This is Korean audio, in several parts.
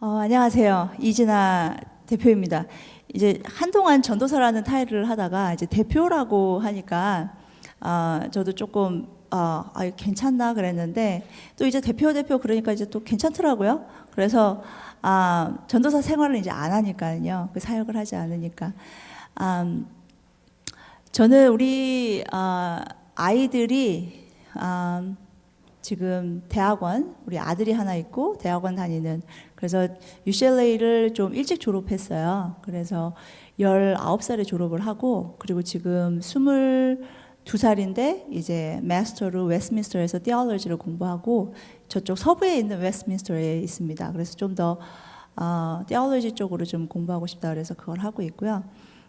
안녕하세요. 이진아 대표입니다. 이제 한동안 전도사라는 타이틀을 하다가 이제 대표라고 하니까 저도 조금 괜찮나 그랬는데 또 이제 대표 그러니까 이제 또 괜찮더라고요. 그래서 전도사 생활을 이제 안 하니까요. 그 사역을 하지 않으니까. 저는 우리 아이들이 지금 대학원, 우리 아들이 하나 있고 대학원 다니는, 그래서 UCLA를 좀 일찍 졸업했어요. 그래서 19살에 졸업을 하고, 그리고 지금 22살인데 이제 마스터로 웨스트민스터에서 티올로지를 공부하고, 저쪽 서부에 있는 웨스트민스터에 있습니다. 그래서 좀 더 티올로지 쪽으로 좀 공부하고 싶다 그래서 그걸 하고 있고요.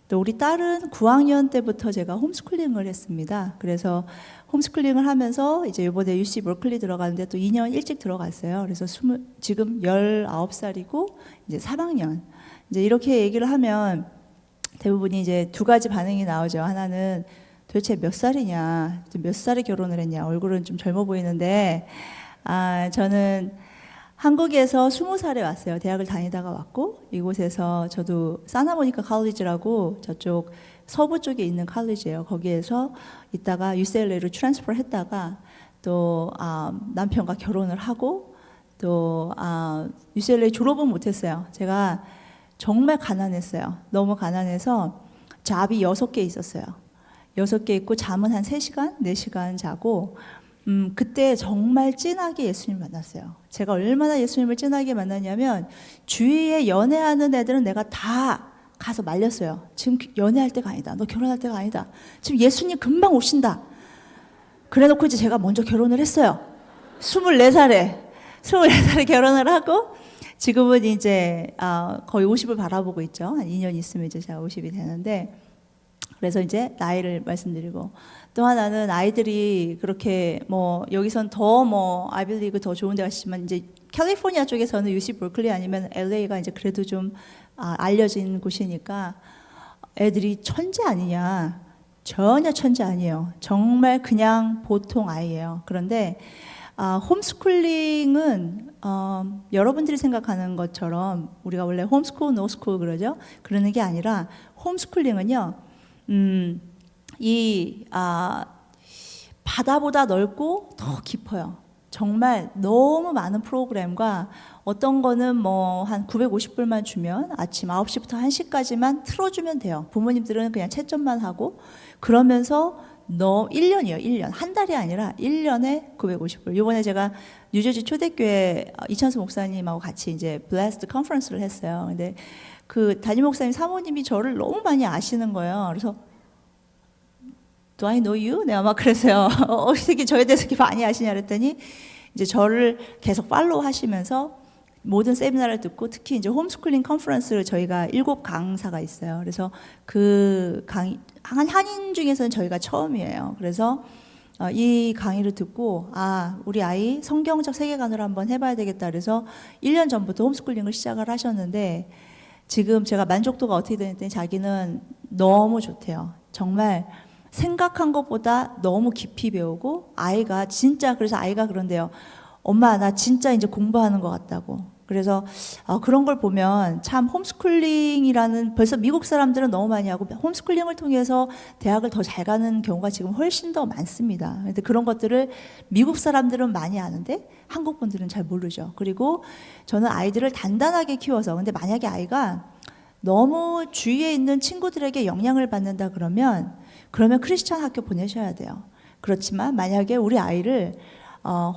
또 우리 딸은 9학년 때부터 제가 홈스쿨링을 했습니다. 그래서 홈스쿨링을 하면서 이제 이번에 UC 버클리 들어가는데 또 2년 일찍 들어갔어요. 그래서 지금 19살이고 이제 3학년. 이제 이렇게 얘기를 하면 대부분이 이제 두 가지 반응이 나오죠. 하나는 도대체 몇 살이냐, 몇 살에 결혼을 했냐, 얼굴은 좀 젊어 보이는데, 저는 한국에서 20살에 왔어요. 대학을 다니다가 왔고, 이곳에서 저도 사나모니카 칼리지라고 저쪽 서부 쪽에 있는 칼리지예요. 거기에서 있다가 UCLA로 트랜스퍼 했다가 또 남편과 결혼을 하고 또 UCLA 졸업은 못했어요. 제가 정말 가난했어요. 너무 가난해서 잡이 6개 있었어요. 6개 있고 잠은 한 3시간, 4시간 자고 그때 정말 진하게 예수님을 만났어요. 제가 얼마나 예수님을 진하게 만났냐면 주위에 연애하는 애들은 내가 다 가서 말렸어요. 지금 연애할 때가 아니다. 너 결혼할 때가 아니다. 지금 예수님 금방 오신다. 그래놓고 이제 제가 먼저 결혼을 했어요. 24살에 결혼을 하고 지금은 이제 거의 50을 바라보고 있죠. 한 2년 있으면 이제 제가 50이 되는데, 그래서 이제 나이를 말씀드리고, 또 하나는 아이들이 그렇게 뭐 여기선 더 뭐 아이빌리그 더 좋은 데 가시지만 이제 캘리포니아 쪽에서는 UC 버클리 아니면 LA가 이제 그래도 좀 알려진 곳이니까 애들이 천재 아니냐. 전혀 천재 아니에요. 정말 그냥 보통 아이예요. 그런데 홈스쿨링은 여러분들이 생각하는 것처럼 우리가 원래 홈스쿨, 노스쿨 그러죠. 그러는 게 아니라 홈스쿨링은요. 바다보다 넓고 더 깊어요. 정말 너무 많은 프로그램과 어떤 거는 뭐 한 950불만 주면 아침 9시부터 1시까지만 틀어주면 돼요. 부모님들은 그냥 채점만 하고 그러면서 1년이에요. 1년. 한 달이 아니라 1년에 950불. 이번에 제가 뉴저지 초대교회 이찬수 목사님하고 같이 이제 블레스드 컨퍼런스를 했어요. 근데 그 담임 목사님 사모님이 저를 너무 많이 아시는 거예요. 그래서 Do I know you? 내가 막 그랬어요. 어떻게 저에 대해서 이렇게 많이 아시냐 그랬더니 이제 저를 계속 팔로우 하시면서 모든 세미나를 듣고 특히 이제 홈스쿨링 컨퍼런스를 저희가 7강사가 있어요. 그래서 그 한인 중에서는 저희가 처음이에요. 그래서 이 강의를 듣고 우리 아이 성경적 세계관으로 한번 해봐야 되겠다 그래서 1년 전부터 홈스쿨링을 시작을 하셨는데 지금 제가 만족도가 어떻게 되는지 자기는 너무 좋대요. 정말 생각한 것보다 너무 깊이 배우고 아이가 진짜 그래서 아이가 그런데요. 엄마 나 진짜 이제 공부하는 것 같다고. 그래서 그런 걸 보면 참 홈스쿨링이라는 벌써 미국 사람들은 너무 많이 하고 홈스쿨링을 통해서 대학을 더 잘 가는 경우가 지금 훨씬 더 많습니다. 근데 그런 것들을 미국 사람들은 많이 아는데 한국 분들은 잘 모르죠. 그리고 저는 아이들을 단단하게 키워서 근데 만약에 아이가 너무 주위에 있는 친구들에게 영향을 받는다 그러면 크리스찬 학교 보내셔야 돼요. 그렇지만 만약에 우리 아이를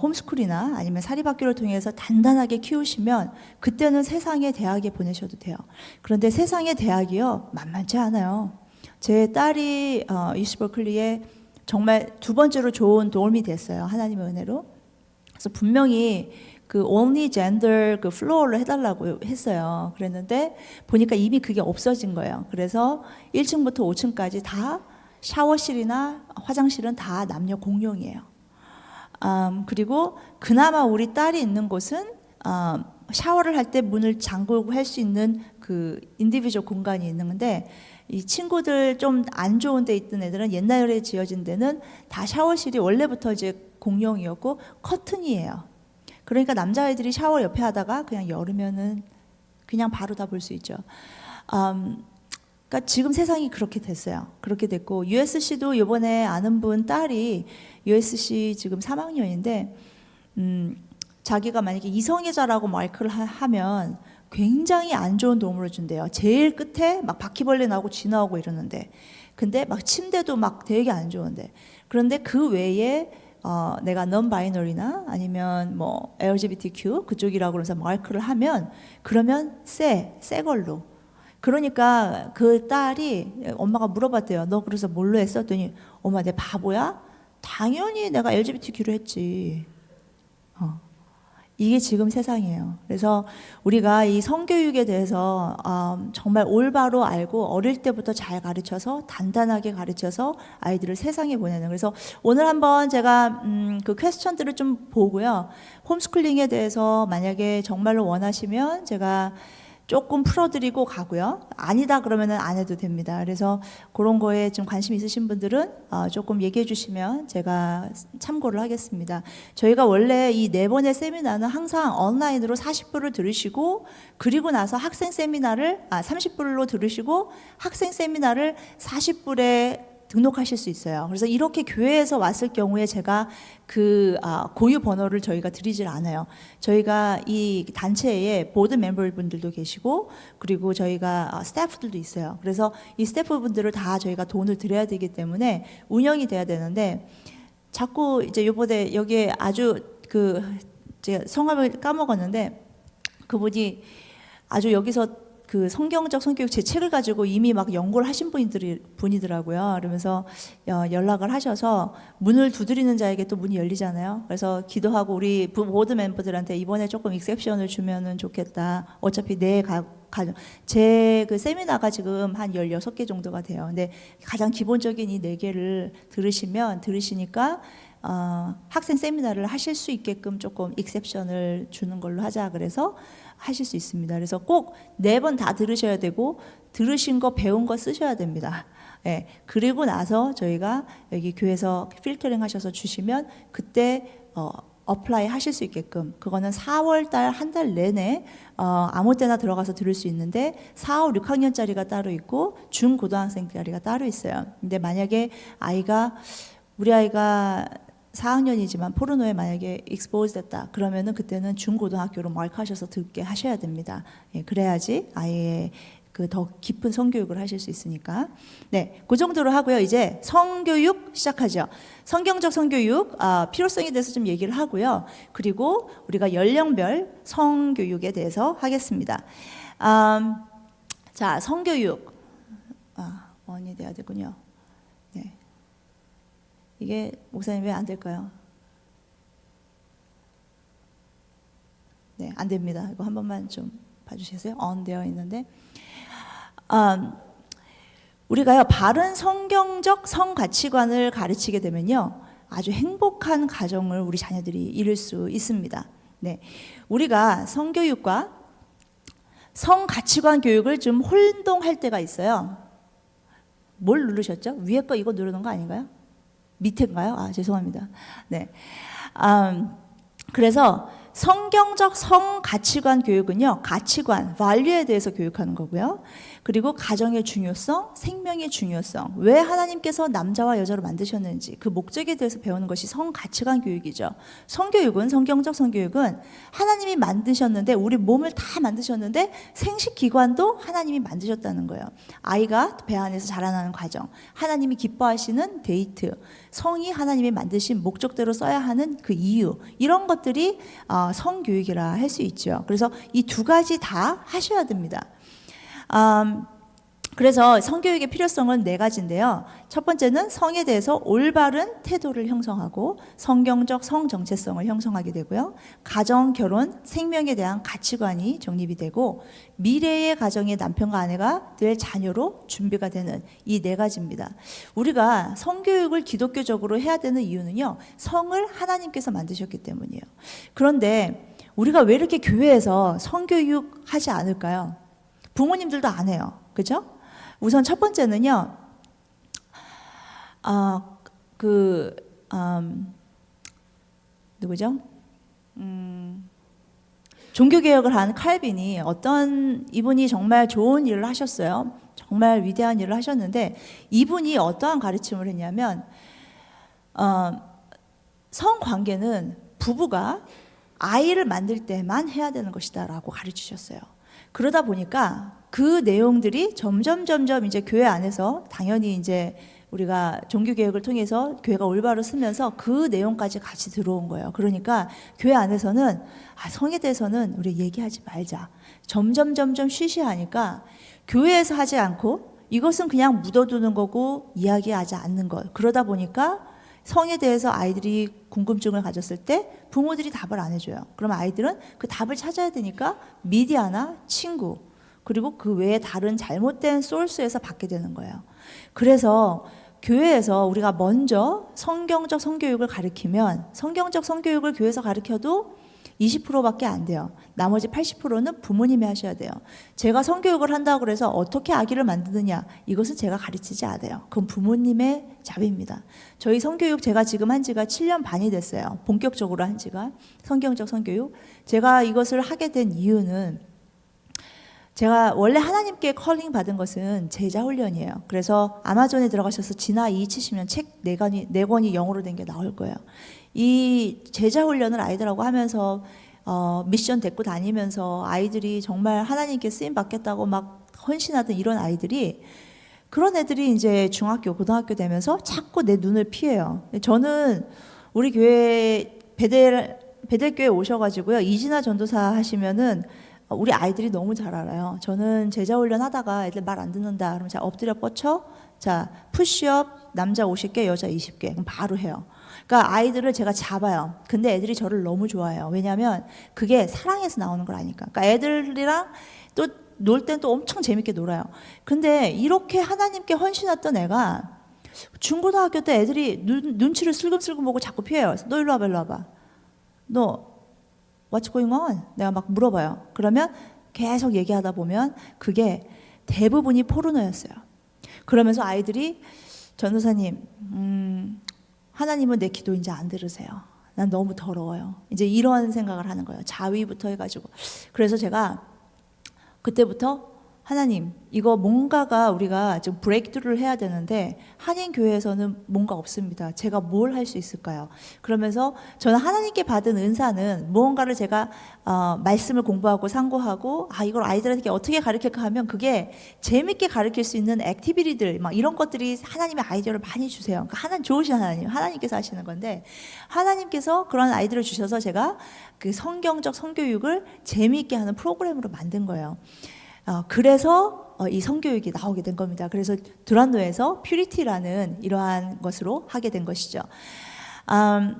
홈스쿨이나 아니면 사립학교를 통해서 단단하게 키우시면 그때는 세상의 대학에 보내셔도 돼요. 그런데 세상의 대학이요 만만치 않아요. 제 딸이 UC 버클리에 정말 두 번째로 좋은 도움이 됐어요. 하나님의 은혜로. 그래서 분명히 그 only gender 그 플로어를 해달라고 했어요. 그랬는데 보니까 이미 그게 없어진 거예요. 그래서 1층부터 5층까지 다 샤워실이나 화장실은 다 남녀 공용이에요. 그리고 그나마 우리 딸이 있는 곳은 샤워를 할 때 문을 잠그고 할 수 있는 그 인디비주얼 공간이 있는데 이 친구들 좀 안 좋은 데 있던 애들은 옛날에 지어진 데는 다 샤워실이 원래부터 이제 공용이었고 커튼이에요. 그러니까 남자애들이 샤워 옆에 하다가 그냥 열으면은 그냥 바로 다 볼 수 있죠. 그러니까 지금 세상이 그렇게 됐어요. 그렇게 됐고 USC도 이번에 아는 분 딸이 USC 지금 3학년인데 자기가 만약에 이성애자라고 마이크를 하면 굉장히 안 좋은 도움을 준대요. 제일 끝에 막 바퀴벌레 나오고 쥐 나오고 이러는데 근데 막 침대도 막 되게 안 좋은데 그런데 그 외에 내가 non binary나 아니면 뭐 LGBTQ 그쪽이라고 그래서 마이크를 하면 그러면 새 걸로 그러니까 그 딸이 엄마가 물어봤대요. 너 그래서 뭘로 했어? 했더니 엄마 내 바보야? 당연히 내가 LGBTQ로 했지. 이게 지금 세상이에요. 그래서 우리가 이 성교육에 대해서 정말 올바로 알고 어릴 때부터 잘 가르쳐서 단단하게 가르쳐서 아이들을 세상에 보내는. 그래서 오늘 한번 제가 그 퀘스천들을 좀 보고요. 홈스쿨링에 대해서 만약에 정말로 원하시면 제가 조금 풀어드리고 가고요. 아니다 그러면은 안 해도 됩니다. 그래서 그런 거에 좀 관심 있으신 분들은 조금 얘기해 주시면 제가 참고를 하겠습니다. 저희가 원래 이 4번의 세미나는 항상 온라인으로 40분을 들으시고 그리고 나서 학생 세미나를 30분로 들으시고 학생 세미나를 40분에 등록하실 수 있어요. 그래서 이렇게 교회에서 왔을 경우에 제가 그 고유 번호를 저희가 드리질 않아요. 저희가 이 단체에 보드 멤버분들도 계시고 그리고 저희가 스태프들도 있어요. 그래서 이 스태프분들을 다 저희가 돈을 드려야 되기 때문에 운영이 돼야 되는데 자꾸 이제 요번에 여기에 아주 제가 성함을 까먹었는데 그분이 아주 여기서 그 성경적 성교육 제 책을 가지고 이미 막 연구를 하신 분이더라고요. 그러면서 연락을 하셔서 문을 두드리는 자에게 또 문이 열리잖아요. 그래서 기도하고 우리 보드 멤버들한테 이번에 조금 익셉션을 주면은 좋겠다. 어차피 제 그 세미나가 지금 한 16개 정도가 돼요. 근데 가장 기본적인 이 4개를 들으시니까 학생 세미나를 하실 수 있게끔 조금 익셉션을 주는 걸로 하자 그래서 하실 수 있습니다. 그래서 꼭 4번 다 들으셔야 되고 들으신 거 배운 거 쓰셔야 됩니다. 예, 그리고 나서 저희가 여기 교회에서 필터링 하셔서 주시면 그때 어플라이 하실 수 있게끔 그거는 4월 달 한 달 내내 아무 때나 들어가서 들을 수 있는데 4, 5, 6학년짜리가 따로 있고 중고등학생짜리가 따로 있어요. 근데 만약에 우리 아이가 4학년이지만 포르노에 만약에 익스포즈 됐다 그러면은 그때는 중고등학교로 마크하셔서 듣게 하셔야 됩니다. 예, 그래야지 아이의 그 더 깊은 성교육을 하실 수 있으니까. 네, 그 정도로 하고요. 이제 성교육 시작하죠. 성경적 성교육 필요성에 대해서 좀 얘기를 하고요. 그리고 우리가 연령별 성교육에 대해서 하겠습니다. 자, 성교육 원이 돼야 되군요. 네. 이게 목사님 왜 안 될까요? 네, 안 됩니다. 이거 한 번만 좀 봐주시겠어요? on 되어 있는데 우리가요 바른 성경적 성가치관을 가르치게 되면요 아주 행복한 가정을 우리 자녀들이 이룰 수 있습니다. 네, 우리가 성교육과 성가치관 교육을 좀 혼동할 때가 있어요. 뭘 누르셨죠? 위에 거 이거 누르는 거 아닌가요? 밑에인가요? 죄송합니다. 네. 그래서 성경적 성가치관 교육은요, 가치관, value에 대해서 교육하는 거고요. 그리고 가정의 중요성, 생명의 중요성, 왜 하나님께서 남자와 여자로 만드셨는지 그 목적에 대해서 배우는 것이 성가치관 교육이죠. 성교육은, 성경적 성교육은 하나님이 만드셨는데, 우리 몸을 다 만드셨는데 생식기관도 하나님이 만드셨다는 거예요. 아이가 배 안에서 자라나는 과정, 하나님이 기뻐하시는 데이트, 성이 하나님이 만드신 목적대로 써야 하는 그 이유, 이런 것들이 성교육이라 할 수 있죠. 그래서 이 두 가지 다 하셔야 됩니다. 그래서 성교육의 필요성은 4가지인데요. 첫 번째는 성에 대해서 올바른 태도를 형성하고 성경적 성정체성을 형성하게 되고요. 가정, 결혼, 생명에 대한 가치관이 정립이 되고 미래의 가정의 남편과 아내가 될 자녀로 준비가 되는 이 4가지입니다. 우리가 성교육을 기독교적으로 해야 되는 이유는요. 성을 하나님께서 만드셨기 때문이에요. 그런데 우리가 왜 이렇게 교회에서 성교육 하지 않을까요? 부모님들도 안 해요. 그죠? 우선 첫 번째는요, 누구죠? 종교개혁을 한 칼빈이 이분이 정말 좋은 일을 하셨어요. 정말 위대한 일을 하셨는데 이분이 어떠한 가르침을 했냐면 성관계는 부부가 아이를 만들 때만 해야 되는 것이다 라고 가르치셨어요. 그러다 보니까 그 내용들이 점점 이제 교회 안에서 당연히 이제 우리가 종교개혁을 통해서 교회가 올바로 쓰면서 그 내용까지 같이 들어온 거예요. 그러니까 교회 안에서는 성에 대해서는 우리 얘기하지 말자. 점점 쉬쉬하니까 교회에서 하지 않고 이것은 그냥 묻어두는 거고 이야기하지 않는 것. 그러다 보니까 성에 대해서 아이들이 궁금증을 가졌을 때 부모들이 답을 안 해줘요. 그럼 아이들은 그 답을 찾아야 되니까 미디어나 친구 그리고 그 외에 다른 잘못된 소스에서 받게 되는 거예요. 그래서 교회에서 우리가 먼저 성경적 성교육을 가르치면 성경적 성교육을 교회에서 가르쳐도 20%밖에 안 돼요. 나머지 80%는 부모님이 하셔야 돼요. 제가 성교육을 한다고 해서 어떻게 아기를 만드느냐 이것은 제가 가르치지 않아요. 그건 부모님의 자비입니다. 저희 성교육 제가 지금 한 지가 7년 반이 됐어요. 본격적으로 한 지가 성경적 성교육. 제가 이것을 하게 된 이유는 제가 원래 하나님께 컬링 받은 것은 제자 훈련이에요. 그래서 아마존에 들어가셔서 진화 2 치시면 책 4권이 영어로 된 게 나올 거예요. 이 제자 훈련을 아이들하고 하면서 미션 데리고 다니면서 아이들이 정말 하나님께 쓰임 받겠다고 막 헌신하던 이런 아이들이 그런 애들이 이제 중학교, 고등학교 되면서 자꾸 내 눈을 피해요. 저는 우리 교회 베델교회 오셔가지고요. 이진아 전도사 하시면은 우리 아이들이 너무 잘 알아요. 저는 제자훈련 하다가 애들 말 안 듣는다. 그러면 자, 엎드려 뻗쳐. 자, 푸시업 남자 50개, 여자 20개. 그럼 바로 해요. 그러니까 아이들을 제가 잡아요. 근데 애들이 저를 너무 좋아해요. 왜냐하면 그게 사랑에서 나오는 걸 아니까. 그러니까 애들이랑 또 놀 땐 또 엄청 재밌게 놀아요. 근데 이렇게 하나님께 헌신했던 애가 중고등학교 때 애들이 눈치를 슬금슬금 보고 자꾸 피해요. 너 일로 와봐, 일로 와봐. 너 What's going on? 내가 막 물어봐요. 그러면 계속 얘기하다 보면 그게 대부분이 포르노였어요. 그러면서 아이들이 전도사님, 하나님은 내 기도 이제 안 들으세요. 난 너무 더러워요. 이제 이런 생각을 하는 거예요. 자위부터 해가지고. 그래서 제가 그때부터 하나님, 이거 뭔가가 우리가 지금 브레이크트루를 해야 되는데 한인교회에서는 뭔가 없습니다. 제가 뭘 할 수 있을까요? 그러면서 저는 하나님께 받은 은사는 무언가를 제가 말씀을 공부하고 상고하고 이걸 아이들에게 어떻게 가르칠까 하면 그게 재밌게 가르칠 수 있는 액티비티들 막 이런 것들이 하나님의 아이디어를 많이 주세요. 그러니까 하나님 좋으신 하나님께서 하시는 건데 하나님께서 그런 아이디어를 주셔서 제가 그 성경적 성교육을 재미있게 하는 프로그램으로 만든 거예요. 그래서 이 성교육이 나오게 된 겁니다. 그래서 두란노에서 퓨리티라는 이러한 것으로 하게 된 것이죠.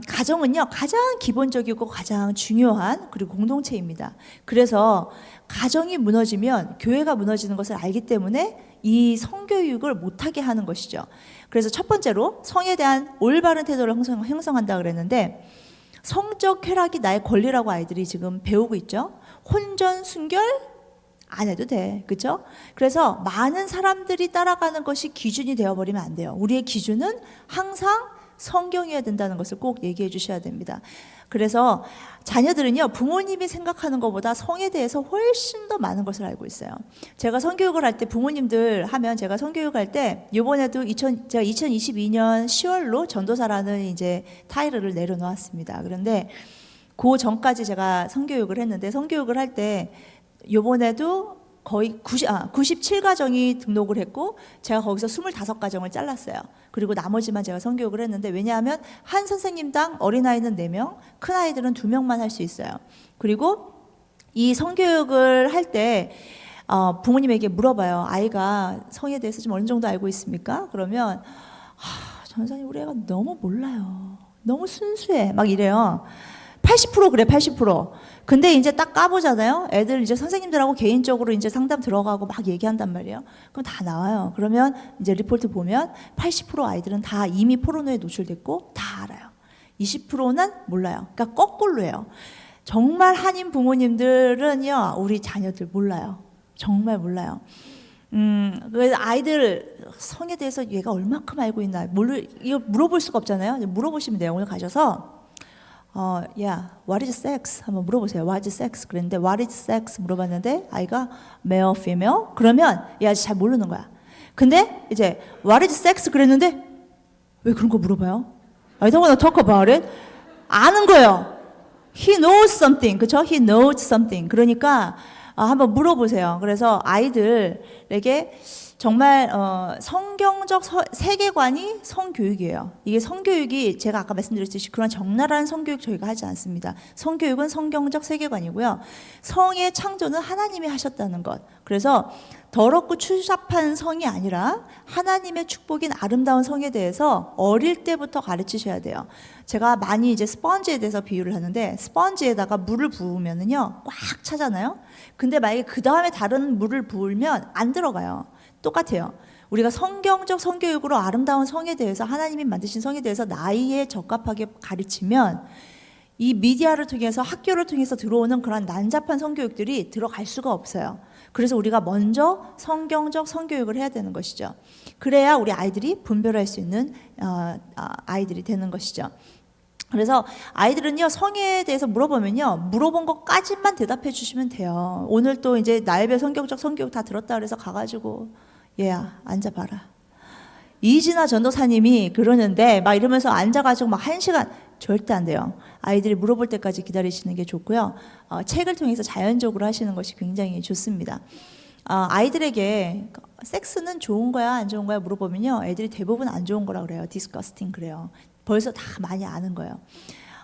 가정은요 가장 기본적이고 가장 중요한 그리고 공동체입니다. 그래서 가정이 무너지면 교회가 무너지는 것을 알기 때문에 이 성교육을 못하게 하는 것이죠. 그래서 첫 번째로 성에 대한 올바른 태도를 형성한다 그랬는데 성적 쾌락이 나의 권리라고 아이들이 지금 배우고 있죠. 혼전 순결 안 해도 돼. 그렇죠? 그래서 많은 사람들이 따라가는 것이 기준이 되어버리면 안 돼요. 우리의 기준은 항상 성경이어야 된다는 것을 꼭 얘기해 주셔야 됩니다. 그래서 자녀들은요 부모님이 생각하는 것보다 성에 대해서 훨씬 더 많은 것을 알고 있어요. 제가 성교육을 할 때 부모님들 하면 제가 성교육할 때 이번에도 제가 2022년 10월로 전도사라는 이제 타이틀을 내려놓았습니다. 그런데 그 전까지 제가 성교육을 했는데 성교육을 할 때 요번에도 거의 97가정이 등록을 했고 제가 거기서 25가정을 잘랐어요. 그리고 나머지만 제가 성교육을 했는데 왜냐하면 한 선생님당 어린아이는 4명, 큰아이들은 2명만 할 수 있어요. 그리고 이 성교육을 할 때 부모님에게 물어봐요. 아이가 성에 대해서 좀 어느 정도 알고 있습니까? 그러면 전사님 우리 애가 너무 몰라요. 너무 순수해. 막 이래요. 80% 그래 80%. 근데 이제 딱 까보잖아요. 애들 이제 선생님들하고 개인적으로 이제 상담 들어가고 막 얘기한단 말이에요. 그럼 다 나와요. 그러면 이제 리포트 보면 80% 아이들은 다 이미 포르노에 노출됐고 다 알아요. 20%는 몰라요. 그러니까 거꾸로예요. 정말 한인 부모님들은요 우리 자녀들 몰라요. 정말 몰라요. 그래서 아이들 성에 대해서 얘가 얼마큼 알고 있나 이거 물어볼 수가 없잖아요. 물어보시면 돼요. 오늘 가셔서 what is sex? 한번 물어보세요. What is sex? 그랬는데 what is sex? 물어봤는데 아이가 male, female? 그러면 이 아저씨 잘 모르는 거야. 근데 이제 what is sex? 그랬는데 왜 그런 거 물어봐요? I don't want to talk about it. 아는 거예요. He knows something. 그쵸? He knows something. 그러니까 한번 물어보세요. 그래서 아이들에게 정말 성경적 세계관이 성교육이에요. 이게 성교육이 제가 아까 말씀드렸듯이 그런 적나라한 성교육 저희가 하지 않습니다. 성교육은 성경적 세계관이고요. 성의 창조는 하나님이 하셨다는 것. 그래서 더럽고 추잡한 성이 아니라 하나님의 축복인 아름다운 성에 대해서 어릴 때부터 가르치셔야 돼요. 제가 많이 이제 스펀지에 대해서 비유를 하는데 스펀지에다가 물을 부으면은요 꽉 차잖아요. 근데 만약에 그 다음에 다른 물을 부으면 안 들어가요. 똑같아요. 우리가 성경적 성교육으로 아름다운 성에 대해서 하나님이 만드신 성에 대해서 나이에 적합하게 가르치면 이 미디어를 통해서 학교를 통해서 들어오는 그런 난잡한 성교육들이 들어갈 수가 없어요. 그래서 우리가 먼저 성경적 성교육을 해야 되는 것이죠. 그래야 우리 아이들이 분별할 수 있는 아이들이 되는 것이죠. 그래서 아이들은요 성에 대해서 물어보면요 물어본 것까지만 대답해 주시면 돼요. 오늘 또 이제 나의 성경적 성교육 다 들었다 그래서 가가지고 얘야 앉아봐라. 이진아 전도사님이 그러는데 막 이러면서 앉아가지고 막 1시간 절대 안 돼요. 아이들이 물어볼 때까지 기다리시는 게 좋고요. 책을 통해서 자연적으로 하시는 것이 굉장히 좋습니다. 아이들에게 섹스는 좋은 거야 안 좋은 거야 물어보면요 애들이 대부분 안 좋은 거라 그래요. 디스커스팅 그래요. 벌써 다 많이 아는 거예요.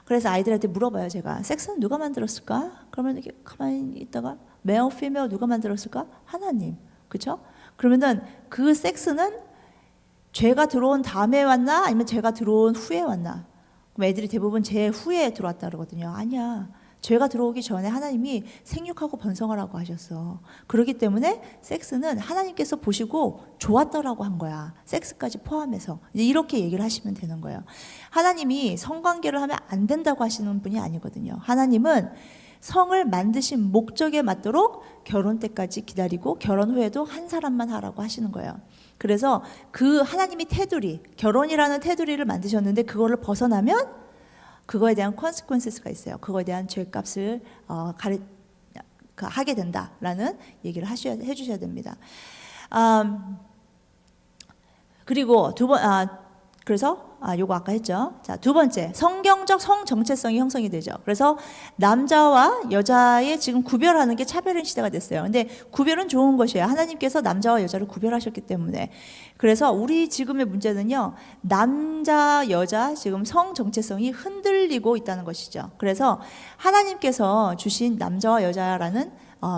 그래서 아이들한테 물어봐요. 제가 섹스는 누가 만들었을까? 그러면 이렇게 가만히 있다가 male, female 누가 만들었을까? 하나님. 그렇죠? 그러면은 그 섹스는 죄가 들어온 다음에 왔나 아니면 죄가 들어온 후에 왔나? 그럼 애들이 대부분 죄 후에 들어왔다 그러거든요. 아니야. 죄가 들어오기 전에 하나님이 생육하고 번성하라고 하셨어. 그렇기 때문에 섹스는 하나님께서 보시고 좋았더라고 한 거야. 섹스까지 포함해서. 이제 이렇게 얘기를 하시면 되는 거예요. 하나님이 성관계를 하면 안 된다고 하시는 분이 아니거든요. 하나님은 성을 만드신 목적에 맞도록 결혼 때까지 기다리고 결혼 후에도 한 사람만 하라고 하시는 거예요. 그래서 그 하나님이 테두리, 결혼이라는 테두리를 만드셨는데 그거를 벗어나면 그거에 대한 consequences가 있어요. 그거에 대한 죄값을 하게 된다라는 얘기를 해주셔야 됩니다. 그리고 그래서 요거 아까 했죠. 자, 두 번째, 성경적 성 정체성이 형성이 되죠. 그래서 남자와 여자의 지금 구별하는 게 차별인 시대가 됐어요. 근데 구별은 좋은 것이에요. 하나님께서 남자와 여자를 구별하셨기 때문에. 그래서 우리 지금의 문제는요, 남자, 여자 지금 성 정체성이 흔들리고 있다는 것이죠. 그래서 하나님께서 주신 남자와 여자라는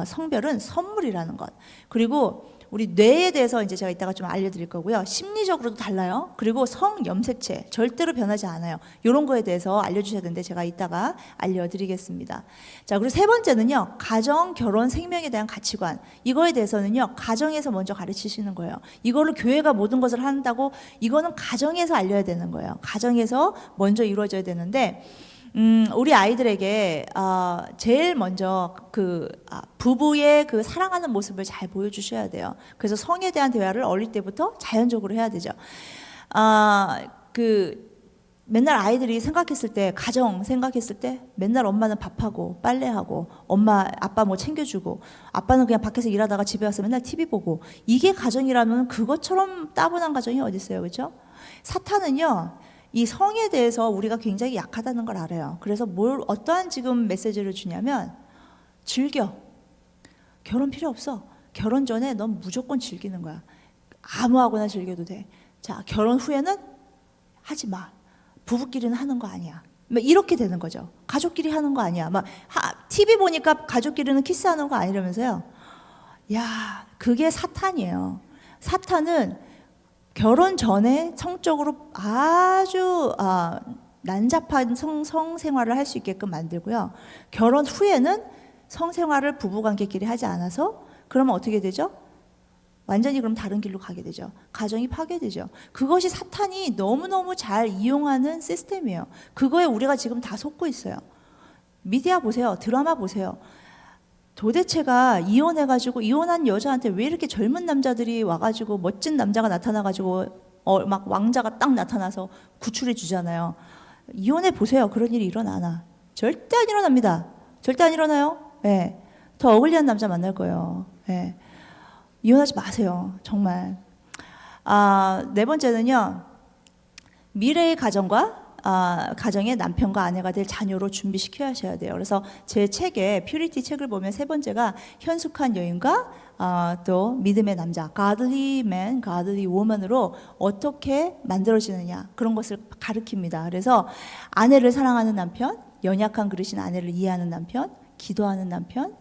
성별은 선물이라는 것. 그리고 우리 뇌에 대해서 이제 제가 이따가 좀 알려드릴 거고요. 심리적으로도 달라요. 그리고 성 염색체 절대로 변하지 않아요. 이런 거에 대해서 알려주셔야 되는데 제가 이따가 알려드리겠습니다. 자, 그리고 세 번째는요. 가정, 결혼, 생명에 대한 가치관. 이거에 대해서는요. 가정에서 먼저 가르치시는 거예요. 이거를 교회가 모든 것을 한다고 이거는 가정에서 알려야 되는 거예요. 가정에서 먼저 이루어져야 되는데 우리 아이들에게 제일 먼저 부부의 그 사랑하는 모습을 잘 보여주셔야 돼요. 그래서 성에 대한 대화를 어릴 때부터 자연적으로 해야 되죠. 맨날 아이들이 생각했을 때, 가정 생각했을 때 맨날 엄마는 밥하고 빨래하고 아빠 뭐 챙겨주고 아빠는 그냥 밖에서 일하다가 집에 와서 맨날 TV 보고 이게 가정이라면 그것처럼 따분한 가정이 어디 있어요, 그렇죠? 사탄은요. 이 성에 대해서 우리가 굉장히 약하다는 걸 알아요. 그래서 어떠한 지금 메시지를 주냐면 즐겨. 결혼 필요 없어. 결혼 전에 넌 무조건 즐기는 거야. 아무하고나 즐겨도 돼. 자, 결혼 후에는 하지 마. 부부끼리는 하는 거 아니야. 막 이렇게 되는 거죠. 가족끼리 하는 거 아니야. 막 TV 보니까 가족끼리는 키스하는 거 아니라면서요. 야, 그게 사탄이에요. 사탄은 결혼 전에 성적으로 아주 난잡한 성생활을 할 수 있게끔 만들고요. 결혼 후에는 성생활을 부부관계끼리 하지 않아서 그러면 어떻게 되죠? 완전히 그럼 다른 길로 가게 되죠. 가정이 파괴되죠. 그것이 사탄이 너무너무 잘 이용하는 시스템이에요. 그거에 우리가 지금 다 속고 있어요. 미디어 보세요. 드라마 보세요. 도대체가 이혼해가지고 이혼한 여자한테 왜 이렇게 젊은 남자들이 와가지고 멋진 남자가 나타나가지고 막 왕자가 딱 나타나서 구출해 주잖아요. 이혼해 보세요. 그런 일이 일어나나? 절대 안 일어납니다. 절대 안 일어나요. 예. 더 어글리한 남자 만날 거예요. 예. 이혼하지 마세요. 정말. 네 번째는요. 미래의 가정과 가정의 남편과 아내가 될 자녀로 준비시켜야 하셔야 돼요. 그래서 제 책에 퓨리티 책을 보면 세 번째가 현숙한 여인과 또 믿음의 남자, godly man, godly woman으로 어떻게 만들어지느냐 그런 것을 가르칩니다. 그래서 아내를 사랑하는 남편, 연약한 그릇인 아내를 이해하는 남편, 기도하는 남편,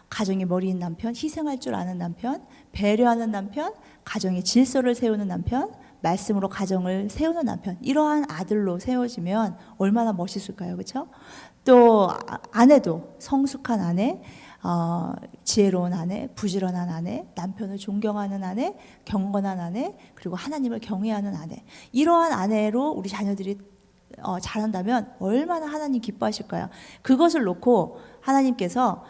가정의 머리인 남편, 희생할 줄 아는 남편, 배려하는 남편, 가정의 질서를 세우는 남편, 말씀으로 가정을 세우는 남편, 이러한 아들로 세워지면 얼마나 멋있을까요? 그렇죠? 또 아내도 성숙한 아내, 지혜로운 아내, 부지런한 아내, 남편을 존경하는 아내, 경건한 아내, 그리고 하나님을 경외하는 아내, 이러한 아내로 우리 자녀들이 자란다면 얼마나 하나님 기뻐하실까요? 그것을 놓고 하나님께서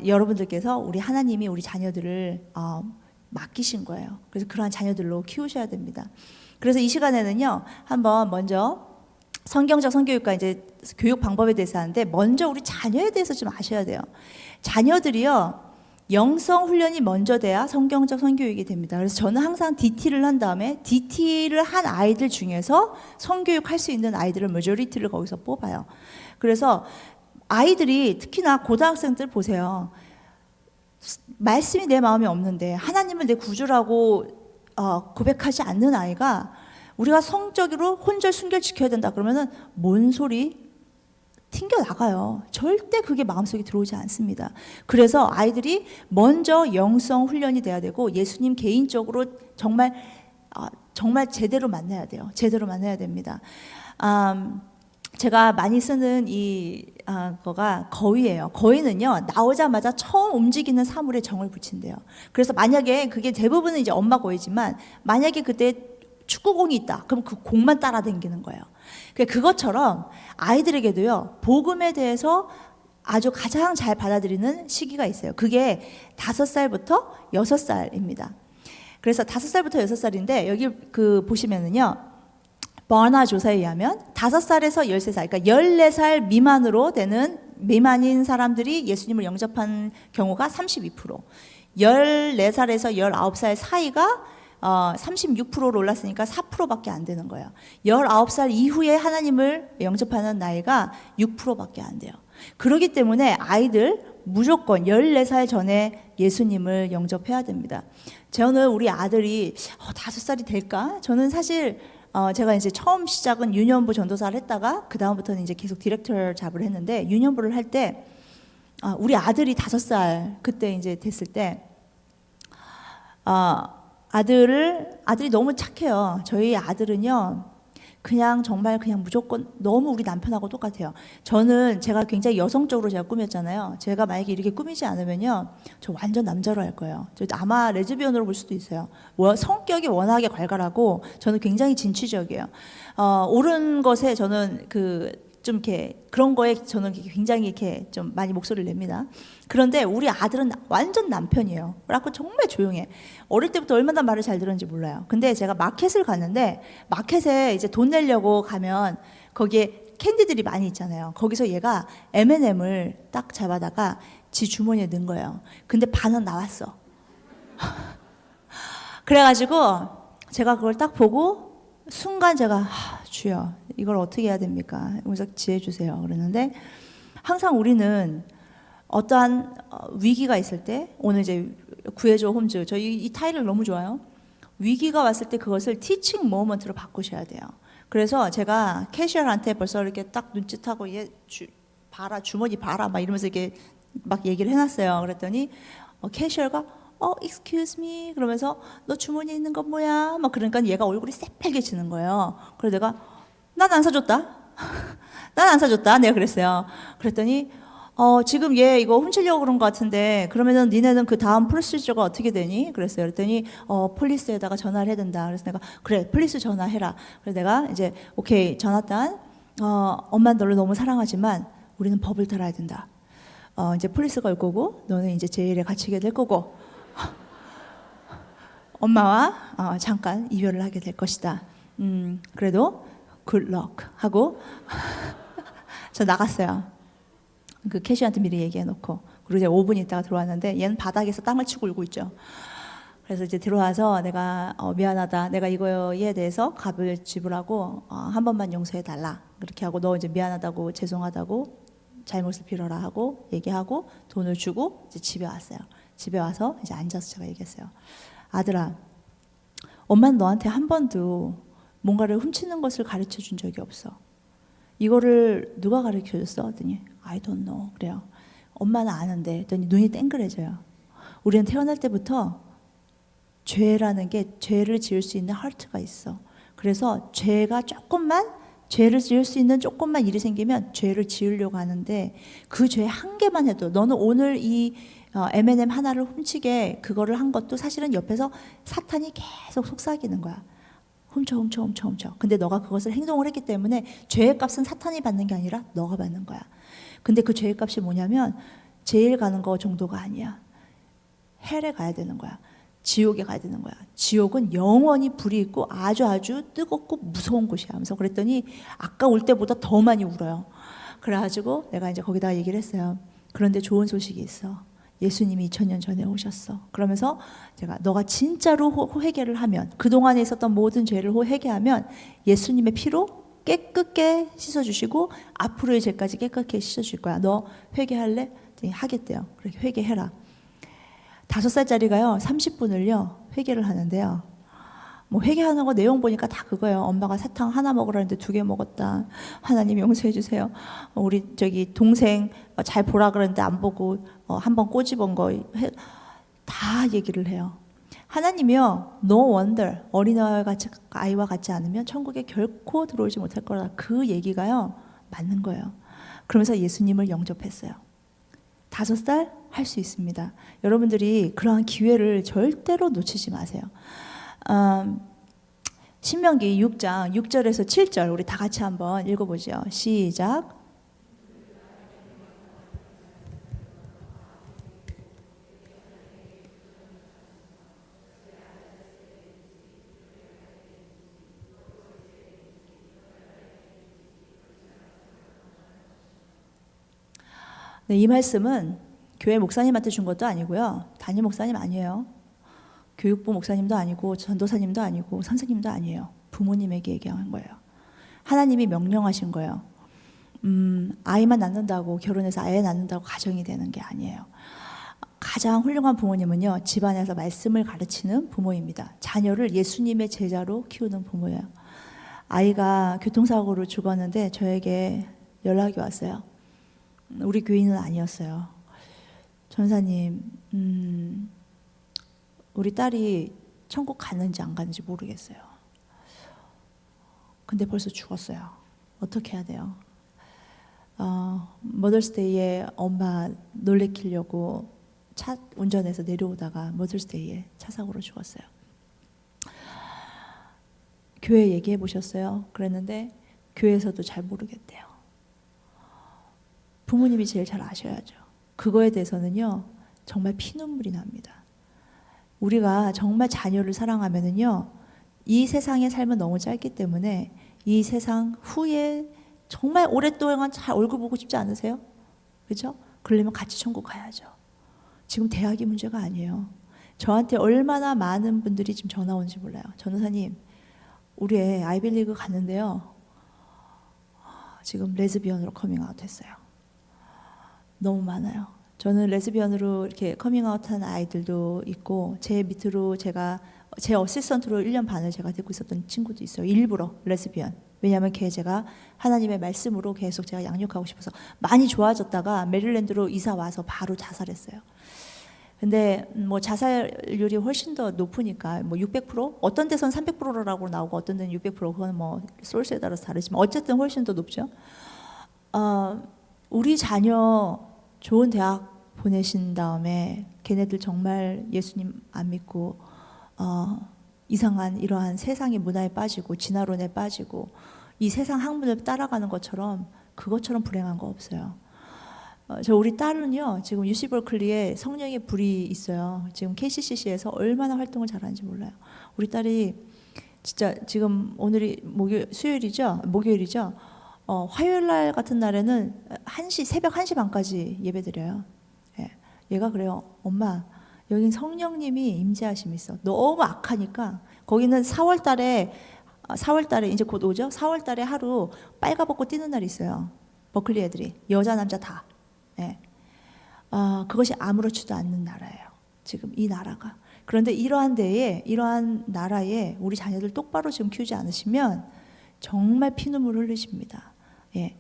여러분들께서 우리 하나님이 우리 자녀들을 맡기신 거예요. 그래서 그러한 자녀들로 키우셔야 됩니다. 그래서 이 시간에는요, 한번 먼저 성경적 성교육과 이제 교육 방법에 대해서 하는데, 먼저 우리 자녀에 대해서 좀 아셔야 돼요. 자녀들이요, 영성 훈련이 먼저 돼야 성경적 성교육이 됩니다. 그래서 저는 항상 DT를 한 다음에 DT를 한 아이들 중에서 성교육 할 수 있는 아이들을 메조리티를 거기서 뽑아요. 그래서 아이들이 특히나 고등학생들 보세요. 말씀이 내 마음에 없는데 하나님을 내 구주라고 고백하지 않는 아이가 우리가 성적으로 혼절 순결 지켜야 된다 그러면은 뭔 소리 튕겨 나가요. 절대 그게 마음속에 들어오지 않습니다. 그래서 아이들이 먼저 영성 훈련이 돼야 되고 예수님 개인적으로 정말 제대로 만나야 돼요. 제대로 만나야 됩니다. 제가 많이 쓰는 거가 거위예요. 거위는요, 나오자마자 처음 움직이는 사물에 정을 붙인대요. 그래서 만약에 그게 대부분은 이제 엄마 거위지만 만약에 그때 축구공이 있다. 그럼 그 공만 따라다니는 거예요. 그것처럼 아이들에게도요, 복음에 대해서 아주 가장 잘 받아들이는 시기가 있어요. 그게 5살부터 6살입니다. 그래서 5살부터 6살인데 여기 보시면은요, 버나 조사에 의하면 5살에서 13살, 그러니까 14살 미만으로 되는 미만인 사람들이 예수님을 영접한 경우가 32%, 14살에서 19살 사이가 36%로 올랐으니까 4%밖에 안 되는 거예요. 19살 이후에 하나님을 영접하는 나이가 6%밖에 안 돼요. 그렇기 때문에 아이들 무조건 14살 전에 예수님을 영접해야 됩니다. 저는 우리 아들이 5살이 될까? 저는 사실 제가 이제 처음 시작은 유년부 전도사를 했다가 그 다음부터는 이제 계속 디렉터 잡을 했는데, 유년부를 할 때 우리 아들이 5살 그때 이제 됐을 때 아들이 너무 착해요. 저희 아들은요, 그냥 정말 그냥 무조건 너무 우리 남편하고 똑같아요. 제가 굉장히 여성적으로 제가 꾸몄잖아요. 제가 만약에 이렇게 꾸미지 않으면요, 저 완전 남자로 할 거예요. 저 아마 레즈비언으로 볼 수도 있어요. 성격이 워낙에 괄괄하고 저는 굉장히 진취적이에요. 옳은 것에 저는 좀 이렇게 그런 거에 저는 굉장히 이렇게 좀 많이 목소리를 냅니다. 그런데 우리 아들은 완전 남편이에요. 그래갖고 정말 조용해. 어릴 때부터 얼마나 말을 잘 들었는지 몰라요. 근데 제가 마켓을 갔는데, 마켓에 이제 돈 내려고 가면 거기에 캔디들이 많이 있잖아요. 거기서 얘가 M&M을 딱 잡아다가 지 주머니에 넣은 거예요. 근데 반은 나왔어. 그래가지고 제가 그걸 딱 보고 순간 제가 주여, 이걸 어떻게 해야 됩니까? 그래서 지혜 주세요. 그랬는데, 항상 우리는 어떠한 위기가 있을 때, 오늘 이제 구해줘 홈즈, 저희 이 타이틀 너무 좋아요. 위기가 왔을 때 그것을 티칭 모먼트로 바꾸셔야 돼요. 그래서 제가 캐셔한테 벌써 이렇게 딱 눈짓하고 얘 봐라, 주머니 봐라 막 이러면서 이렇게 막 얘기를 해놨어요. 그랬더니 캐셔가 excuse me 그러면서 너 주머니에 있는 건 뭐야? 막 그러니까 얘가 얼굴이 새빨개지는 거예요. 그래서 내가 난 안 사줬다. 난 안 사줬다. 내가 그랬어요. 그랬더니 지금 얘 이거 훔치려고 그런 것 같은데 그러면은 니네는 그 다음 프로시저가 어떻게 되니? 그랬어요. 그랬더니 폴리스에다가 전화를 해야 된다. 그래서 내가 그래 폴리스 전화해라. 그래서 내가 이제 오케이 전화단 엄마는 너를 너무 사랑하지만 우리는 법을 따라야 된다. 이제 폴리스가 올 거고 너는 이제 제일에 갇히게 될 거고 엄마와 잠깐 이별을 하게 될 것이다. 그래도 good luck 하고 저 나갔어요. 그 캐시한테 미리 얘기해놓고. 그리고 이제 5분 있다가 들어왔는데 얘는 바닥에서 땅을 치고 울고 있죠. 그래서 이제 들어와서 내가 미안하다. 내가 이거에 대해서 값을 지불하고 한 번만 용서해달라. 그렇게 하고 너 이제 미안하다고 죄송하다고 잘못을 빌어라 하고 얘기하고 돈을 주고 이제 집에 왔어요. 집에 와서 이제 앉아서 제가 얘기했어요. 아들아, 엄마는 너한테 한 번도 뭔가를 훔치는 것을 가르쳐 준 적이 없어. 이거를 누가 가르쳐 줬어? 하더니 I don't know. 그래요. 엄마는 아는데. 했더니 눈이 땡그래져요. 우리는 태어날 때부터 죄라는 게 죄를 지을 수 있는 하트가 있어. 그래서 죄가 죄를 지을 수 있는 조금만 일이 생기면 죄를 지으려고 하는데 그 죄 한 개만 해도 너는 오늘 이 M&M 하나를 훔치게 그거를 한 것도 사실은 옆에서 사탄이 계속 속삭이는 거야. 훔쳐. 근데 너가 그것을 행동을 했기 때문에 죄의 값은 사탄이 받는 게 아니라 너가 받는 거야. 근데 그 죄의 값이 뭐냐면 제일 가는 거 정도가 아니야. 헬에 가야 되는 거야. 지옥에 가야 되는 거야. 지옥은 영원히 불이 있고 아주 뜨겁고 무서운 곳이야. 하면서 그랬더니 아까 올 때보다 더 많이 울어요. 그래가지고 내가 이제 거기다가 얘기를 했어요. 그런데 좋은 소식이 있어. 예수님이 2000년 전에 오셨어. 그러면서 제가 너가 진짜로 회개를 하면 그동안에 있었던 모든 죄를 회개하면 예수님의 피로 깨끗게 씻어주시고 앞으로의 죄까지 깨끗게 씻어줄 거야. 너 회개할래? 하겠대요. 그렇게 회개해라. 5살짜리가요 30분을요 회개를 하는데요. 뭐 회개하는 거 내용 보니까 다 그거예요. 엄마가 사탕 하나 먹으라는데 2개 먹었다. 하나님 용서해 주세요. 우리 저기 동생 잘 보라 그러는데 안 보고 한번 꼬집은 거 다 얘기를 해요. 하나님이요 no wonder 아이와 같지 않으면 천국에 결코 들어오지 못할 거라. 그 얘기가요 맞는 거예요. 그러면서 예수님을 영접했어요. 5살 할 수 있습니다. 여러분들이 그러한 기회를 절대로 놓치지 마세요. 신명기 6장 6절에서 7절 우리 다 같이 한번 읽어보죠. 시작. 네, 이 말씀은 교회 목사님한테 준 것도 아니고요. 담임 목사님 아니에요. 교육부 목사님도 아니고 전도사님도 아니고 선생님도 아니에요. 부모님에게 얘기한 거예요. 하나님이 명령하신 거예요. 아이만 낳는다고 결혼해서 아이 낳는다고 가정이 되는 게 아니에요. 가장 훌륭한 부모님은요. 집안에서 말씀을 가르치는 부모입니다. 자녀를 예수님의 제자로 키우는 부모예요. 아이가 교통사고로 죽었는데 저에게 연락이 왔어요. 우리 교인은 아니었어요. 전사님, 우리 딸이 천국 갔는지 안 갔는지 모르겠어요. 근데 벌써 죽었어요. 어떻게 해야 돼요? 머더스데이에 엄마 놀래키려고 차 운전해서 내려오다가 머더스데이에 차 사고로 죽었어요. 교회 얘기해 보셨어요? 그랬는데 교회에서도 잘 모르겠대요. 부모님이 제일 잘 아셔야죠. 그거에 대해서는요, 정말 피눈물이 납니다. 우리가 정말 자녀를 사랑하면은요, 이 세상의 삶은 너무 짧기 때문에 이 세상 후에 정말 오랫동안 잘 얼굴 보고 싶지 않으세요? 그렇죠? 그러려면 같이 천국 가야죠. 지금 대학이 문제가 아니에요. 저한테 얼마나 많은 분들이 지금 전화 오는지 몰라요. 전도사님, 우리 애 아이빌리그 갔는데요. 지금 레즈비언으로 커밍아웃 했어요. 너무 많아요. 저는 레즈비언으로 이렇게 커밍아웃한 아이들도 있고 제 밑으로 제 어시스턴트로 1년 반을 제가 데리고 있었던 친구도 있어요. 일부러 레즈비언. 왜냐하면 걔 제가 하나님의 말씀으로 계속 제가 양육하고 싶어서 많이 좋아졌다가 메릴랜드로 이사 와서 바로 자살했어요. 근데 뭐 자살률이 훨씬 더 높으니까 뭐 600% 어떤 데선 300%라고 나오고 어떤 데는 600% 그건 뭐 소스에 따라서 다르지만 어쨌든 훨씬 더 높죠. 우리 자녀 좋은 대학 보내신 다음에 걔네들 정말 예수님 안 믿고 이상한 이러한 세상의 문화에 빠지고 진화론에 빠지고 이 세상 학문을 따라가는 것처럼 그것처럼 불행한 거 없어요. 저 우리 딸은요 지금 UC 버클리에 성령의 불이 있어요. 지금 KCCC에서 얼마나 활동을 잘하는지 몰라요. 우리 딸이 진짜 지금 오늘이 목요일이죠. 화요일 날 같은 날에는 새벽 1시 반까지 예배 드려요. 예. 얘가 그래요. 엄마, 여긴 성령님이 임재하심이 있어. 너무 악하니까 거기는 4월 달에 이제 곧 오죠. 4월 달에 하루 빨가벗고 뛰는 날이 있어요. 버클리 애들이 여자 남자 다. 예. 그것이 아무렇지도 않는 나라예요. 지금 이 나라가. 그런데 이러한 나라에 우리 자녀들 똑바로 지금 키우지 않으시면 정말 피눈물 흘리십니다. 예.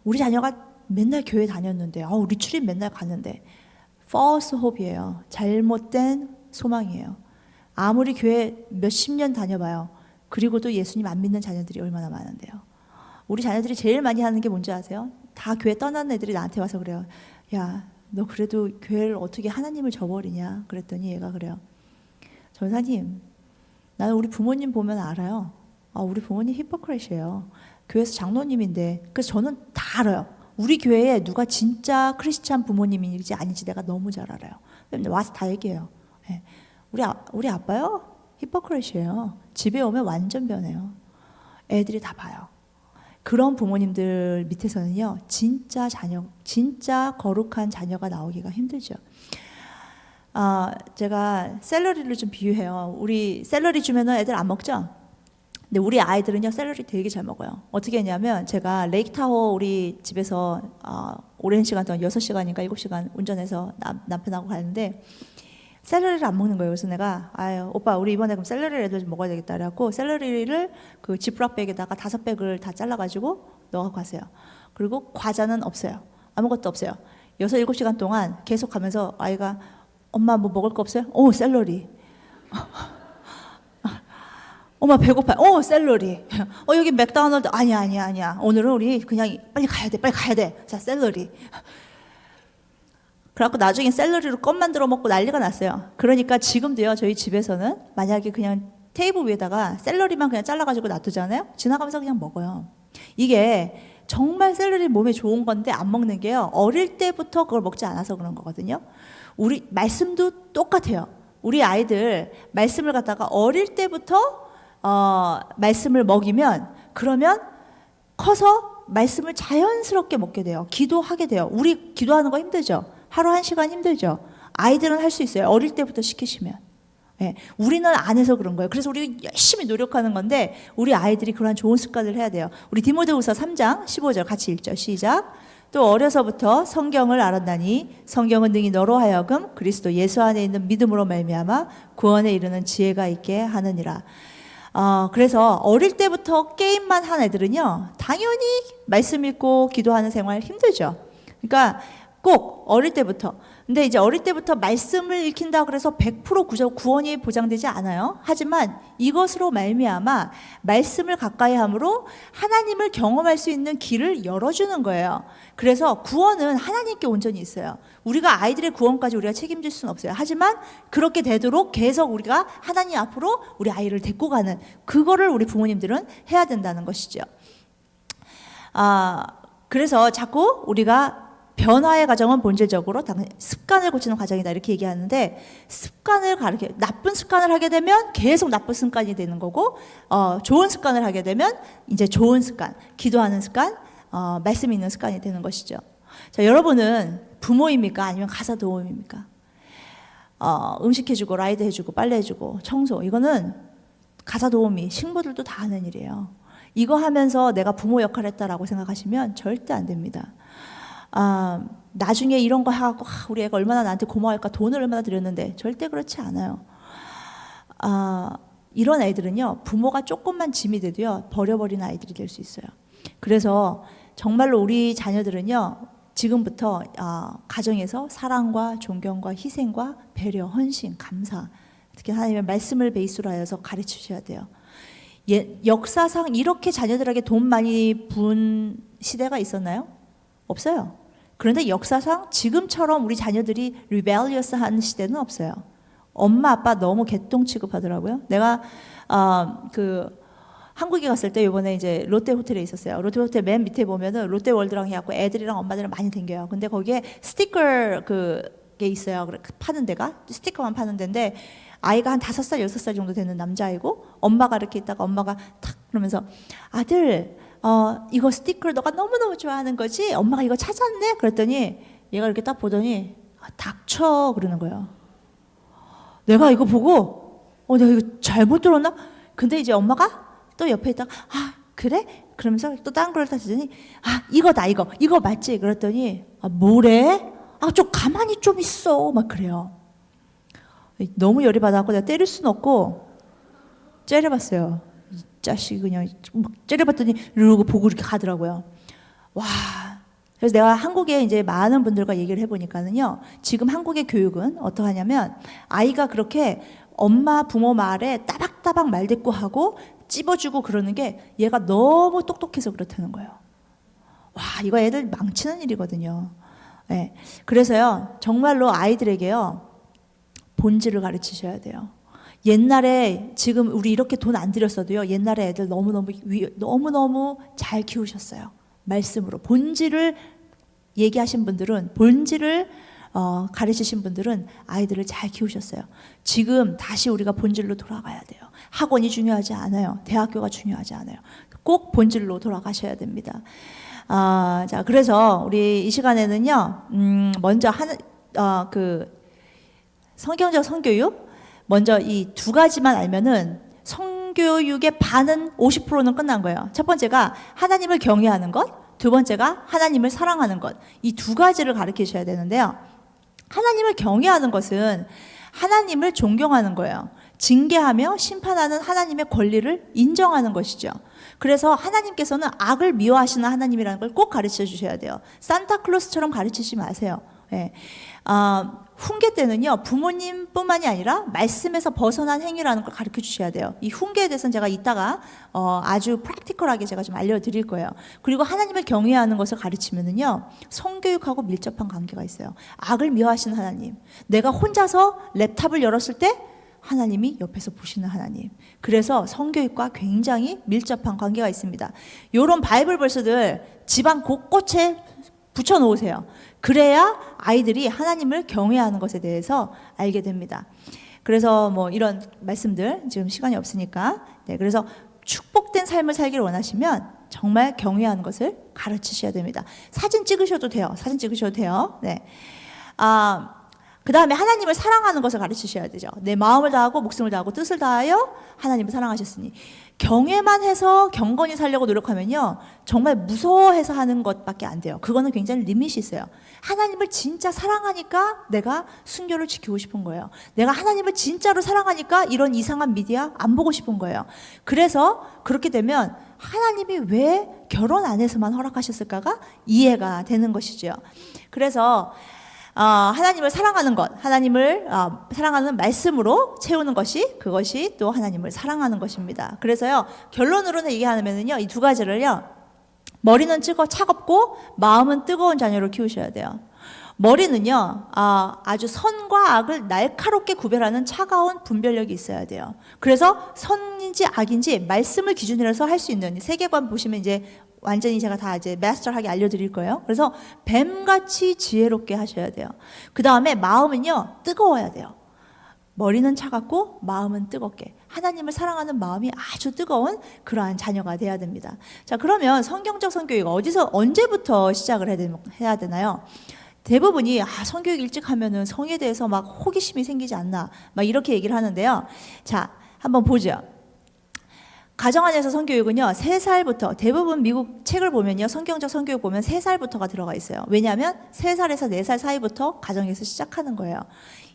우리 자녀가 맨날 교회 다녔는데, 리트릿 맨날 갔는데, false hope이에요. 잘못된 소망이에요. 아무리 교회 몇십 년 다녀봐요. 그리고도 예수님 안 믿는 자녀들이 얼마나 많은데요. 우리 자녀들이 제일 많이 하는 게 뭔지 아세요? 다 교회 떠난 애들이 나한테 와서 그래요. 야, 너 그래도 교회를 어떻게 하나님을 저버리냐? 그랬더니 얘가 그래요. 전사님, 나는 우리 부모님 보면 알아요. 우리 부모님 히포크리트예요. 교회에서 장로님인데. 그래서 저는 다 알아요. 우리 교회에 누가 진짜 크리스찬 부모님인지 아닌지 내가 너무 잘 알아요. 와서 다 얘기해요. 네. 우리 아빠요? 히포크리트예요. 집에 오면 완전 변해요. 애들이 다 봐요. 그런 부모님들 밑에서는요, 진짜 거룩한 자녀가 나오기가 힘들죠. 제가 샐러리를 좀 비유해요. 우리 샐러리 주면은 애들 안 먹죠? 근데 우리 아이들은요, 샐러리 되게 잘 먹어요. 어떻게 했냐면, 제가 레이크타워 우리 집에서 오랜 시간 동안 6시간인가 7시간 운전해서 남편하고 가는데, 샐러리를 안 먹는 거예요. 그래서 내가 오빠 우리 이번에 그럼 샐러리를 좀 먹어야 되겠다 그래갖고 샐러리를 그 지프락백에다가 5백을 다 잘라가지고 넣어갖고 가세요. 그리고 과자는 없어요. 아무것도 없어요. 6, 7시간 동안 계속 가면서 아이가 엄마 뭐 먹을 거 없어요? 샐러리. 엄마 배고파요. 샐러리. 여기 맥도날드. 아니야. 오늘은 우리 그냥 빨리 가야 돼. 자, 샐러리. 그래갖고 나중에 샐러리로 껌 만들어 먹고 난리가 났어요. 그러니까 지금도요, 저희 집에서는 만약에 그냥 테이블 위에다가 샐러리만 그냥 잘라가지고 놔두잖아요? 지나가면서 그냥 먹어요. 이게 정말 샐러리 몸에 좋은 건데 안 먹는 게요, 어릴 때부터 그걸 먹지 않아서 그런 거거든요. 우리 말씀도 똑같아요. 우리 아이들 말씀을 갖다가 어릴 때부터 말씀을 먹이면, 그러면 커서 말씀을 자연스럽게 먹게 돼요. 기도하게 돼요. 우리 기도하는 거 힘들죠? 하루 1시간 힘들죠? 아이들은 할 수 있어요. 어릴 때부터 시키시면. 예, 우리는 안 해서 그런 거예요. 그래서 우리 열심히 노력하는 건데 우리 아이들이 그러한 좋은 습관을 해야 돼요. 우리 디모데후서 3장 15절 같이 읽죠. 시작. 또 어려서부터 성경을 알았나니 성경은 능히 너로 하여금 그리스도 예수 안에 있는 믿음으로 말미암아 구원에 이르는 지혜가 있게 하느니라. 그래서 어릴 때부터 게임만 한 애들은요, 당연히 말씀 읽고 기도하는 생활 힘들죠. 그러니까 꼭 어릴 때부터. 근데 이제 어릴 때부터 말씀을 읽힌다 그래서 100% 구원이 보장되지 않아요. 하지만 이것으로 말미암아 말씀을 가까이 함으로 하나님을 경험할 수 있는 길을 열어주는 거예요. 그래서 구원은 하나님께 온전히 있어요. 우리가 아이들의 구원까지 우리가 책임질 수는 없어요. 하지만 그렇게 되도록 계속 우리가 하나님 앞으로 우리 아이를 데리고 가는, 그거를 우리 부모님들은 해야 된다는 것이죠. 그래서 자꾸 우리가 변화의 과정은 본질적으로 습관을 고치는 과정이다 이렇게 얘기하는데, 나쁜 습관을 하게 되면 계속 나쁜 습관이 되는 거고, 좋은 습관을 하게 되면 이제 좋은 습관, 기도하는 습관, 말씀 있는 습관이 되는 것이죠. 자, 여러분은 부모입니까? 아니면 가사 도우미입니까? 음식 해주고 라이드 해주고 빨래 해주고 청소, 이거는 가사 도우미, 신부들도 다 하는 일이에요. 이거 하면서 내가 부모 역할을 했다라고 생각하시면 절대 안 됩니다. 나중에 이런 거 해갖고 우리 애가 얼마나 나한테 고마워할까, 돈을 얼마나 드렸는데, 절대 그렇지 않아요. 이런 아이들은요, 부모가 조금만 짐이 돼도요 버려버리는 아이들이 될 수 있어요. 그래서 정말로 우리 자녀들은요, 지금부터 가정에서 사랑과 존경과 희생과 배려, 헌신, 감사, 특히 하나님의 말씀을 베이스로 하여서 가르치셔야 돼요. 역사상 이렇게 자녀들에게 돈 많이 분 시대가 있었나요? 없어요. 그런데 역사상 지금처럼 우리 자녀들이 rebellious한 시대는 없어요. 엄마 아빠 너무 개똥 취급하더라고요. 내가 한국에 갔을 때 이번에 이제 롯데 호텔에 있었어요. 롯데 호텔 맨 밑에 보면은 롯데월드랑 해갖고 애들이랑 엄마들이랑 많이 댕겨요. 근데 거기에 스티커 게 있어요. 파는 데가 스티커만 파는 데인데 아이가 한 5살, 6살 정도 되는 남자아이고 엄마가 이렇게 있다가 엄마가 탁 그러면서 아들 이거 스티커를 너가 너무너무 좋아하는 거지? 엄마가 이거 찾았네? 그랬더니 얘가 이렇게 딱 보더니 닥쳐 그러는 거예요. 내가 이거 보고 내가 이거 잘못 들었나? 근데 이제 엄마가 또 옆에 있다가 그래? 그러면서 또 다른 걸 따지더니 이거다 이거 맞지? 그랬더니 뭐래? 좀 가만히 좀 있어 막 그래요. 너무 열이 받아갖고 내가 때릴 수는 없고 째려봤어요. 이 자식이 그냥 막 째려봤더니 이러고 보고 이렇게 가더라고요. 와. 그래서 내가 한국에 이제 많은 분들과 얘기를 해보니까는요, 지금 한국의 교육은 어떠하냐면 아이가 그렇게 엄마 부모 말에 따박따박 말대꾸하고 찝어주고 그러는 게 얘가 너무 똑똑해서 그렇다는 거예요. 와, 이거 애들 망치는 일이거든요. 네. 그래서요, 정말로 아이들에게요, 본질을 가르치셔야 돼요. 옛날에 지금 우리 이렇게 돈 안 들였어도요, 옛날에 애들 너무너무 잘 키우셨어요. 말씀으로. 본질을 얘기하신 분들은, 본질을 가르치신 분들은 아이들을 잘 키우셨어요. 지금 다시 우리가 본질로 돌아가야 돼요. 학원이 중요하지 않아요. 대학교가 중요하지 않아요. 꼭 본질로 돌아가셔야 됩니다. 자, 그래서 우리 이 시간에는요, 먼저 성경적 성교육, 먼저 이 두 가지만 알면은 성교육의 반은 50%는 끝난 거예요. 첫 번째가 하나님을 경외하는 것, 두 번째가 하나님을 사랑하는 것. 이 두 가지를 가르치셔야 되는데요. 하나님을 경외하는 것은 하나님을 존경하는 거예요. 징계하며 심판하는 하나님의 권리를 인정하는 것이죠. 그래서 하나님께서는 악을 미워하시는 하나님이라는 걸 꼭 가르쳐 주셔야 돼요. 산타클로스처럼 가르치지 마세요. 네. 훈계 때는요, 부모님뿐만이 아니라 말씀에서 벗어난 행위라는 걸 가르쳐 주셔야 돼요. 이 훈계에 대해서는 제가 이따가 아주 프랙티컬하게 제가 좀 알려드릴 거예요. 그리고 하나님을 경외하는 것을 가르치면은요, 성교육하고 밀접한 관계가 있어요. 악을 미워하시는 하나님, 내가 혼자서 랩탑을 열었을 때 하나님이 옆에서 보시는 하나님. 그래서 성교육과 굉장히 밀접한 관계가 있습니다. 이런 바이블 벌스들 집안 곳곳에 붙여 놓으세요. 그래야 아이들이 하나님을 경외하는 것에 대해서 알게 됩니다. 그래서 뭐 이런 말씀들 지금 시간이 없으니까, 네, 그래서 축복된 삶을 살기를 원하시면 정말 경외하는 것을 가르치셔야 됩니다. 사진 찍으셔도 돼요. 사진 찍으셔도 돼요. 네. 그 다음에 하나님을 사랑하는 것을 가르치셔야 되죠. 내 마음을 다하고 목숨을 다하고 뜻을 다하여 하나님을 사랑하셨으니. 경외만 해서 경건히 살려고 노력하면요, 정말 무서워해서 하는 것밖에 안 돼요. 그거는 굉장히 리밋이 있어요. 하나님을 진짜 사랑하니까 내가 순교를 지키고 싶은 거예요. 내가 하나님을 진짜로 사랑하니까 이런 이상한 미디어 안 보고 싶은 거예요. 그래서 그렇게 되면 하나님이 왜 결혼 안에서만 허락하셨을까가 이해가 되는 것이죠. 그래서 하나님을 사랑하는 것, 하나님을 사랑하는 말씀으로 채우는 그것이 또 하나님을 사랑하는 것입니다. 그래서요, 결론으로는 얘기하면은요, 이 두 가지를요, 머리는 차갑고 마음은 뜨거운 자녀로 키우셔야 돼요. 머리는요, 아주 선과 악을 날카롭게 구별하는 차가운 분별력이 있어야 돼요. 그래서 선인지 악인지 말씀을 기준으로 해서 할 수 있는, 세계관 보시면 이제 완전히 제가 다 이제 마스터하게 알려드릴 거예요. 그래서 뱀같이 지혜롭게 하셔야 돼요. 그 다음에 마음은요, 뜨거워야 돼요. 머리는 차갑고 마음은 뜨겁게, 하나님을 사랑하는 마음이 아주 뜨거운 그러한 자녀가 돼야 됩니다. 자, 그러면 성경적 성교육 언제부터 시작을 해야 되나요? 대부분이 성교육 일찍 하면은 성에 대해서 막 호기심이 생기지 않나, 막 이렇게 얘기를 하는데요. 자, 한번 보죠. 가정 안에서 성교육은요, 3살부터, 대부분 미국 책을 보면요, 성경적 성교육 보면 3살부터가 들어가 있어요. 왜냐하면 3살에서 4살 사이부터 가정에서 시작하는 거예요.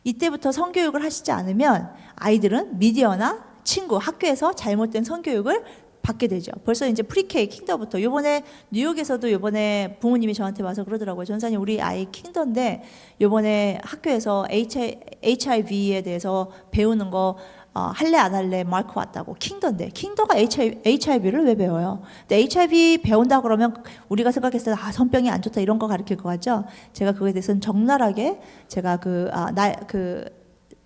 이때부터 성교육을 하시지 않으면 아이들은 미디어나 친구, 학교에서 잘못된 성교육을 받게 되죠. 벌써 이제 프리케이, 킹더부터. 요번에 뉴욕에서도 요번에 부모님이 저한테 와서 그러더라고요. 전사님, 우리 아이 킹더인데 요번에 학교에서 HIV에 대해서 배우는 거 할래 안 할래 마크 왔다고. 킹더인데 킹더가 HIV를 왜 배워요? 근데 HIV 배운다 그러면 우리가 생각했을 때 선병이 안 좋다 이런 거 가르칠 것 같죠? 제가 그거에 대해서는 적나라하게 제가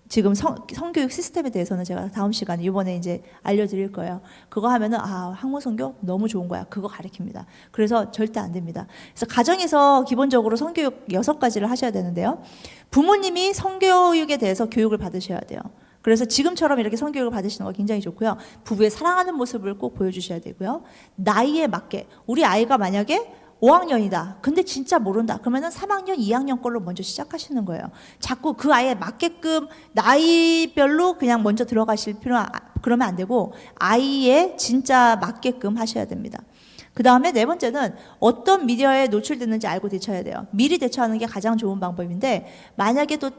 지금 성교육 시스템에 대해서는 제가 다음 시간에 이번에 이제 알려드릴 거예요. 그거 하면은 학문 성교 너무 좋은 거야. 그거 가르칩니다. 그래서 절대 안 됩니다. 그래서 가정에서 기본적으로 성교육 6가지를 하셔야 되는데요. 부모님이 성교육에 대해서 교육을 받으셔야 돼요. 그래서 지금처럼 이렇게 성교육을 받으시는 거 굉장히 좋고요. 부부의 사랑하는 모습을 꼭 보여주셔야 되고요. 나이에 맞게 우리 아이가 만약에 5학년이다. 근데 진짜 모른다. 그러면은 3학년, 2학년 걸로 먼저 시작하시는 거예요. 자꾸 그 아이에 맞게끔 나이별로 그냥 먼저 들어가실 그러면 안 되고 아이에 진짜 맞게끔 하셔야 됩니다. 그 다음에 네 번째는 어떤 미디어에 노출됐는지 알고 대처해야 돼요. 미리 대처하는 게 가장 좋은 방법인데 만약에 또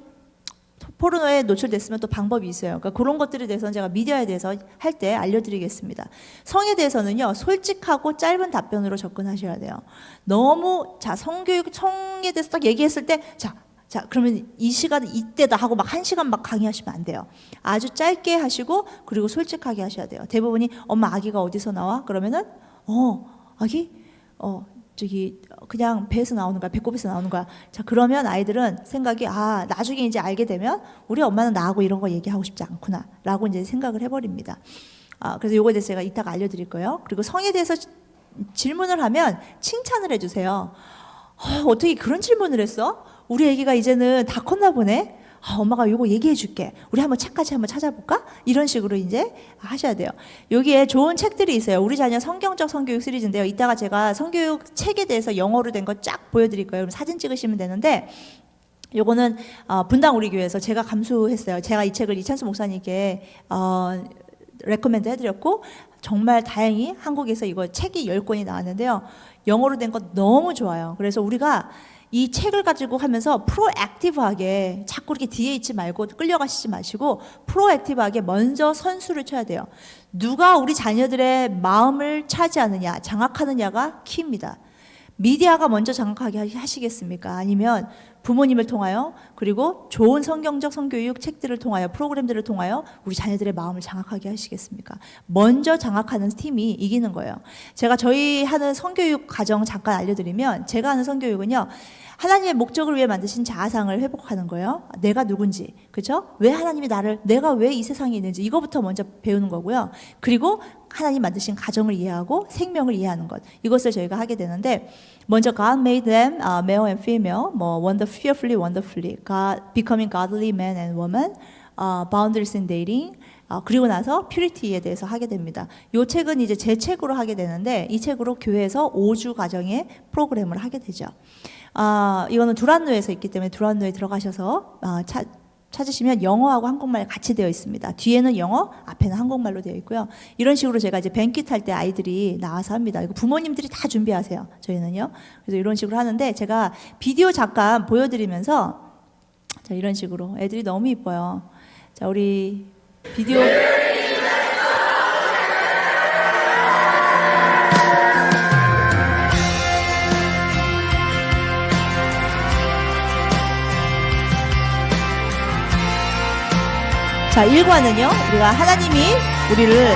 포르노에 노출됐으면 또 방법이 있어요. 그러니까 그런 것들에 대해서는 제가 미디어에 대해서 할 때 알려드리겠습니다. 성에 대해서는요, 솔직하고 짧은 답변으로 접근하셔야 돼요. 너무, 성교육, 성에 대해서 딱 얘기했을 때, 그러면 이 시간은 이때다 하고 막 1시간 막 강의하시면 안 돼요. 아주 짧게 하시고, 그리고 솔직하게 하셔야 돼요. 대부분이, 엄마, 아기가 어디서 나와? 그러면은, 아기? 그냥 배에서 나오는 거야, 배꼽에서 나오는 거야. 자, 그러면 아이들은 생각이, 나중에 이제 알게 되면 우리 엄마는 나하고 이런 거 얘기하고 싶지 않구나 라고 이제 생각을 해버립니다. 그래서 요거에 대해서 제가 이따가 알려드릴 거예요. 그리고 성에 대해서 질문을 하면 칭찬을 해주세요. 어떻게 그런 질문을 했어? 우리 애기가 이제는 다 컸나 보네? 엄마가 요거 얘기해 줄게. 우리 한번 책까지 한번 찾아볼까? 이런 식으로 이제 하셔야 돼요. 여기에 좋은 책들이 있어요. 우리 자녀 성경적 성교육 시리즈인데요. 이따가 제가 성교육 책에 대해서 영어로 된 거 쫙 보여드릴 거예요. 그럼 사진 찍으시면 되는데, 요거는 분당 우리 교회에서 제가 감수했어요. 제가 이 책을 이찬수 목사님께 레코멘드 해드렸고, 정말 다행히 한국에서 이거 책이 10권이 나왔는데요. 영어로 된 거 너무 좋아요. 그래서 우리가 이 책을 가지고 하면서 프로액티브하게 자꾸 이렇게 뒤에 있지 말고 끌려가시지 마시고 프로액티브하게 먼저 선수를 쳐야 돼요. 누가 우리 자녀들의 마음을 차지하느냐, 장악하느냐가 키입니다. 미디어가 먼저 장악하게 하시겠습니까? 아니면 부모님을 통하여 그리고 좋은 성경적 성교육 책들을 통하여 프로그램들을 통하여 우리 자녀들의 마음을 장악하게 하시겠습니까? 먼저 장악하는 팀이 이기는 거예요. 제가 저희 하는 성교육 과정 잠깐 알려드리면 제가 하는 성교육은요. 하나님의 목적을 위해 만드신 자아상을 회복하는 거예요. 내가 누군지, 그렇죠? 왜 하나님이 내가 왜 이 세상에 있는지 이거부터 먼저 배우는 거고요. 그리고 하나님 만드신 가정을 이해하고 생명을 이해하는 것, 이것을 저희가 하게 되는데 먼저 God made them male and female, fearfully, wonderfully, God, becoming godly man and woman, boundaries in dating. 그리고 나서 퓨리티에 대해서 하게 됩니다. 이 책은 이제 제 책으로 하게 되는데 이 책으로 교회에서 5주 과정의 프로그램을 하게 되죠. 이거는 두란노에서 있기 때문에 두란노에 들어가셔서 찾으시면 영어하고 한국말 같이 되어 있습니다. 뒤에는 영어, 앞에는 한국말로 되어 있고요. 이런 식으로 제가 이제 뱅퀴트 할 때 아이들이 나와서 합니다. 이거 부모님들이 다 준비하세요. 저희는요. 그래서 이런 식으로 하는데 제가 비디오 잠깐 보여드리면서 자, 이런 식으로 애들이 너무 이뻐요. 자, 우리 비디오. 자, 1과는요, 우리가 하나님이 우리를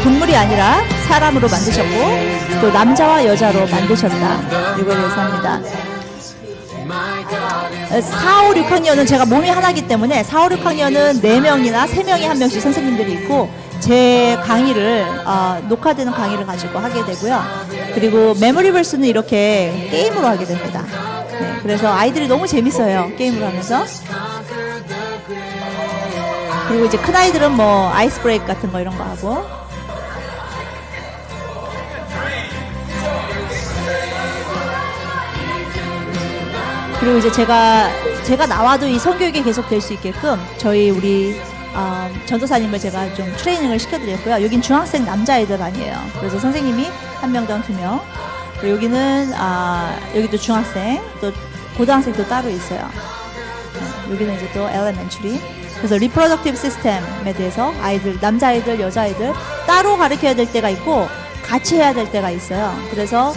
동물이 아니라 사람으로 만드셨고, 또 남자와 여자로 만드셨다. 이거에 대해서 합니다. 4, 5, 6학년은 제가 몸이 하나이기 때문에 4, 5, 6학년은 4명이나 3명이 한 명씩 선생님들이 있고, 제 강의를, 녹화되는 강의를 가지고 하게 되고요. 그리고 메모리 벌스는 이렇게 게임으로 하게 됩니다. 네, 그래서 아이들이 너무 재밌어요. 게임으로 하면서. 그리고 이제 큰 아이들은 아이스 브레이크 같은 거 이런 거 하고. 그리고 이제 제가 나와도 이 성교육이 계속 될 수 있게끔 우리 전도사님을 제가 좀 트레이닝을 시켜드렸고요. 여긴 중학생 남자아이들 아니에요. 그래서 선생님이 1명당 2명. 그리고 여기는 여기도 중학생, 또 고등학생도 따로 있어요. 여기는 이제 또 엘레멘터리. 그래서 리프로덕티브 시스템에 대해서 아이들, 남자아이들, 여자아이들 따로 가르쳐야 될 때가 있고 같이 해야 될 때가 있어요. 그래서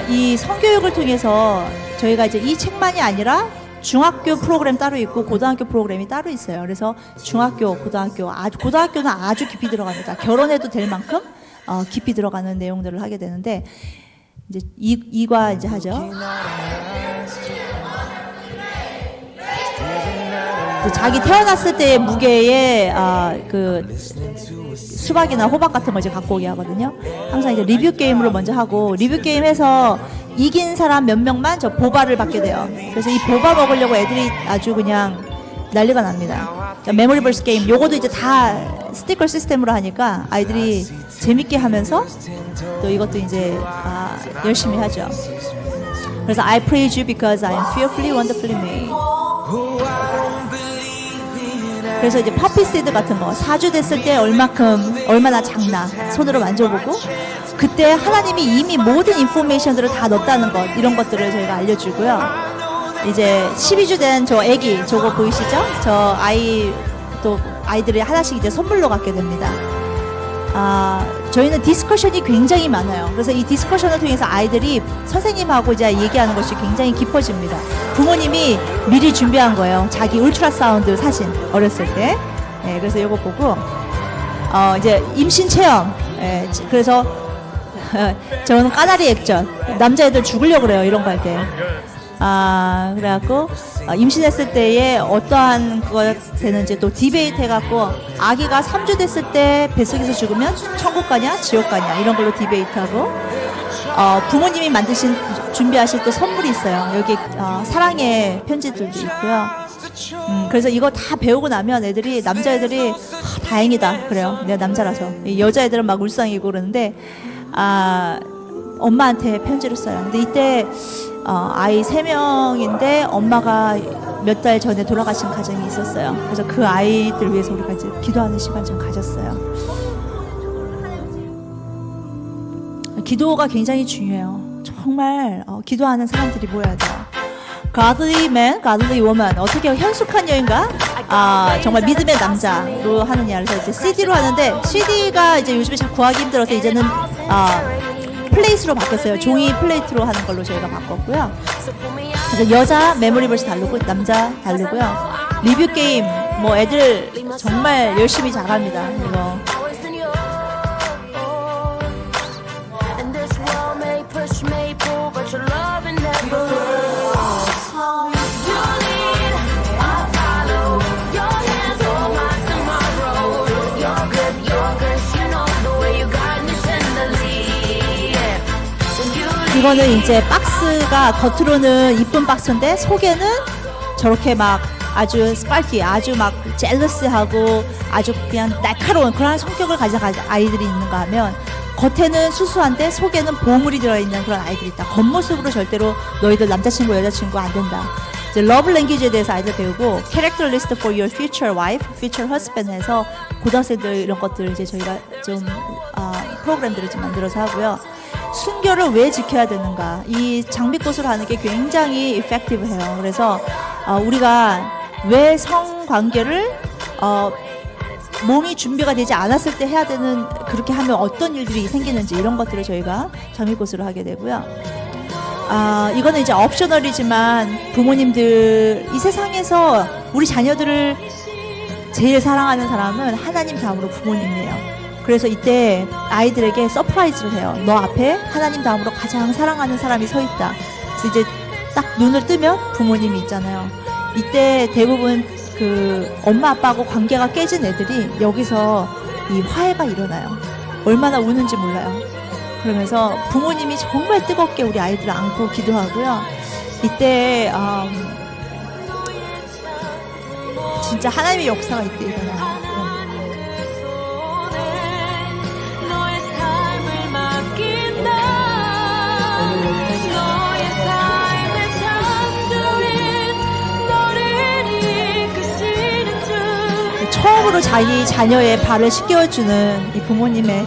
이 성교육을 통해서 저희가 이제 이 책만이 아니라 중학교 프로그램 따로 있고 고등학교 프로그램이 따로 있어요. 그래서 중학교, 고등학교는 아주 깊이 들어갑니다. 결혼해도 될 만큼 깊이 들어가는 내용들을 하게 되는데 이제 2과 이제 하죠. 자기 태어났을 때의 무게의 그 수박이나 호박 같은 걸 이제 갖고 오게 하거든요. 항상 이제 리뷰 게임으로 먼저 하고 리뷰 게임에서 이긴 사람 몇 명만 저 보바를 받게 돼요. 그래서 이 보바 먹으려고 애들이 아주 그냥 난리가 납니다. 메모리벌스 게임 요거도 이제 다 스티커 시스템으로 하니까 아이들이 재밌게 하면서 또 이것도 이제 열심히 하죠. 그래서 I praise you because I am fearfully wonderfully made. 그래서 이제 퍼피 시드 같은 거 4주 됐을 때 얼마나 작나 손으로 만져보고 그때 하나님이 이미 모든 인포메이션들을 다 넣었다는 것 이런 것들을 저희가 알려주고요. 이제 12주 된 저 애기 저거 보이시죠? 저 아이들이 하나씩 이제 선물로 갖게 됩니다. 저희는 디스커션이 굉장히 많아요. 그래서 이 디스커션을 통해서 아이들이 선생님하고 이제 얘기하는 것이 굉장히 깊어집니다. 부모님이 미리 준비한 거예요. 자기 울트라사운드 사진 어렸을 때. 네, 그래서 이거 보고 이제 임신 체험. 네, 그래서 저는 까다리 액젓. 남자애들 죽으려고 그래요. 이런 거 할 때. 그래갖고 임신했을 때에 어떠한 거가 되는지 또 디베이트 해갖고 아기가 3주 됐을 때 뱃속에서 죽으면 천국 가냐 지옥 가냐 이런 걸로 디베이트하고 부모님이 준비하실 또 선물이 있어요. 여기 사랑의 편지들도 있고요. 그래서 이거 다 배우고 나면 애들이 남자애들이 다행이다 그래요. 내가 남자라서. 여자애들은 막 울상이고 그러는데 엄마한테 편지를 써요. 근데 이때 아이 3명인데 엄마가 몇 달 전에 돌아가신 가정이 있었어요. 그래서 그 아이들 위해서 우리가 이제 기도하는 시간 좀 가졌어요. 기도가 굉장히 중요해요. 정말 기도하는 사람들이 모여야 돼요. Godly man, godly woman. 어떻게 현숙한 여인과 정말 믿음의 남자로 하느냐. 그래서 이제 CD로 하는데 CD가 이제 요즘에 잘 구하기 힘들어서 이제는 플레이트로 바뀌었어요. 종이 플레이트로 하는 걸로 저희가 바꿨고요. 그래서 여자 메모리벌스 다르고 남자 다르고요. 리뷰 게임 뭐 애들 정말 열심히 잘합니다. 이거. 이거는 이제 박스가 겉으로는 이쁜 박스인데 속에는 저렇게 막 아주 스파키, 아주 막 젤러스하고 아주 그냥 날카로운 그런 성격을 가진 아이들이 있는가 하면 겉에는 수수한데 속에는 보물이 들어있는 그런 아이들이 있다. 겉모습으로 절대로 너희들 남자친구 여자친구 안 된다. 이제 러브 랭귀지에 대해서 아이들 배우고 캐릭터 리스트 for your future wife, future husband 해서 고등학생들 이런 것들 이제 저희가 좀 프로그램들을 좀 만들어서 하고요. 순결을 왜 지켜야 되는가? 이 장미꽃으로 하는 게 굉장히 effective해요. 그래서 우리가 왜 성관계를 몸이 준비가 되지 않았을 때 해야 되는 그렇게 하면 어떤 일들이 생기는지 이런 것들을 저희가 장미꽃으로 하게 되고요. 이거는 이제 옵셔널이지만 부모님들 이 세상에서 우리 자녀들을 제일 사랑하는 사람은 하나님 다음으로 부모님이에요. 그래서 이때 아이들에게 서프라이즈를 해요. 너 앞에 하나님 다음으로 가장 사랑하는 사람이 서 있다. 그래서 이제 딱 눈을 뜨면 부모님이 있잖아요. 이때 대부분 그 엄마 아빠하고 관계가 깨진 애들이 여기서 이 화해가 일어나요. 얼마나 우는지 몰라요. 그러면서 부모님이 정말 뜨겁게 우리 아이들을 안고 기도하고요. 이때 진짜 하나님의 역사가 이때 일어나요. 처음으로 자기 자녀의 발을 씻겨주는 이 부모님의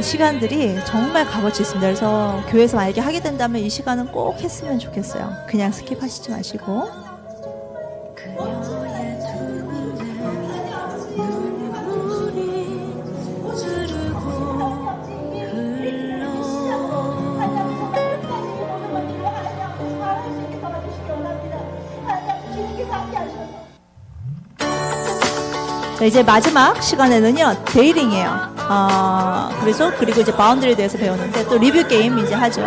시간들이 정말 값어치 있습니다. 그래서 교회에서 만약에 하게 된다면 이 시간은 꼭 했으면 좋겠어요. 그냥 스킵하시지 마시고. 이제 마지막 시간에는요 데이링이에요. 그리고 이제 바운드리에 대해서 배우는데 또 리뷰 게임 이제 하죠.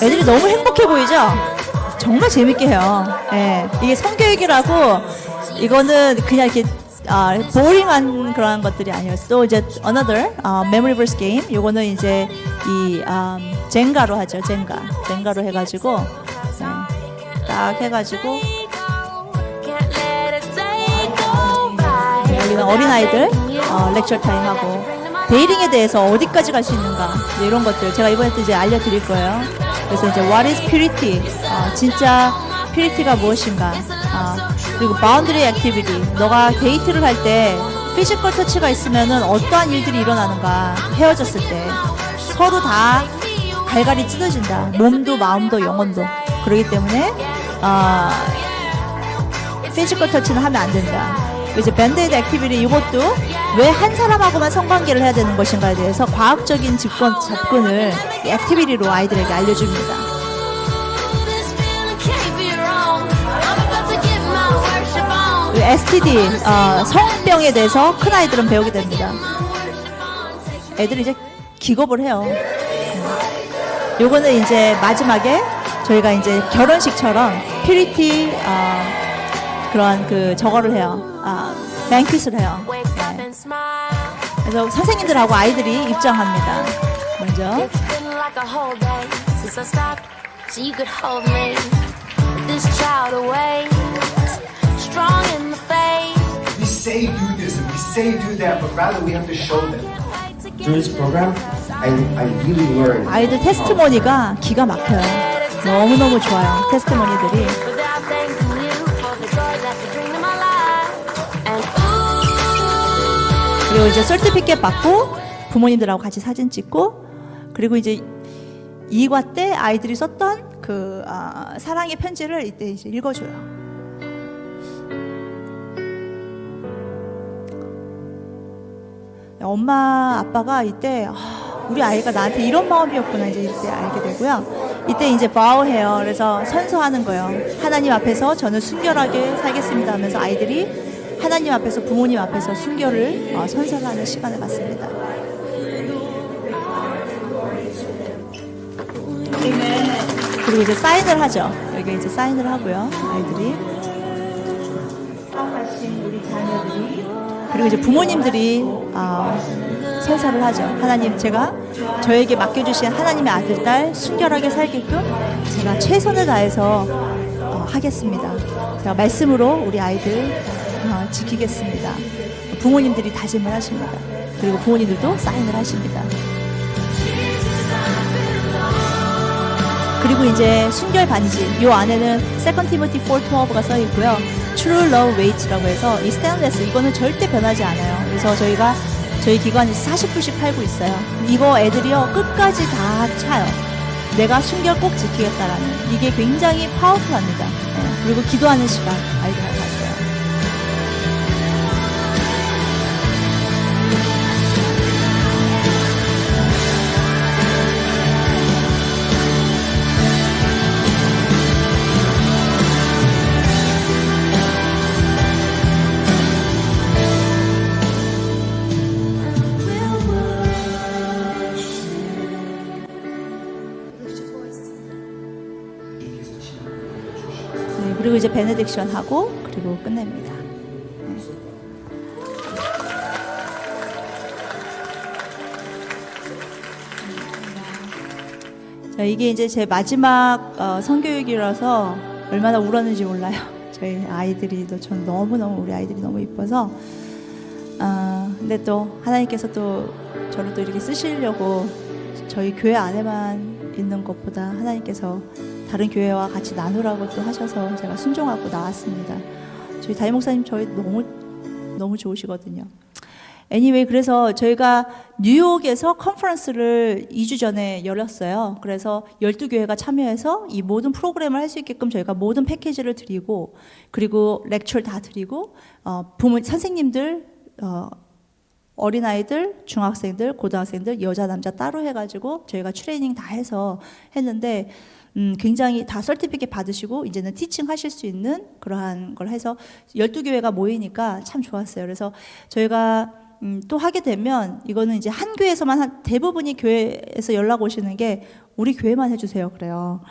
애들이 너무 행복해 보이죠? 정말 재밌게 해요. 예. 이게 성교육이라고 이거는 그냥 이렇게 보링한 그런 것들이 아니었어. 또 이제 another memory verse game. 요거는 이제 이 젠가로 하죠. 젠가로 해가지고 딱 해가지고 여기는 어린아이들 렉처 타임 하고 데이링에 대해서 어디까지 갈 수 있는가 이런 것들 제가 이번에 또 이제 알려드릴 거예요. 그래서 이제 what is purity? 진짜 purity가 무엇인가? 그리고 boundary activity. 너가 데이트를 할 때 피지컬 터치가 있으면은 어떠한 일들이 일어나는가? 헤어졌을 때 서로 다 갈갈이 찢어진다. 몸도 마음도 영혼도. 그렇기 때문에 피지컬 터치는 하면 안 된다. 이제 밴드에이드 액티비티 이것도 왜 한 사람하고만 성관계를 해야 되는 것인가에 대해서 과학적인 접근을 이 액티비티로 아이들에게 알려줍니다. STD 성병에 대해서 큰 아이들은 배우게 됩니다. 애들이 이제 기겁을 해요. 요거는 이제 마지막에 저희가 이제 결혼식처럼 퓨리티 그런 그 저거를 해요. 뱅퀴트를 해요. 네. 그래서 선생님들하고 아이들이 입장합니다. 먼저. We say do this and we say do that, but rather we have to show them. Through this program, I really learned. 아이들 테스트모니가 기가 막혀요. 너무너무 좋아요. 테스트모니들이. 그리고 이제 서티피켓 받고 부모님들하고 같이 사진 찍고 그리고 이제 2과 때 아이들이 썼던 그 사랑의 편지를 이때 이제 읽어줘요. 엄마 아빠가 이때 우리 아이가 나한테 이런 마음이었구나 이제 이때 알게 되고요. 이때 이제 바우해요. 그래서 선서하는 거예요. 하나님 앞에서 저는 순결하게 살겠습니다 하면서 아이들이 하나님 앞에서 부모님 앞에서 순결을 선서하는 시간을 갖습니다. 그리고 이제 사인을 하죠. 여기 이제 사인을 하고요. 아이들이 우리 자녀들이 그리고 이제 부모님들이 선서를 하죠. 하나님 제가 저에게 맡겨주신 하나님의 아들 딸 순결하게 살게끔 제가 최선을 다해서 하겠습니다. 제가 말씀으로 우리 아이들 지키겠습니다. 부모님들이 다짐을 하십니다. 그리고 부모님들도 사인을 하십니다. 그리고 이제 순결 반지 이 안에는 2 티모티 4:12가 써 있고요. True Love Wait라고 해서 이 스테인레스 이거는 절대 변하지 않아요. 그래서 저희 기관에서 40불씩 팔고 있어요. 이거 애들이요 끝까지 다 차요. 내가 순결 꼭 지키겠다라는 이게 굉장히 파워풀합니다. 네. 그리고 기도하는 시간 아이들하고 가져요. 그리고 이제 베네딕션 하고 그리고 끝냅니다. 자, 이게 이제 제 마지막 성교육이라서 얼마나 울었는지 몰라요. 저희 아이들이도 전 너무너무 우리 아이들이 너무 이뻐서 근데 또 하나님께서 또 저를 또 이렇게 쓰시려고 저희 교회 안에만 있는 것보다 하나님께서 다른 교회와 같이 나누라고 또 하셔서 제가 순종하고 나왔습니다. 저희 담임 목사님 저희 너무 좋으시거든요. Anyway, 그래서 저희가 뉴욕에서 컨퍼런스를 2주 전에 열었어요. 그래서 12교회가 참여해서 이 모든 프로그램을 할 수 있게끔 저희가 모든 패키지를 드리고 그리고 렉처를 다 드리고 선생님들 어린아이들, 중학생들, 고등학생들, 여자, 남자 따로 해가지고 저희가 트레이닝 다 해서 했는데 굉장히 다 서티피켓 받으시고 이제는 티칭 하실 수 있는 그러한 걸 해서 12교회가 모이니까 참 좋았어요. 그래서 저희가 또 하게 되면 이거는 이제 한 교회에서만 대부분이 교회에서 연락 오시는 게 우리 교회만 해주세요. 그래요.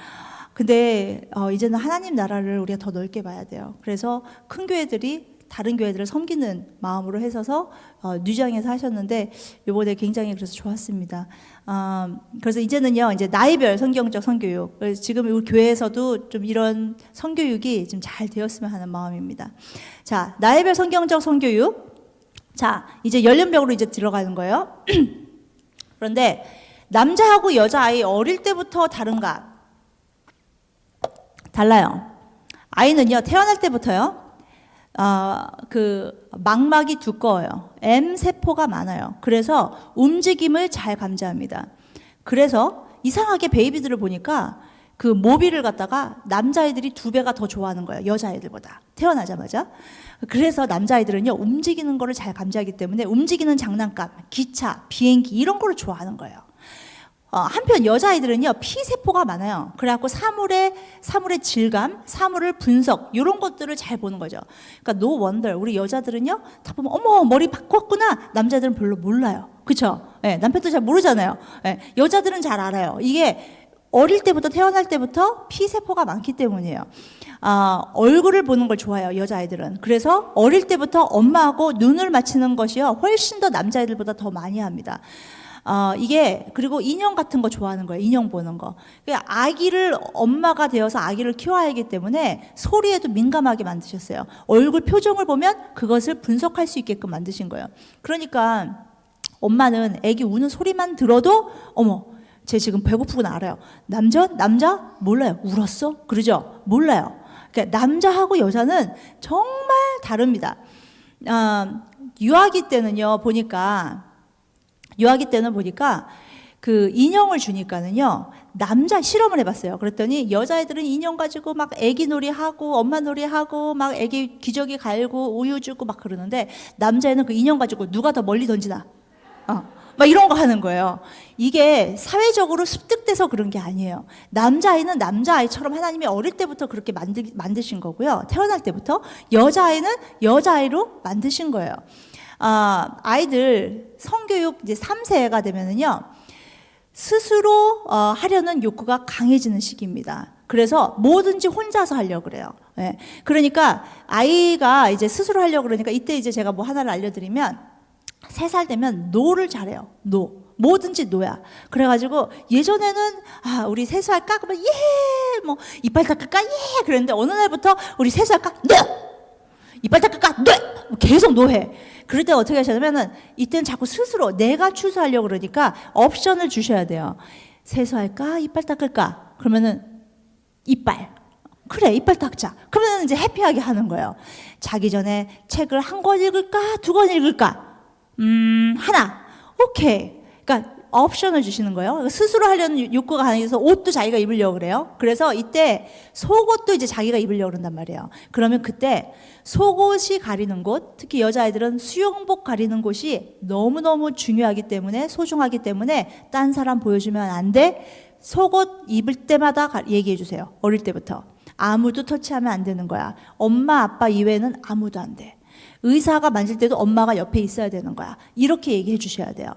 근데 이제는 하나님 나라를 우리가 더 넓게 봐야 돼요. 그래서 큰 교회들이 다른 교회들을 섬기는 마음으로 해서서 뉴장에서 하셨는데 이번에 굉장히 그래서 좋았습니다. 그래서 이제는요, 이제 나이별 성경적 선교육. 그래서 지금 우리 교회에서도 좀 이런 선교육이 좀 잘 되었으면 하는 마음입니다. 자, 나이별 성경적 선교육. 자, 이제 연령별로 이제 들어가는 거예요. 그런데 남자하고 여자아이 어릴 때부터 다른가? 달라요. 아이는요, 태어날 때부터요, 그 망막이 두꺼워요. M 세포가 많아요. 그래서 움직임을 잘 감지합니다. 그래서 이상하게 베이비들을 보니까 그 모비를 갖다가 남자아이들이 2배가 더 좋아하는 거예요. 여자아이들보다. 태어나자마자. 그래서 남자아이들은요, 움직이는 거를 잘 감지하기 때문에 움직이는 장난감, 기차, 비행기 이런 거를 좋아하는 거예요. 한편 여자아이들은요, 피세포가 많아요. 그래갖고 사물의 질감, 사물을 분석, 이런 것들을 잘 보는 거죠. 그러니까 no wonder, 우리 여자들은요, 다 보면, 어머, 머리 바꿨구나. 남자들은 별로 몰라요. 그쵸? 예, 남편도 잘 모르잖아요. 예, 여자들은 잘 알아요. 이게 어릴 때부터, 태어날 때부터 피세포가 많기 때문이에요. 얼굴을 보는 걸 좋아해요, 여자아이들은. 그래서 어릴 때부터 엄마하고 눈을 맞추는 것이요, 훨씬 더 남자아이들보다 더 많이 합니다. 이게, 그리고 인형 같은 거 좋아하는 거예요. 인형 보는 거. 아기를, 엄마가 되어서 아기를 키워야 하기 때문에 소리에도 민감하게 만드셨어요. 얼굴 표정을 보면 그것을 분석할 수 있게끔 만드신 거예요. 그러니까 엄마는 아기 우는 소리만 들어도, 어머, 쟤 지금 배고프구나 알아요. 남자? 몰라요. 울었어? 그러죠? 몰라요. 그러니까 남자하고 여자는 정말 다릅니다. 유아기 때는 보니까 그 인형을 주니까는요, 남자 실험을 해봤어요. 그랬더니 여자애들은 인형 가지고 막 애기 놀이하고 엄마 놀이하고 막 애기 기저귀 갈고 우유 주고 막 그러는데, 남자애는 그 인형 가지고 누가 더 멀리 던지나, 막 이런 거 하는 거예요. 이게 사회적으로 습득돼서 그런 게 아니에요. 남자아이는 남자아이처럼 하나님이 어릴 때부터 그렇게 만드신 거고요. 태어날 때부터. 여자아이는 여자아이로 만드신 거예요. 아이들 성교육 이제 3세가 되면은요, 스스로 하려는 욕구가 강해지는 시기입니다. 그래서 뭐든지 혼자서 하려고 그래요. 예. 그러니까 아이가 이제 스스로 하려고 그러니까 이때 이제 제가 뭐 하나를 알려드리면, 3살 되면 노를 잘해요. 뭐든지 노야. 그래가지고 예전에는 우리 세수할까? 그러면 뭐 이빨 닦을까? 그랬는데 어느 날부터 우리 세수할까? 네! 이빨 닦을까? 네! 계속 노해. 그럴 때 어떻게 하시냐면은 이때는 자꾸 스스로 내가 추수하려고 그러니까 옵션을 주셔야 돼요. 세수할까? 이빨 닦을까? 그러면은 이빨. 그래, 이빨 닦자. 그러면 이제 해피하게 하는 거예요. 자기 전에 책을 1권 읽을까? 2권 읽을까? 하나. 오케이. 그러니까 옵션을 주시는 거예요. 스스로 하려는 욕구가 강해서 옷도 자기가 입으려고 그래요. 그래서 이때 속옷도 이제 자기가 입으려고 그런단 말이에요. 그러면 그때 속옷이 가리는 곳, 특히 여자아이들은 수영복 가리는 곳이 너무너무 중요하기 때문에, 소중하기 때문에 딴 사람 보여주면 안 돼. 속옷 입을 때마다 얘기해 주세요. 어릴 때부터. 아무도 터치하면 안 되는 거야. 엄마, 아빠 이외에는 아무도 안 돼. 의사가 만질 때도 엄마가 옆에 있어야 되는 거야. 이렇게 얘기해 주셔야 돼요.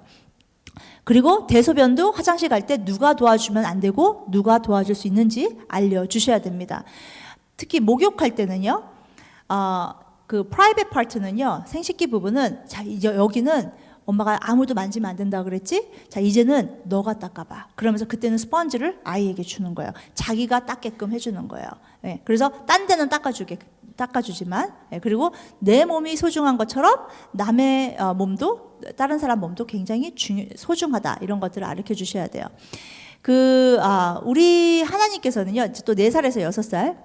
그리고 대소변도 화장실 갈 때 누가 도와주면 안 되고 누가 도와줄 수 있는지 알려주셔야 됩니다. 특히 목욕할 때는요, 그 프라이빗 파트는요, 생식기 부분은, 자, 이제 여기는 엄마가 아무도 만지면 안 된다 그랬지? 자, 이제는 너가 닦아봐. 그러면서 그때는 스펀지를 아이에게 주는 거예요. 자기가 닦게끔 해주는 거예요. 네, 그래서 딴 데는 닦아주지만, 네, 그리고 내 몸이 소중한 것처럼 남의 몸도, 다른 사람 몸도 굉장히 소중하다. 이런 것들을 가르쳐 주셔야 돼요. 우리 하나님께서는요, 또 4살에서 6살,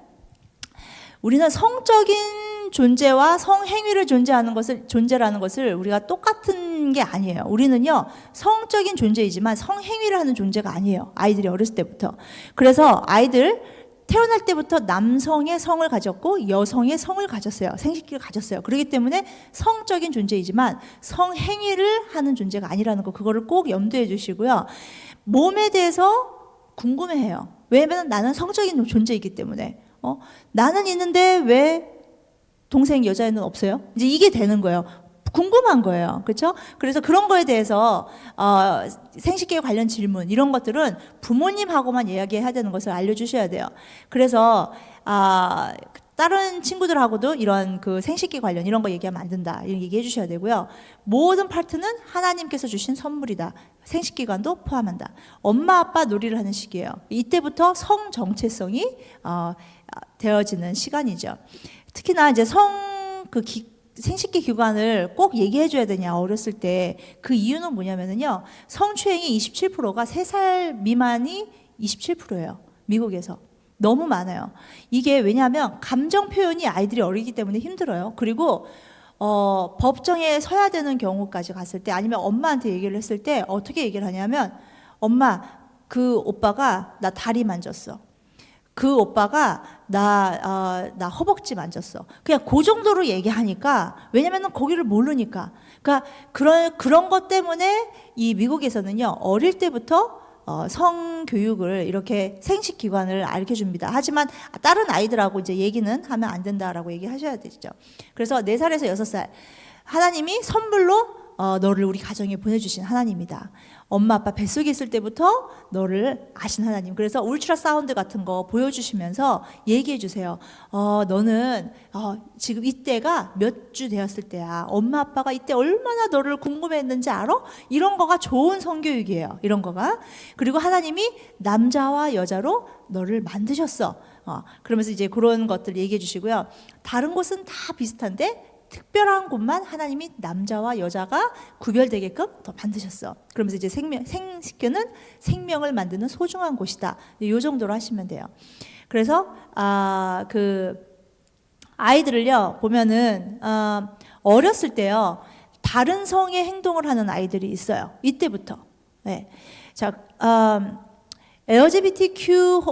우리는 성적인 존재와 성행위를 존재라는 것을 우리가 똑같은 게 아니에요. 우리는요, 성적인 존재이지만 성행위를 하는 존재가 아니에요. 아이들이 어렸을 때부터. 그래서 아이들 태어날 때부터 남성의 성을 가졌고 여성의 성을 가졌어요. 생식기를 가졌어요. 그렇기 때문에 성적인 존재이지만 성행위를 하는 존재가 아니라는 거, 그거를 꼭 염두해 주시고요. 몸에 대해서 궁금해해요. 왜냐면 나는 성적인 존재이기 때문에. 나는 있는데 왜 동생 여자애는 없어요? 이제 이게 되는 거예요. 궁금한 거예요. 그렇죠? 그래서 그런 거에 대해서 생식기에 관련 질문 이런 것들은 부모님하고만 이야기해야 되는 것을 알려주셔야 돼요. 그래서 다른 친구들하고도 이런 그 생식기 관련 이런 거 얘기하면 안 된다. 이런 얘기해 주셔야 되고요. 모든 파트는 하나님께서 주신 선물이다. 생식기관도 포함한다. 엄마 아빠 놀이를 하는 시기예요. 이때부터 성 정체성이 되어지는 시간이죠. 특히나 이제 생식기 기관을 꼭 얘기해 줘야 되냐 어렸을 때 그 이유는 뭐냐면은요. 성추행이 27%가 3살 미만이 27%예요. 미국에서. 너무 많아요. 이게 왜냐하면 감정 표현이 아이들이 어리기 때문에 힘들어요. 그리고 법정에 서야 되는 경우까지 갔을 때 아니면 엄마한테 얘기를 했을 때 어떻게 얘기를 하냐면 엄마 그 오빠가 나 다리 만졌어. 그 오빠가 나 허벅지 만졌어. 그냥 그 정도로 얘기하니까 왜냐면은 거기를 모르니까. 그러니까 그런 것 때문에 이 미국에서는요 어릴 때부터 성교육을 이렇게 생식기관을 알게 줍니다. 하지만 다른 아이들하고 이제 얘기는 하면 안 된다라고 얘기하셔야 되죠. 그래서 4살에서 6살 하나님이 선물로 너를 우리 가정에 보내주신 하나님이다. 엄마 아빠 뱃속에 있을 때부터 너를 아신 하나님. 그래서 울트라 사운드 같은 거 보여주시면서 얘기해 주세요. 너는 지금 이때가 몇 주 되었을 때야. 엄마 아빠가 이때 얼마나 너를 궁금해했는지 알아? 이런 거가 좋은 성교육이에요. 이런 거가. 그리고 하나님이 남자와 여자로 너를 만드셨어. 그러면서 이제 그런 것들 얘기해 주시고요. 다른 곳은 다 비슷한데 특별한 곳만 하나님이 남자와 여자가 구별되게끔 더 만드셨어. 그러면서 이제 생식교는 생명을 만드는 소중한 곳이다. 이 정도로 하시면 돼요. 그래서 그 아이들을요 보면은 어렸을 때요 다른 성의 행동을 하는 아이들이 있어요. 이때부터. 네. 자, LGBTQ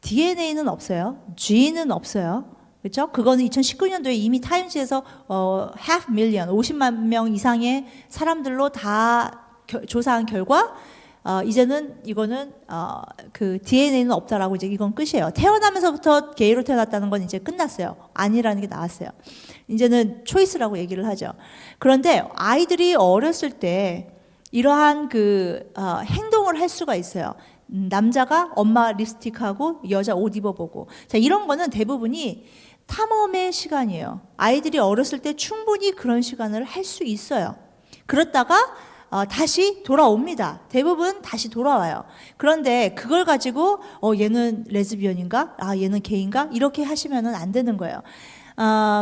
DNA는 없어요. G는 없어요. 그렇죠? 그거는 2019년도에 이미 타임즈에서 50만 명 이상의 사람들로 다 조사한 결과 이제는 이거는 그 DNA는 없다라고 이제 이건 끝이에요. 태어나면서부터 게이로 태어났다는 건 이제 끝났어요. 아니라는 게 나왔어요. 이제는 초이스라고 얘기를 하죠. 그런데 아이들이 어렸을 때 이러한 그 행동을 할 수가 있어요. 남자가 엄마 립스틱하고 여자 옷 입어보고 자 이런 거는 대부분이 탐험의 시간이에요. 아이들이 어렸을 때 충분히 그런 시간을 할 수 있어요. 그렇다가 다시 돌아옵니다. 대부분 다시 돌아와요. 그런데 그걸 가지고 얘는 레즈비언인가? 얘는 게이인가? 이렇게 하시면은 안 되는 거예요.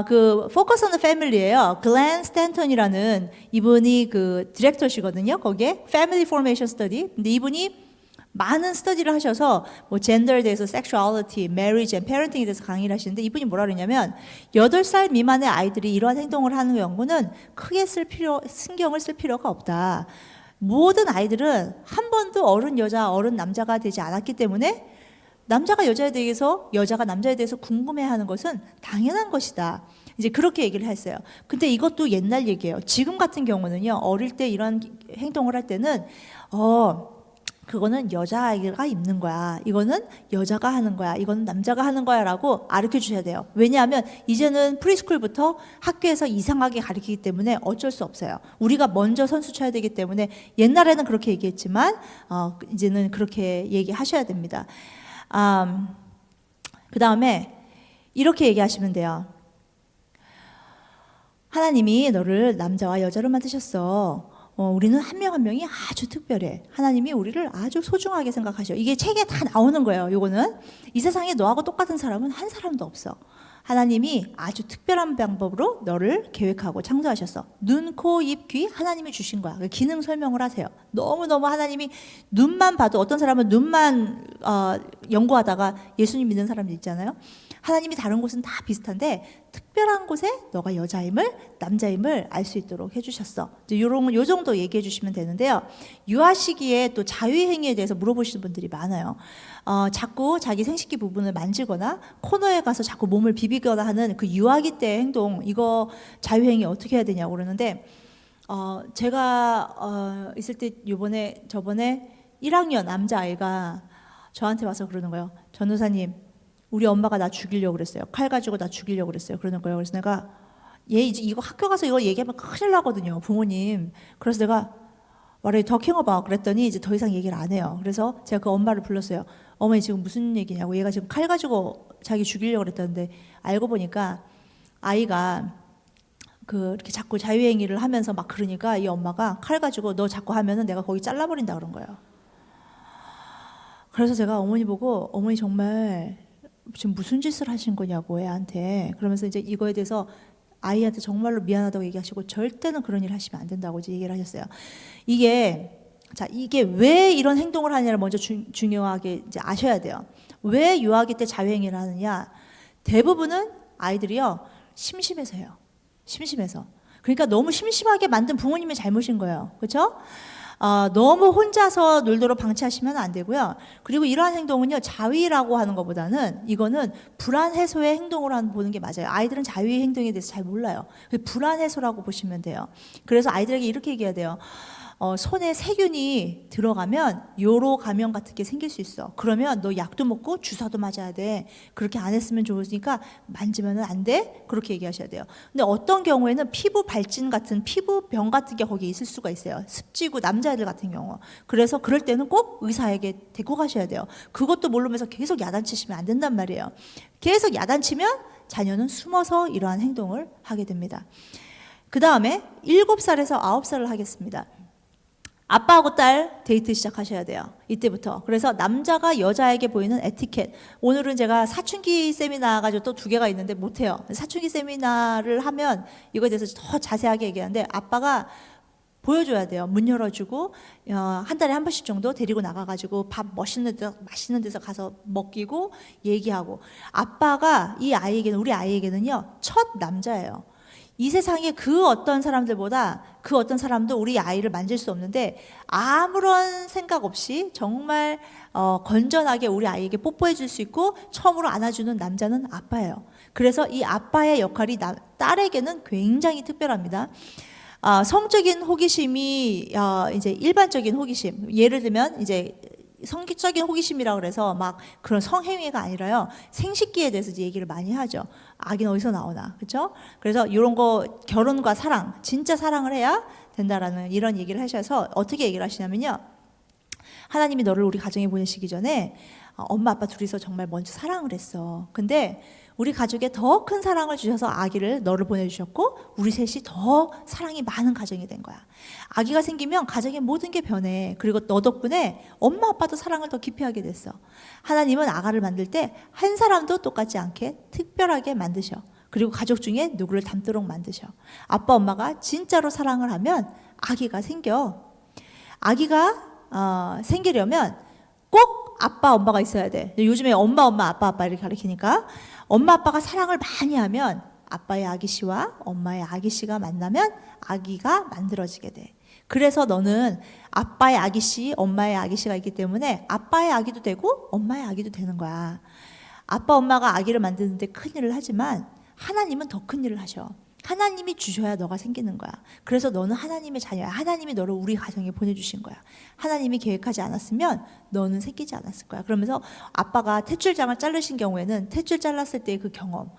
그 Focus on the Family예요. 글렌 스탠턴이라는 이분이 그 디렉터시거든요. 거기에 Family Formation Study. 근데 이분이 많은 스터디를 하셔서 뭐 젠더에 대해서 섹슈얼리티, 메리지 앤 페런팅에 대해서 강의를 하시는데 이분이 뭐라 그러냐면 8살 미만의 아이들이 이러한 행동을 하는 연구는 크게 신경을 쓸 필요가 없다. 모든 아이들은 한 번도 어른 여자, 어른 남자가 되지 않았기 때문에 남자가 여자에 대해서 여자가 남자에 대해서 궁금해하는 것은 당연한 것이다. 이제 그렇게 얘기를 했어요. 근데 이것도 옛날 얘기예요. 지금 같은 경우는요. 어릴 때 이런 행동을 할 때는 그거는 여자아이가 입는 거야. 이거는 여자가 하는 거야. 이거는 남자가 하는 거야 라고 가르쳐 주셔야 돼요. 왜냐하면 이제는 프리스쿨부터 학교에서 이상하게 가르치기 때문에 어쩔 수 없어요. 우리가 먼저 선수 쳐야 되기 때문에 옛날에는 그렇게 얘기했지만 이제는 그렇게 얘기하셔야 됩니다. 그 다음에 이렇게 얘기하시면 돼요. 하나님이 너를 남자와 여자로 만드셨어. 우리는 한 명 한 명이 아주 특별해. 하나님이 우리를 아주 소중하게 생각하셔. 이게 책에 다 나오는 거예요. 요거는 이 세상에 너하고 똑같은 사람은 한 사람도 없어. 하나님이 아주 특별한 방법으로 너를 계획하고 창조하셨어. 눈, 코, 입, 귀 하나님이 주신 거야. 기능 설명을 하세요. 너무너무 하나님이 눈만 봐도 어떤 사람은 눈만 연구하다가 예수님 믿는 사람들 있잖아요. 하나님이 다른 곳은 다 비슷한데 특별한 곳에 너가 여자임을 남자임을 알 수 있도록 해주셨어. 요 정도 얘기해 주시면 되는데요. 유아 시기에 또 자유행위에 대해서 물어보시는 분들이 많아요. 자꾸 자기 생식기 부분을 만지거나 코너에 가서 자꾸 몸을 비비거나 하는 그 유아기 때 행동 이거 자유행위 어떻게 해야 되냐고 그러는데 제가 있을 때 저번에 1학년 남자아이가 저한테 와서 그러는 거예요. 전도사님 우리 엄마가 나 죽이려고 그랬어요. 칼 가지고 나 죽이려고 그랬어요. 그러는 거예요. 그래서 내가 얘 이제 이거 학교 가서 이거 얘기하면 큰일 나거든요, 부모님. 그래서 내가 What are you talking about? 그랬더니 이제 더 이상 얘기를 안 해요. 그래서 제가 그 엄마를 불렀어요. 어머니 지금 무슨 얘기냐고. 얘가 지금 칼 가지고 자기 죽이려고 그랬다는데 알고 보니까 아이가 그 이렇게 자꾸 자유행위를 하면서 막 그러니까 이 엄마가 칼 가지고 너 자꾸 하면은 내가 거기 잘라버린다 그런 거예요. 그래서 제가 어머니 보고 어머니 정말 지금 무슨 짓을 하신 거냐고 애한테. 그러면서 이제 이거에 대해서 아이한테 정말로 미안하다고 얘기하시고 절대는 그런 일 하시면 안 된다고 이제 얘기를 하셨어요. 이게 왜 이런 행동을 하느냐를 먼저 중요하게 이제 아셔야 돼요. 왜 유아기 때 자유행위를 하느냐? 대부분은 아이들이요 심심해서 해요. 심심해서. 그러니까 너무 심심하게 만든 부모님의 잘못인 거예요. 그렇죠? 너무 혼자서 놀도록 방치하시면 안 되고요. 그리고 이러한 행동은요, 자위라고 하는 것보다는 이거는 불안 해소의 행동으로 보는 게 맞아요. 아이들은 자위 행동에 대해서 잘 몰라요. 불안 해소라고 보시면 돼요. 그래서 아이들에게 이렇게 얘기해야 돼요. 손에 세균이 들어가면 요로 감염 같은 게 생길 수 있어. 그러면 너 약도 먹고 주사도 맞아야 돼. 그렇게 안 했으면 좋으니까 만지면 안 돼. 그렇게 얘기하셔야 돼요. 근데 어떤 경우에는 피부 발진 같은 피부병 같은 게 거기에 있을 수가 있어요. 습지구 남자애들 같은 경우. 그래서 그럴 때는 꼭 의사에게 데리고 가셔야 돼요. 그것도 모르면서 계속 야단치시면 안 된단 말이에요. 계속 야단치면 자녀는 숨어서 이러한 행동을 하게 됩니다. 그 다음에 7살에서 9살을 하겠습니다. 아빠하고 딸 데이트 시작하셔야 돼요. 이때부터. 그래서 남자가 여자에게 보이는 에티켓. 오늘은 제가 사춘기 세미나 가지고 또 2개가 있는데 못해요. 사춘기 세미나를 하면 이거에 대해서 더 자세하게 얘기하는데 아빠가 보여줘야 돼요. 문 열어주고 한 달에 한 번씩 정도 데리고 나가가지고 밥 맛있는 데서 가서 먹이고 얘기하고. 아빠가 이 아이에게는 우리 아이에게는요 첫 남자예요. 이 세상에 그 어떤 사람들보다 그 어떤 사람도 우리 아이를 만질 수 없는데 아무런 생각 없이 정말 건전하게 우리 아이에게 뽀뽀해 줄 수 있고 처음으로 안아주는 남자는 아빠예요. 그래서 이 아빠의 역할이 딸에게는 굉장히 특별합니다. 성적인 호기심이 이제 일반적인 호기심. 예를 들면 이제 성적인 호기심이라고 그래서 막 그런 성행위가 아니라요. 생식기에 대해서 이제 얘기를 많이 하죠. 아기는 어디서 나오나. 그렇죠? 그래서 이런 거 결혼과 사랑, 진짜 사랑을 해야 된다라는 이런 얘기를 하셔서 어떻게 얘기를 하시냐면요. 하나님이 너를 우리 가정에 보내시기 전에 엄마 아빠 둘이서 정말 먼저 사랑을 했어. 근데 우리 가족에 더 큰 사랑을 주셔서 아기를 너를 보내주셨고 우리 셋이 더 사랑이 많은 가정이 된 거야. 아기가 생기면 가정의 모든 게 변해. 그리고 너 덕분에 엄마 아빠도 사랑을 더 깊이 하게 됐어. 하나님은 아가를 만들 때 한 사람도 똑같지 않게 특별하게 만드셔. 그리고 가족 중에 누구를 닮도록 만드셔. 아빠 엄마가 진짜로 사랑을 하면 아기가 생겨. 아기가 생기려면 꼭 아빠 엄마가 있어야 돼. 요즘에 엄마 아빠 이렇게 가르치니까 엄마 아빠가 사랑을 많이 하면 아빠의 아기씨와 엄마의 아기씨가 만나면 아기가 만들어지게 돼. 그래서 너는 아빠의 아기씨, 엄마의 아기씨가 있기 때문에 아빠의 아기도 되고 엄마의 아기도 되는 거야. 아빠 엄마가 아기를 만드는데 큰일을 하지만 하나님은 더 큰일을 하셔. 하나님이 주셔야 너가 생기는 거야. 그래서 너는 하나님의 자녀야. 하나님이 너를 우리 가정에 보내주신 거야. 하나님이 계획하지 않았으면 너는 생기지 않았을 거야. 그러면서 아빠가 탯줄장을 자르신 경우에는 탯줄 잘랐을 때의 그 경험,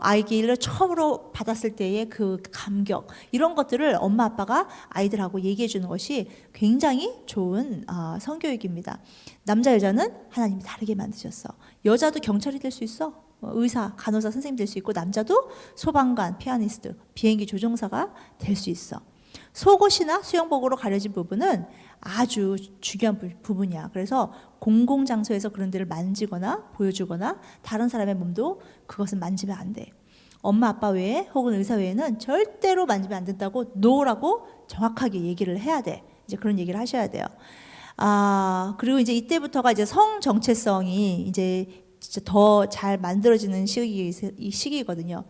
아기를 처음으로 받았을 때의 그 감격, 이런 것들을 엄마 아빠가 아이들하고 얘기해 주는 것이 굉장히 좋은 성교육입니다. 남자 여자는 하나님이 다르게 만드셨어. 여자도 경찰이 될 수 있어. 의사, 간호사, 선생님 될 수 있고 남자도 소방관, 피아니스트, 비행기 조종사가 될 수 있어. 속옷이나 수영복으로 가려진 부분은 아주 중요한 부분이야. 그래서 공공장소에서 그런 데를 만지거나 보여주거나 다른 사람의 몸도 그것은 만지면 안 돼. 엄마 아빠 외에 혹은 의사 외에는 절대로 만지면 안 된다고 노라고 정확하게 얘기를 해야 돼. 이제 그런 얘기를 하셔야 돼요. 그리고 이제 이때부터가 이제 성 정체성이 이제 진짜 더 잘 만들어지는 시기거든요.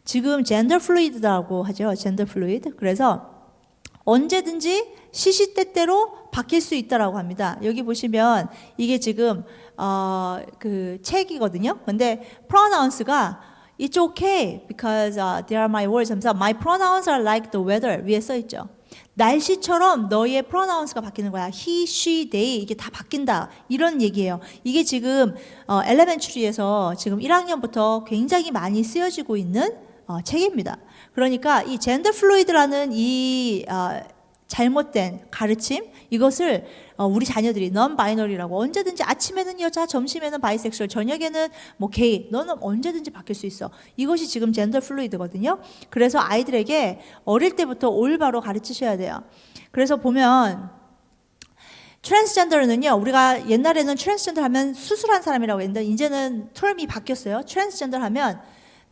지금 젠더 플루이드라고 하죠. 젠더 플루이드. 그래서 언제든지 시시때때로 바뀔 수 있다라고 합니다. 여기 보시면 이게 지금 그 책이거든요. 근데 pronouns가 It's okay because they are my words. 하면서 my pronouns are like the weather 위에 써 있죠. 날씨처럼 너의 프로나운스가 바뀌는 거야. he, she, they 이게 다 바뀐다. 이런 얘기예요. 이게 지금 엘레멘트리에서 지금 1학년부터 굉장히 많이 쓰여지고 있는 책입니다. 그러니까 이 젠더 플루이드라는 이 잘못된 가르침, 이것을 우리 자녀들이 넌 바이너리라고, 언제든지 아침에는 여자, 점심에는 바이섹슈얼, 저녁에는 뭐 게이, 너는 언제든지 바뀔 수 있어. 이것이 지금 젠더 플루이드거든요. 그래서 아이들에게 어릴 때부터 올바로 가르치셔야 돼요. 그래서 보면 트랜스젠더는요, 우리가 옛날에는 트랜스젠더 하면 수술한 사람이라고 했는데 이제는 term이 바뀌었어요. 트랜스젠더 하면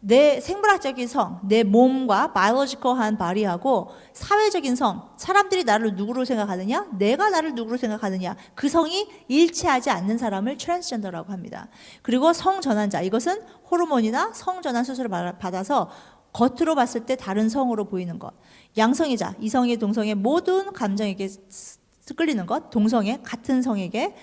내 생물학적인 성, 내 몸과 바이올로지컬한 바디하고 사회적인 성, 사람들이 나를 누구로 생각하느냐, 내가 나를 누구로 생각하느냐, 그 성이 일치하지 않는 사람을 트랜스젠더라고 합니다. 그리고 성전환자, 이것은 호르몬이나 성전환 수술을 받아서 겉으로 봤을 때 다른 성으로 보이는 것. 양성애자, 이성애, 동성애 모든 감정에게 끌리는 것, 동성애, 같은 성에게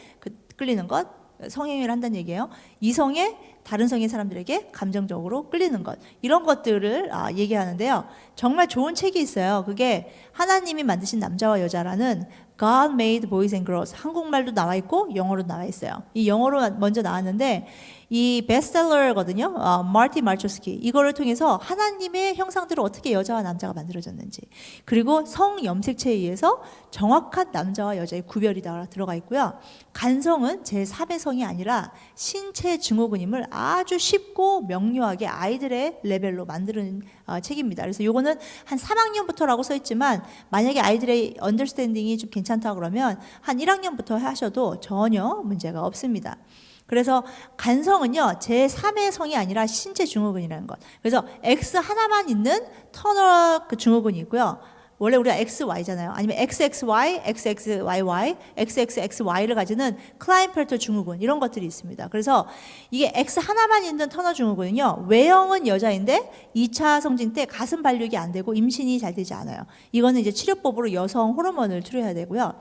끌리는 것, 성행위를 한다는 얘기예요. 이성애, 다른 성의 사람들에게 감정적으로 끌리는 것, 이런 것들을 얘기하는데요. 정말 좋은 책이 있어요. 그게 하나님이 만드신 남자와 여자라는 God Made Boys and Girls, 한국말도 나와 있고 영어로 나와 있어요. 이 영어로 먼저 나왔는데 이 베스트셀러거든요. 마티 말초스키, 이거를 통해서 하나님의 형상대로 어떻게 여자와 남자가 만들어졌는지, 그리고 성 염색체에 의해서 정확한 남자와 여자의 구별이 들어가 있고요. 간성은 제3의 성이 아니라 신체 증후군임을 아주 쉽고 명료하게 아이들의 레벨로 만드는 책입니다. 그래서 이거는 한 3학년부터라고 써 있지만 만약에 아이들의 언더스탠딩이 좀 괜찮다 그러면 한 1학년부터 하셔도 전혀 문제가 없습니다. 그래서 간성은요, 제3의 성이 아니라 신체 증후군이라는 것. 그래서 X 하나만 있는 터널 증후군이 있고요. 원래 우리가 XY잖아요. 아니면 XXY, XXYY, XXXY를 가지는 클라인펠터 증후군, 이런 것들이 있습니다. 그래서 이게 X 하나만 있는 터널 증후군은요, 외형은 여자인데 2차 성징 때 가슴 발육이 안 되고 임신이 잘 되지 않아요. 이거는 이제 치료법으로 여성 호르몬을 투여해야 되고요.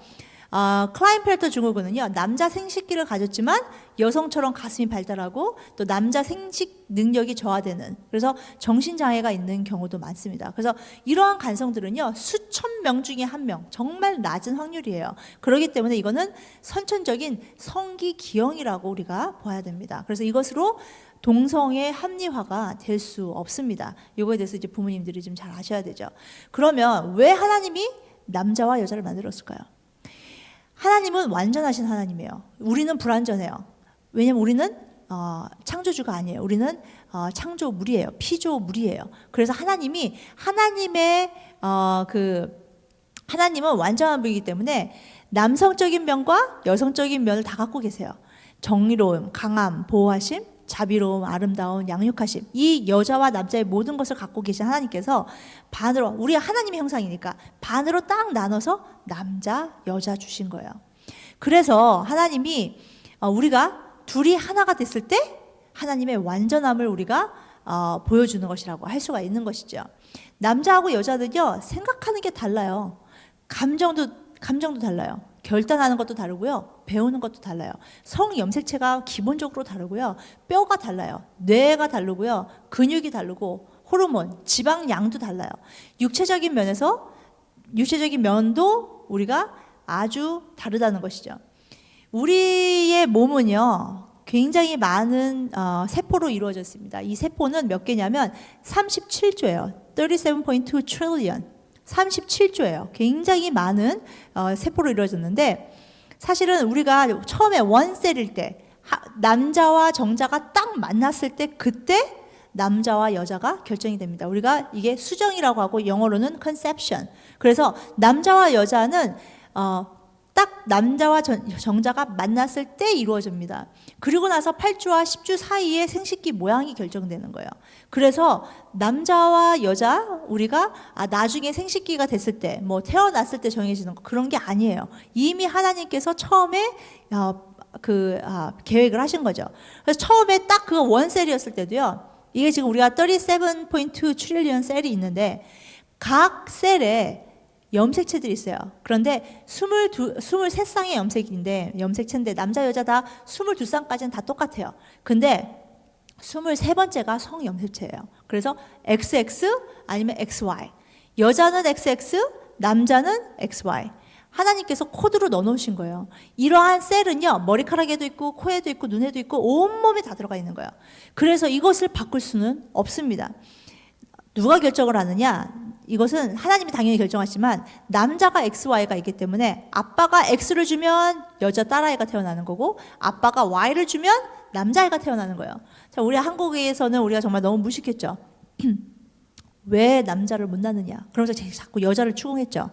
클라인펠터 증후군은요, 남자 생식기를 가졌지만 여성처럼 가슴이 발달하고 또 남자 생식 능력이 저하되는, 그래서 정신장애가 있는 경우도 많습니다. 그래서 이러한 간성들은요, 수천 명 중에 한 명, 정말 낮은 확률이에요. 그렇기 때문에 이거는 선천적인 성기 기형이라고 우리가 봐야 됩니다. 그래서 이것으로 동성의 합리화가 될 수 없습니다. 이거에 대해서 이제 부모님들이 좀 잘 아셔야 되죠. 그러면 왜 하나님이 남자와 여자를 만들었을까요? 하나님은 완전하신 하나님이에요. 우리는 불완전해요. 왜냐면 우리는 창조주가 아니에요. 우리는 창조물이에요. 피조물이에요. 그래서 하나님은 완전한 분이기 때문에 남성적인 면과 여성적인 면을 다 갖고 계세요. 정의로움, 강함, 보호하심, 자비로움, 아름다움, 양육하심, 이 여자와 남자의 모든 것을 갖고 계신 하나님께서 반으로, 우리 하나님의 형상이니까 반으로 딱 나눠서 남자, 여자 주신 거예요. 그래서 하나님이 우리가 둘이 하나가 됐을 때 하나님의 완전함을 우리가 보여주는 것이라고 할 수가 있는 것이죠. 남자하고 여자는요, 생각하는 게 달라요. 감정도 달라요. 결단하는 것도 다르고요. 배우는 것도 달라요. 성 염색체가 기본적으로 다르고요. 뼈가 달라요. 뇌가 다르고요. 근육이 다르고 호르몬, 지방량도 달라요. 육체적인 면도 우리가 아주 다르다는 것이죠. 우리의 몸은요, 굉장히 많은 세포로 이루어져 있습니다. 이 세포는 몇 개냐면 37조예요. 37.2 trillion. 37조예요. 굉장히 많은 세포로 이루어졌는데, 사실은 우리가 처음에 원셀일 때 남자와 정자가 딱 만났을 때 그때 남자와 여자가 결정이 됩니다. 우리가 이게 수정이라고 하고 영어로는 conception. 그래서 남자와 여자는 딱 남자와 정자가 만났을 때 이루어집니다. 그리고 나서 8주와 10주 사이에 생식기 모양이 결정되는 거예요. 그래서 남자와 여자, 우리가 나중에 생식기가 됐을 때, 뭐 태어났을 때 정해지는 거, 그런 게 아니에요. 이미 하나님께서 처음에 계획을 하신 거죠. 그래서 처음에 딱 그 원셀이었을 때도요, 이게 지금 우리가 37.2 트릴리언 셀이 있는데 각 셀에 염색체들이 있어요. 그런데 23쌍의 염색체인데 남자 여자 다 22쌍까지는 다 똑같아요. 근데 23번째가 성염색체예요. 그래서 XX 아니면 XY. 여자는 XX, 남자는 XY. 하나님께서 코드로 넣어놓으신 거예요. 이러한 셀은요, 머리카락에도 있고 코에도 있고 눈에도 있고 온몸에 다 들어가 있는 거예요. 그래서 이것을 바꿀 수는 없습니다. 누가 결정을 하느냐? 이것은 하나님이 당연히 결정하지만 남자가 X, Y가 있기 때문에 아빠가 X를 주면 여자 딸아이가 태어나는 거고 아빠가 Y를 주면 남자아이가 태어나는 거예요. 자, 우리 한국에서는 우리가 정말 너무 무식했죠. 왜 남자를 못 낳느냐? 그러면서 자꾸 여자를 추궁했죠.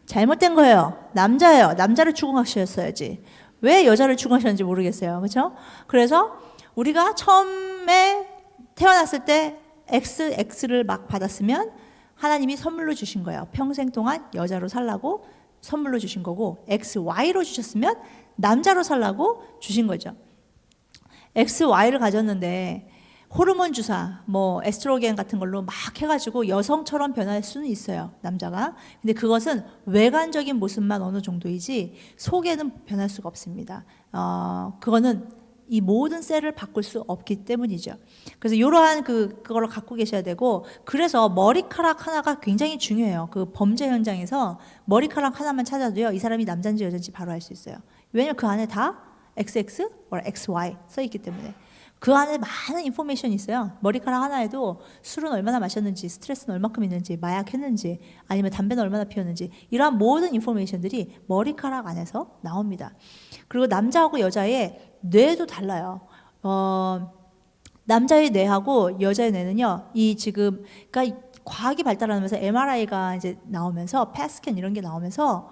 잘못된 거예요. 남자예요. 남자를 추궁하셨어야지. 왜 여자를 추궁하셨는지 모르겠어요. 그렇죠? 그래서 우리가 처음에 태어났을 때 X를 막 받았으면 하나님이 선물로 주신 거예요. 평생 동안 여자로 살라고 선물로 주신 거고 XY로 주셨으면 남자로 살라고 주신 거죠. XY를 가졌는데 호르몬 주사, 뭐 에스트로겐 같은 걸로 막 해가지고 여성처럼 변할 수는 있어요, 남자가. 근데 그것은 외관적인 모습만 어느 정도이지 속에는 변할 수가 없습니다. 그거는 이 모든 셀을 바꿀 수 없기 때문이죠. 그래서 이러한 그거를 갖고 계셔야 되고, 그래서 머리카락 하나가 굉장히 중요해요. 그 범죄 현장에서 머리카락 하나만 찾아도요, 이 사람이 남자인지 여자인지 바로 알 수 있어요. 왜냐면 그 안에 다 XX or XY 써 있기 때문에. 그 안에 많은 인포메이션이 있어요. 머리카락 하나에도 술은 얼마나 마셨는지, 스트레스는 얼마큼 있는지, 마약 했는지, 아니면 담배는 얼마나 피웠는지, 이러한 모든 인포메이션들이 머리카락 안에서 나옵니다. 그리고 남자하고 여자의 뇌도 달라요. 남자의 뇌하고 여자의 뇌는요, 그러니까 과학이 발달하면서 MRI가 이제 나오면서, 펫스캔 이런 게 나오면서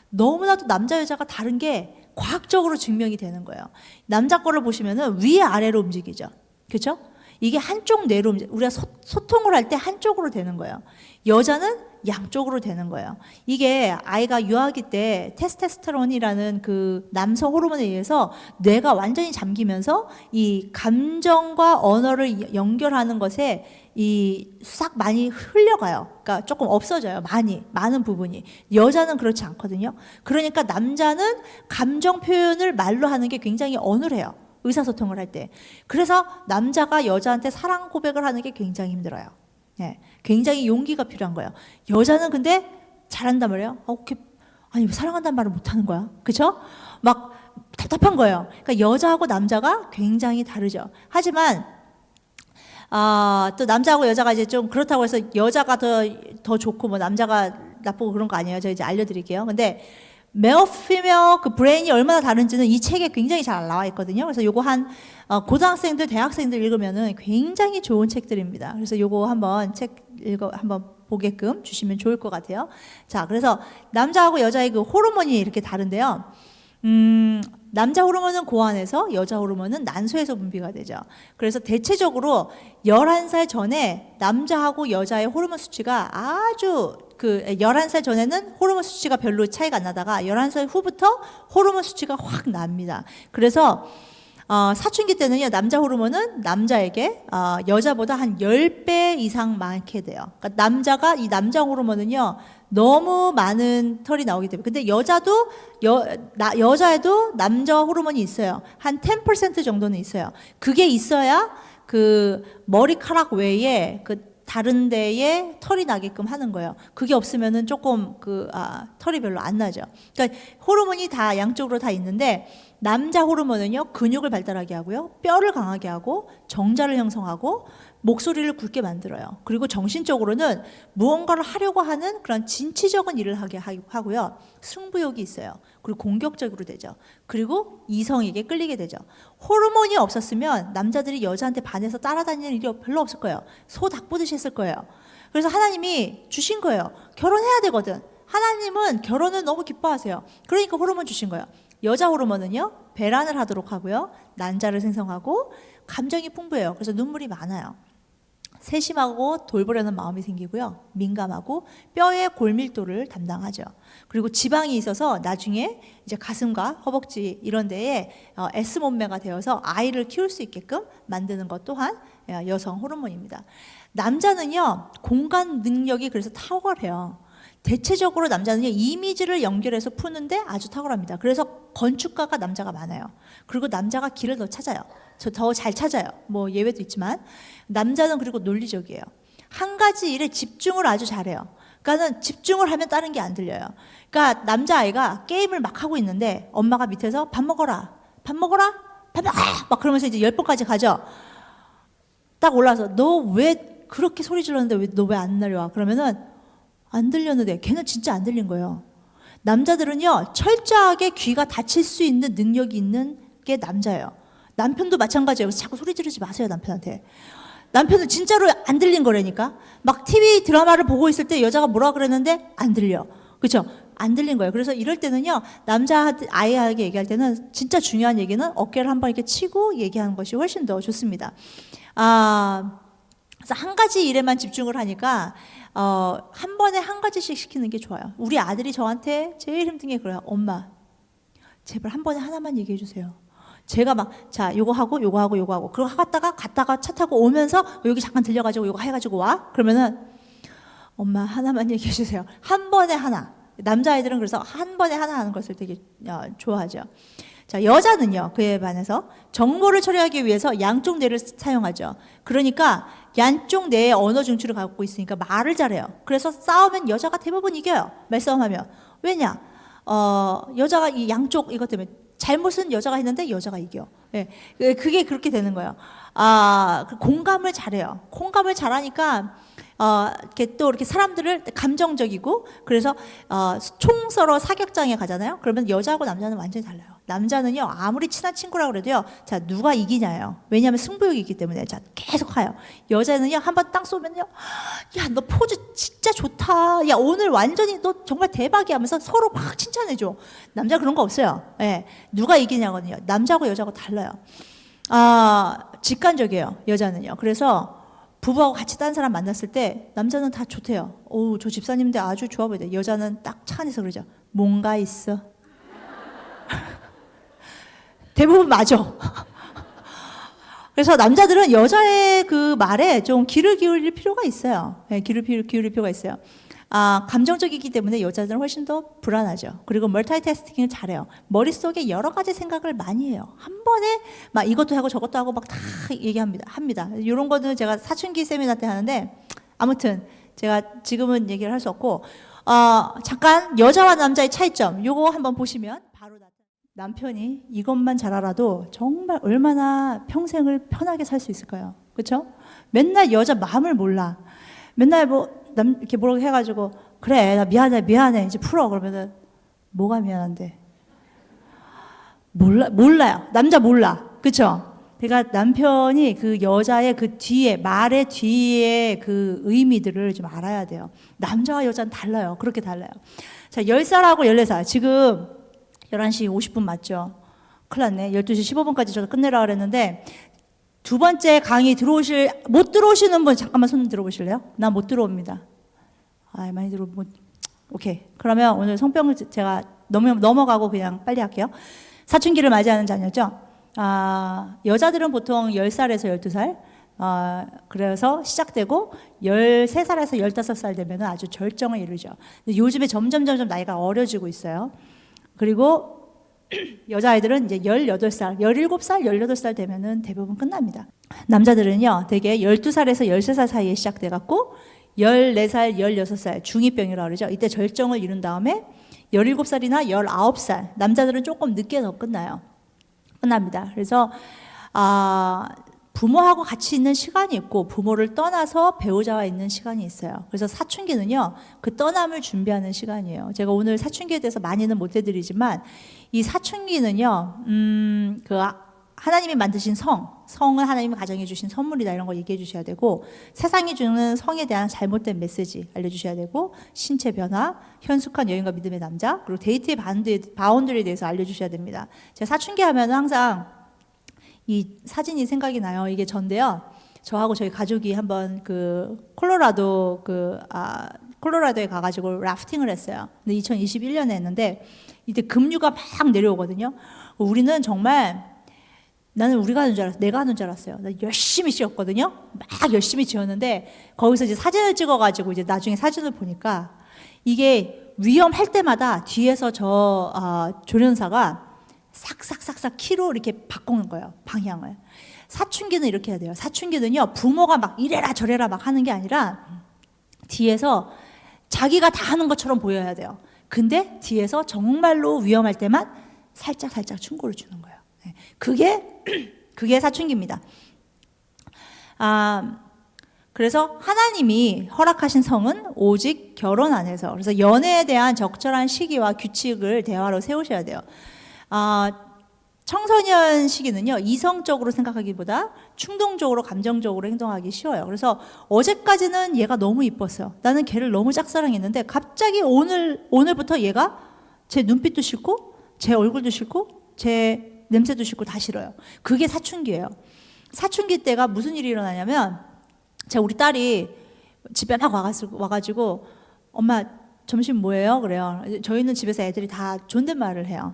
너무나도 남자 여자가 다른 게 과학적으로 증명이 되는 거예요. 남자 거를 보시면은 위 아래로 움직이죠. 그렇죠? 이게 한쪽 뇌로 우리가 소통을 할 때 한쪽으로 되는 거예요. 여자는 양쪽으로 되는 거예요. 이게 아이가 유아기 때 테스토스테론이라는 그 남성 호르몬에 의해서 뇌가 완전히 잠기면서 이 감정과 언어를 연결하는 것에 싹 많이 흘려가요. 그러니까 조금 없어져요. 많은 부분이. 여자는 그렇지 않거든요. 그러니까 남자는 감정 표현을 말로 하는 게 굉장히 어눌해요. 의사소통을 할 때. 그래서 남자가 여자한테 사랑 고백을 하는 게 굉장히 힘들어요. 네, 굉장히 용기가 필요한 거예요. 여자는 근데 잘한단 말이에요. 아니 왜 사랑한다는 말을 못하는 거야? 그렇죠? 막 답답한 거예요. 그러니까 여자하고 남자가 굉장히 다르죠. 하지만 또 남자하고 여자가 이제 좀 그렇다고 해서 여자가 더 좋고 뭐 남자가 나쁘고 그런 거 아니에요. 제가 이제 알려드릴게요. 근데 메어 피메어 그 브레인이 얼마나 다른지는 이 책에 굉장히 잘 나와 있거든요. 그래서 요거 고등학생들, 대학생들 읽으면은 굉장히 좋은 책들입니다. 그래서 요거 한번 한번 보게끔 주시면 좋을 것 같아요. 자, 그래서 남자하고 여자의 그 호르몬이 이렇게 다른데요. 남자 호르몬은 고안에서, 여자 호르몬은 난소에서 분비가 되죠. 그래서 대체적으로 11살 전에 남자하고 여자의 호르몬 수치가 11살 전에는 호르몬 수치가 별로 차이가 안 나다가 11살 후부터 호르몬 수치가 확 납니다. 그래서 사춘기 때는요, 남자 호르몬은 남자에게 여자보다 한 10배 이상 많게 돼요. 그러니까 이 남자 호르몬은요, 너무 많은 털이 나오기 때문에. 근데 여자에도 남자 호르몬이 있어요. 한 10% 정도는 있어요. 그게 있어야 그 머리카락 외에 다른 데에 털이 나게끔 하는 거예요. 그게 없으면은 조금 털이 별로 안 나죠. 그러니까 호르몬이 다 양쪽으로 다 있는데, 남자 호르몬은요, 근육을 발달하게 하고요, 뼈를 강하게 하고, 정자를 형성하고, 목소리를 굵게 만들어요. 그리고 정신적으로는 무언가를 하려고 하는 그런 진취적인 일을 하게 하고요, 승부욕이 있어요. 그리고 공격적으로 되죠. 그리고 이성에게 끌리게 되죠. 호르몬이 없었으면 남자들이 여자한테 반해서 따라다니는 일이 별로 없을 거예요. 소 닭 보듯이 했을 거예요. 그래서 하나님이 주신 거예요. 결혼해야 되거든. 하나님은 결혼을 너무 기뻐하세요. 그러니까 호르몬 주신 거예요. 여자 호르몬은요, 배란을 하도록 하고요, 난자를 생성하고, 감정이 풍부해요. 그래서 눈물이 많아요. 세심하고 돌보려는 마음이 생기고요, 민감하고 뼈의 골밀도를 담당하죠. 그리고 지방이 있어서 나중에 이제 가슴과 허벅지 이런 데에 S 몸매가 되어서 아이를 키울 수 있게끔 만드는 것 또한 여성 호르몬입니다. 남자는요, 공간 능력이 그래서 탁월해요. 대체적으로 남자는요, 이미지를 연결해서 푸는데 아주 탁월합니다. 그래서 건축가가 남자가 많아요. 그리고 남자가 길을 더 찾아요. 더 잘 찾아요. 뭐 예외도 있지만. 남자는 그리고 논리적이에요. 한 가지 일에 집중을 아주 잘해요. 그러니까는 집중을 하면 다른 게 안 들려요. 그러니까 남자아이가 게임을 막 하고 있는데 엄마가 밑에서 밥 먹어라, 밥 먹어라, 밥 먹어! 막 그러면서 이제 10번까지 가죠. 딱 올라와서 너 왜 그렇게 소리 질렀는데 너 왜 안 내려와? 그러면은 안 들렸는데 걔는 진짜 안 들린 거예요. 남자들은요 철저하게 귀가 닫힐 수 있는 능력이 있는 게 남자예요. 남편도 마찬가지예요. 그래서 자꾸 소리 지르지 마세요 남편한테. 남편은 진짜로 안 들린 거라니까. 막 TV 드라마를 보고 있을 때 여자가 뭐라 그랬는데 안 들려. 그렇죠? 안 들린 거예요. 그래서 이럴 때는요 남자 아이에게 얘기할 때는 진짜 중요한 얘기는 어깨를 한번 이렇게 치고 얘기하는 것이 훨씬 더 좋습니다. 그래서 한 가지 일에만 집중을 하니까 한 번에 한 가지씩 시키는 게 좋아요. 우리 아들이 저한테 제일 힘든 게 그래요. 엄마, 제발 한 번에 하나만 얘기해 주세요. 제가 막, 자, 요거 하고, 요거 하고, 요거 하고. 그러고 갔다가 차 타고 오면서 여기 잠깐 들려가지고 요거 해가지고 와? 그러면은, 엄마, 하나만 얘기해 주세요. 한 번에 하나. 남자아이들은 그래서 한 번에 하나 하는 것을 되게 좋아하죠. 자, 여자는요, 그에 반해서 정보를 처리하기 위해서 양쪽 뇌를 사용하죠. 그러니까 양쪽 뇌의 언어 중추를 갖고 있으니까 말을 잘해요. 그래서 싸우면 여자가 대부분 이겨요. 말싸움하면. 왜냐? 여자가 이 양쪽 이것 때문에 잘못은 여자가 했는데 여자가 이겨. 예. 그게 그렇게 되는 거예요. 공감을 잘해요. 공감을 잘하니까 이렇게 또 이렇게 사람들을 감정적이고 그래서 총서로 사격장에 가잖아요. 그러면 여자하고 남자는 완전히 달라요. 남자는요 아무리 친한 친구라고 그래도요 자 누가 이기냐예요. 왜냐하면 승부욕이 있기 때문에 자 계속 가요. 여자는요 한번 땅 쏘면요 야 너 포즈 진짜 좋다. 야 오늘 완전히 너 정말 대박이야 하면서 서로 막 칭찬해줘. 남자 그런 거 없어요. 예. 누가 이기냐거든요. 남자하고 여자하고 달라요. 직관적이에요. 여자는요. 그래서 부부하고 같이 딴 사람 만났을 때 남자는 다 좋대요. 오, 저 집사님들 아주 좋아 보이대. 여자는 딱 차 안에서 그러죠. 뭔가 있어. 대부분 맞아. 그래서 남자들은 여자의 그 말에 좀 귀를 기울일 필요가 있어요. 네, 귀를 기울일 필요가 있어요. 감정적이기 때문에 여자들은 훨씬 더 불안하죠. 그리고 멀티태스킹을 잘해요. 머릿속에 여러 가지 생각을 많이 해요. 한 번에 막 이것도 하고 저것도 하고 막 다 얘기합니다. 이런 거는 제가 사춘기 세미나 때 하는데 아무튼 제가 지금은 얘기를 할 수 없고 잠깐 여자와 남자의 차이점 요거 한번 보시면 바로 남편이 이것만 잘 알아도 정말 얼마나 평생을 편하게 살 수 있을까요? 그렇죠? 맨날 여자 마음을 몰라. 맨날 이렇게 뭐라고 해가지고 그래 나 미안해 이제 풀어 그러면은 뭐가 미안한데 몰라요. 남자 몰라. 그쵸? 그러니까 남편이 그 여자의 그 뒤에 말의 뒤에 그 의미들을 좀 알아야 돼요. 남자와 여자는 달라요. 그렇게 달라요. 자 10살하고 14살 지금 11시 50분 맞죠? 큰일 났네. 12시 15분까지 저도 끝내라 그랬는데 두 번째 강의 못 들어오시는 분 잠깐만 손 들어보실래요? 나 못 들어옵니다. 많이 오케이. 그러면 오늘 성병을 제가 넘어가고 그냥 빨리 할게요. 사춘기를 맞이하는 자녀죠. 여자들은 보통 10살에서 12살. 그래서 시작되고 13살에서 15살 되면 아주 절정을 이루죠. 근데 요즘에 점점 나이가 어려지고 있어요. 그리고 여자아이들은 이제 18살, 17살, 18살 되면은 대부분 끝납니다. 남자들은요, 되게 12살에서 13살 사이에 시작돼갖고 14살, 16살, 중2병이라고 그러죠. 이때 절정을 이룬 다음에 17살이나 19살, 남자들은 조금 늦게 더 끝납니다. 그래서, 부모하고 같이 있는 시간이 있고 부모를 떠나서 배우자와 있는 시간이 있어요. 그래서 사춘기는요, 그 떠남을 준비하는 시간이에요. 제가 오늘 사춘기에 대해서 많이는 못 해드리지만 이 사춘기는요, 하나님이 만드신 성은 하나님이 가정해 주신 선물이다 이런 거 얘기해 주셔야 되고 세상이 주는 성에 대한 잘못된 메시지 알려주셔야 되고 신체 변화, 현숙한 여인과 믿음의 남자 그리고 데이트의 바운드리에 대해서 알려주셔야 됩니다. 제가 사춘기 하면 항상 이 사진이 생각이 나요. 이게 전데요. 저하고 저희 가족이 한번 콜로라도에 가가지고 라프팅을 했어요. 근데 2021년에 했는데 이때 급류가 막 내려오거든요. 우리는 정말 나는 우리가 하는 줄 알았어요. 내가 하는 줄 알았어요. 나 열심히 지었거든요. 막 열심히 지었는데 거기서 이제 사진을 찍어가지고 이제 나중에 사진을 보니까 이게 위험할 때마다 뒤에서 조련사가 싹싹싹싹 키로 이렇게 바꾸는 거예요. 방향을. 사춘기는 이렇게 해야 돼요. 사춘기는요. 부모가 막 이래라 저래라 막 하는 게 아니라 뒤에서 자기가 다 하는 것처럼 보여야 돼요. 근데 뒤에서 정말로 위험할 때만 살짝 충고를 주는 거예요. 그게 사춘기입니다. 그래서 하나님이 허락하신 성은 오직 결혼 안에서. 그래서 연애에 대한 적절한 시기와 규칙을 대화로 세우셔야 돼요. 청소년 시기는요, 이성적으로 생각하기보다 충동적으로, 감정적으로 행동하기 쉬워요. 그래서 어제까지는 얘가 너무 이뻤어요. 나는 걔를 너무 짝사랑했는데 갑자기 오늘부터 얘가 제 눈빛도 싫고, 제 얼굴도 싫고, 제 냄새도 싫고 다 싫어요. 그게 사춘기예요. 사춘기 때가 무슨 일이 일어나냐면, 우리 딸이 집에 막 와가지고 엄마 점심 뭐예요? 그래요. 저희는 집에서 애들이 다 존댓말을 해요.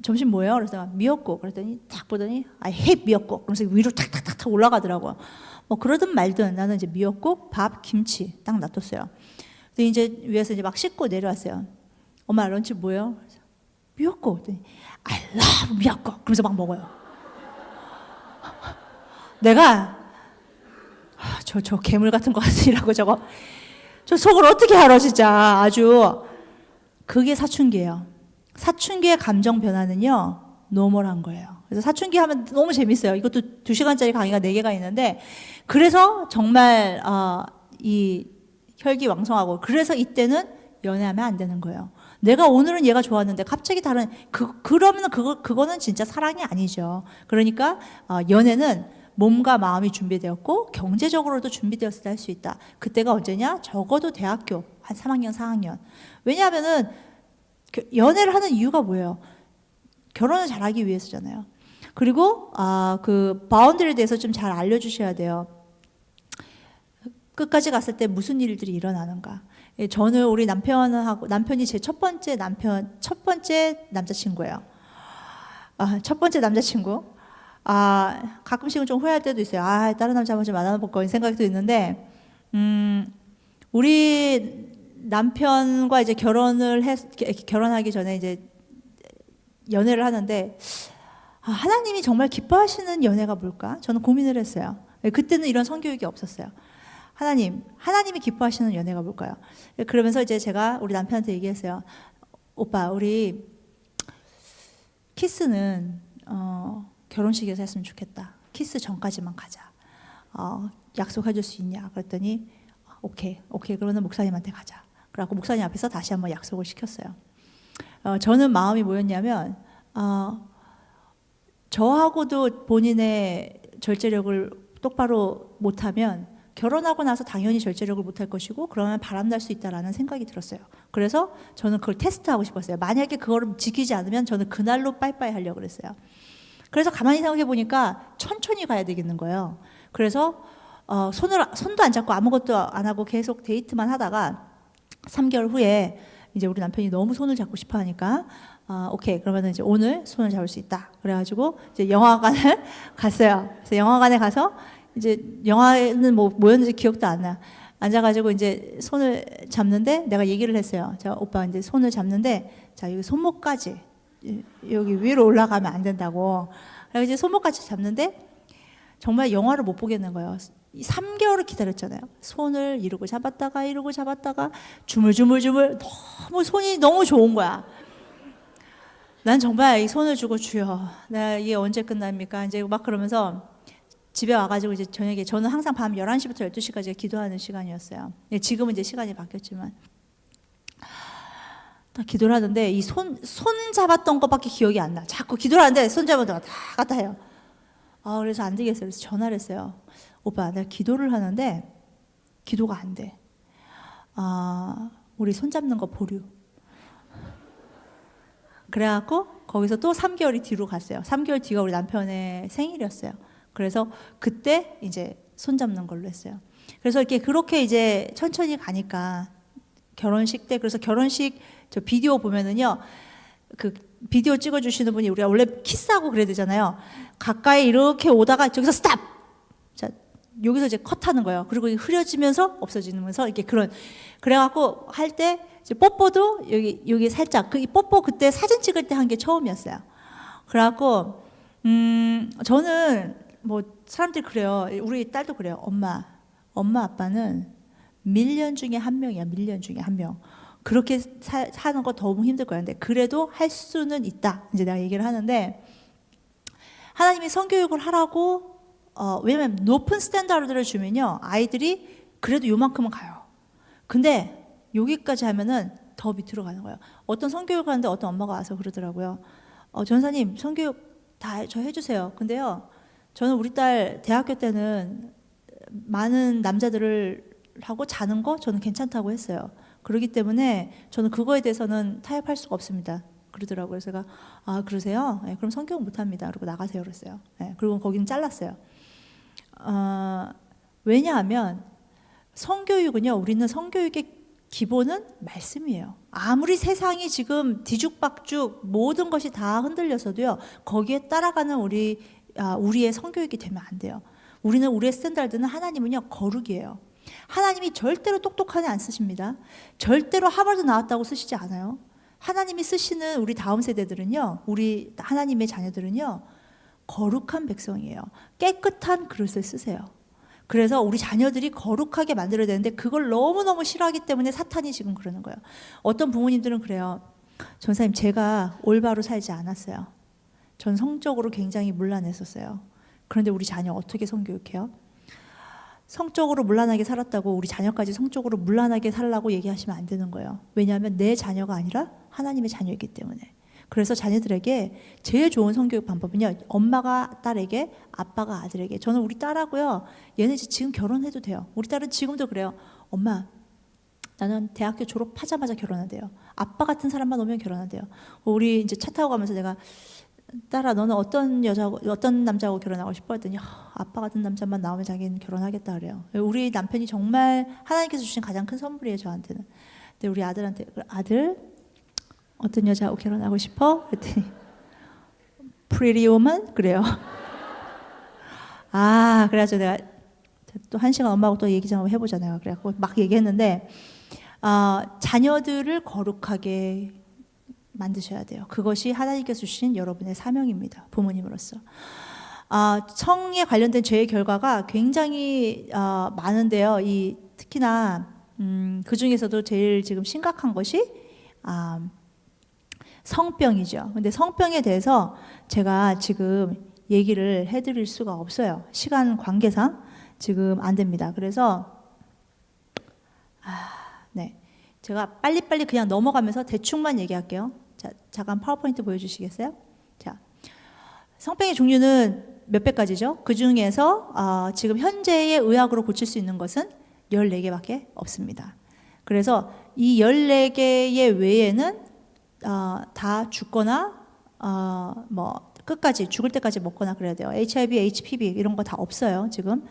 점심 뭐예요? 그래서 미역국. 그랬더니 딱 보더니 I hate 미역국. 그러면서 위로 탁탁탁탁 올라가더라고요. 뭐 그러든 말든 나는 이제 미역국, 밥, 김치 딱 놔뒀어요. 근데 이제 위에서 이제 막 씻고 내려왔어요. 엄마 런치 뭐예요? 그래서 미역국. 그랬더니 I love 미역국. 그러면서 막 먹어요. 내가 저 괴물 같은 거 같으라고 저 속을 어떻게 알아 진짜. 아주 그게 사춘기예요. 사춘기의 감정 변화는요 노멀한 거예요. 그래서 사춘기 하면 너무 재밌어요. 이것도 2시간짜리 강의가 4개가 있는데, 그래서 정말 이 혈기왕성하고, 그래서 이때는 연애하면 안 되는 거예요. 내가 오늘은 얘가 좋았는데 갑자기 다른 그러면 그거는 진짜 사랑이 아니죠. 그러니까 연애는 몸과 마음이 준비되었고 경제적으로도 준비되었을 때 할 수 있다. 그때가 언제냐? 적어도 대학교 한 3학년, 4학년. 왜냐하면은 연애를 하는 이유가 뭐예요? 결혼을 잘하기 위해서잖아요. 그리고 그 바운더리에 대해서 좀 잘 알려주셔야 돼요. 끝까지 갔을 때 무슨 일들이 일어나는가. 저는 우리 남편이 제 첫 번째 남자친구예요. 첫 번째 남자친구. 가끔씩은 좀 후회할 때도 있어요. 다른 남자 한번 좀 만나볼까, 이런 생각도 있는데, 우리 남편과 이제 결혼하기 전에 이제 연애를 하는데, 하나님이 정말 기뻐하시는 연애가 뭘까? 저는 고민을 했어요. 그때는 이런 성교육이 없었어요. 하나님이 기뻐하시는 연애가 뭘까요? 그러면서 이제 제가 우리 남편한테 얘기했어요. 오빠, 우리 키스는 결혼식에서 했으면 좋겠다. 키스 전까지만 가자. 약속해 줄 수 있냐? 그랬더니 오케이. 그러면 목사님한테 가자. 그래갖고 목사님 앞에서 다시 한번 약속을 시켰어요. 저는 마음이 뭐였냐면, 저하고도 본인의 절제력을 똑바로 못하면 결혼하고 나서 당연히 절제력을 못할 것이고, 그러면 바람날 수 있다라는 생각이 들었어요. 그래서 저는 그걸 테스트하고 싶었어요. 만약에 그거를 지키지 않으면 저는 그날로 빠이빠이 하려고 그랬어요. 그래서 가만히 생각해 보니까 천천히 가야 되겠는 거예요. 그래서 손도 안 잡고 아무것도 안 하고 계속 데이트만 하다가 3개월 후에 이제 우리 남편이 너무 손을 잡고 싶어 하니까 오케이, 그러면 이제 오늘 손을 잡을 수 있다. 그래가지고 이제 영화관을 갔어요. 그래서 영화관에 가서 이제 영화는 뭐였는지 기억도 안 나. 앉아가지고 이제 손을 잡는데 내가 얘기를 했어요. 자, 오빠 이제 손을 잡는데, 자, 여기 손목까지 여기 위로 올라가면 안 된다고. 그래서 이제 손목까지 잡는데 정말 영화를 못 보겠는 거예요. 3개월을 기다렸잖아요. 손을 이러고 잡았다가 주물주물 너무 손이 너무 좋은 거야. 난 정말 이 손을 주고, 주여, 나 이게 언제 끝납니까? 이제 막 그러면서 집에 와가지고 이제 저녁에, 저는 항상 밤 11시부터 12시까지 기도하는 시간이었어요. 지금은 이제 시간이 바뀌었지만. 딱 기도를 하는데 이 손 잡았던 것밖에 기억이 안 나. 자꾸 기도를 하는데 손 잡았다가 다 갔다 해요. 그래서 안 되겠어요. 그래서 전화를 했어요. 오빠, 내가 기도를 하는데 기도가 안 돼. 우리 손 잡는 거 보류. 그래갖고 거기서 또 3개월이 뒤로 갔어요. 3개월 뒤가 우리 남편의 생일이었어요. 그래서 그때 이제 손 잡는 걸로 했어요. 그래서 그렇게 이제 천천히 가니까 결혼식 때, 그래서 결혼식 저 비디오 보면은요, 그 비디오 찍어주시는 분이, 우리가 원래 키스하고 그래야 되잖아요. 가까이 이렇게 오다가 저기서 스탑! 자, 여기서 이제 컷하는 거예요. 그리고 흐려지면서 없어지면서 이렇게 그래갖고 할 때 이제 뽀뽀도 여기 살짝, 이 뽀뽀 그때 사진 찍을 때 한 게 처음이었어요. 그래갖고, 저는 사람들이 그래요. 우리 딸도 그래요. 엄마 아빠는 밀리언 중에 한 명이야. 밀리언 중에 한 명. 그렇게 사는 거 너무 힘들 거야. 근데 그래도 할 수는 있다. 이제 내가 얘기를 하는데, 하나님이 성교육을 하라고 왜냐면 높은 스탠다드를 주면요, 아이들이 그래도 요만큼은 가요. 근데 여기까지 하면은 더 밑으로 가는 거예요. 어떤 성교육을 하는데 어떤 엄마가 와서 그러더라고요. 전사님, 성교육 다 저 해주세요. 근데요, 저는 우리 딸 대학교 때는 많은 남자들을 하고 자는 거 저는 괜찮다고 했어요. 그렇기 때문에 저는 그거에 대해서는 타협할 수가 없습니다. 그러더라고요. 그래서 제가 아 그러세요? 네, 그럼 성교육 못합니다. 그러고 나가세요. 그랬어요. 네, 그리고 거기는 잘랐어요. 왜냐하면 성교육은요, 우리는 성교육의 기본은 말씀이에요. 아무리 세상이 지금 뒤죽박죽 모든 것이 다 흔들려서도요, 거기에 따라가는 우리의 성교육이 되면 안 돼요. 우리의 스탠다드는, 하나님은요, 거룩이에요. 하나님이 절대로 똑똑한 애 안 쓰십니다. 절대로 하버드 나왔다고 쓰시지 않아요. 하나님이 쓰시는 우리 다음 세대들은요, 우리 하나님의 자녀들은요, 거룩한 백성이에요. 깨끗한 그릇을 쓰세요. 그래서 우리 자녀들이 거룩하게 만들어야 되는데 그걸 너무너무 싫어하기 때문에 사탄이 지금 그러는 거예요. 어떤 부모님들은 그래요. 전사님, 제가 올바로 살지 않았어요. 전 성적으로 굉장히 문란했었어요. 그런데 우리 자녀 어떻게 성교육해요? 성적으로 문란하게 살았다고 우리 자녀까지 성적으로 문란하게 살라고 얘기하시면 안 되는 거예요. 왜냐하면 내 자녀가 아니라 하나님의 자녀이기 때문에. 그래서 자녀들에게 제일 좋은 성교육 방법은요, 엄마가 딸에게, 아빠가 아들에게. 저는 우리 딸하고요, 얘네 지금 결혼해도 돼요. 우리 딸은 지금도 그래요. 엄마, 나는 대학교 졸업하자마자 결혼한대요. 아빠 같은 사람만 오면 결혼한대요. 우리 이제 차 타고 가면서 내가, 딸아, 너는 어떤 남자하고 결혼하고 싶어? 했더니 아빠 같은 남자만 나오면 자기는 결혼하겠다 그래요. 우리 남편이 정말 하나님께서 주신 가장 큰 선물이에요, 저한테는. 근데 우리 아들한테, 아들, 어떤 여자하고 결혼하고 싶어? 그랬더니 Pretty woman? 그래요. 그래가지고 내가 또 1시간 엄마하고 또 얘기 좀 해보잖아요. 그래갖고 막 얘기했는데, 자녀들을 거룩하게 만드셔야 돼요. 그것이 하나님께서 주신 여러분의 사명입니다. 부모님으로서. 성에 관련된 죄의 결과가 굉장히 많은데요. 특히나 그 중에서도 제일 지금 심각한 것이 성병이죠. 근데 성병에 대해서 제가 지금 얘기를 해드릴 수가 없어요. 시간 관계상 지금 안 됩니다. 그래서 네, 제가 빨리빨리 그냥 넘어가면서 대충만 얘기할게요. 자, 잠깐 파워포인트 보여주시겠어요? 자, 성병의 종류는 몇백 가지죠. 그 중에서 지금 현재의 의학으로 고칠 수 있는 것은 14개밖에 없습니다. 그래서 이 14개의 외에는 다 죽거나 뭐 끝까지 죽을 때까지 먹거나 그래야 돼요. HIV, HPV 이런 거 다 없어요. 지금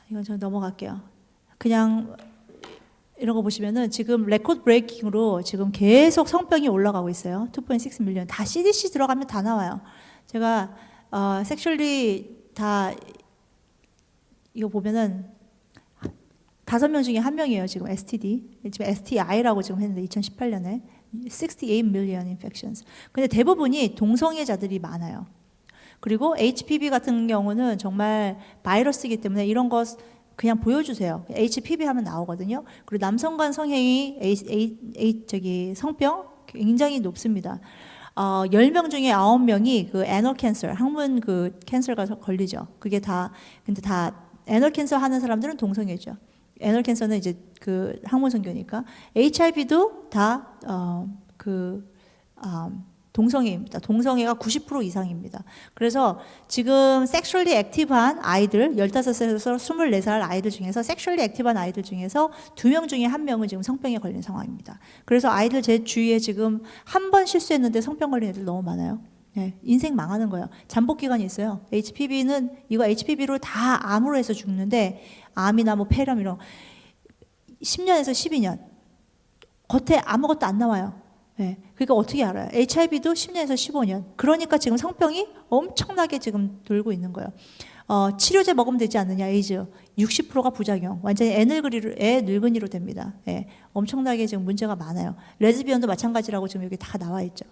이건 좀 넘어갈게요. 그냥 이런 거 보시면은 지금 레코드 브레이킹으로 지금 계속 성병이 올라가고 있어요. 2.6 밀리언. 다 CDC 들어가면 다 나와요. 제가 섹슈얼리 다 이거 보면은 5명 중에 1명이에요. 지금 STD. 지금 STI라고 지금 했는데 2018년에 68 million infections. 근데 대부분이 동성애자들이 많아요. 그리고 HPV 같은 경우는 정말 바이러스이기 때문에 이런 거 그냥 보여주세요. HPV 하면 나오거든요. 그리고 남성 간 성행위, 성병 굉장히 높습니다. 10명 중에 9명이 그 애널 캔서, 항문 그 캔서가 걸리죠. 그게 근데 다 애널 캔서 하는 사람들은 동성애죠. 애널 캔서는 이제 그 항문 성교니까. HIV도 다 동성애입니다. 동성애가 90% 이상입니다. 그래서 지금 섹슈얼리 액티브한 아이들, 15살에서 24살 아이들 중에서 섹슈얼리 액티브한 아이들 중에서 2명 중에 1명은 지금 성병에 걸린 상황입니다. 그래서 아이들 제 주위에 지금 한 번 실수했는데 성병 걸린 애들 너무 많아요. 네, 인생 망하는 거예요. 잠복 기간이 있어요. HPV로 다 암으로 해서 죽는데, 암이나 뭐 폐렴 이런 10년에서 12년 겉에 아무것도 안 나와요. 네, 그러니까 어떻게 알아요? HIV도 10년에서 15년. 그러니까 지금 성병이 엄청나게 지금 돌고 있는 거예요. 치료제 먹으면 되지 않느냐, 에이즈. 60%가 부작용. 완전히 애 늙은이로 됩니다. 네, 엄청나게 지금 문제가 많아요. 레즈비언도 마찬가지라고 지금 여기 다 나와 있죠.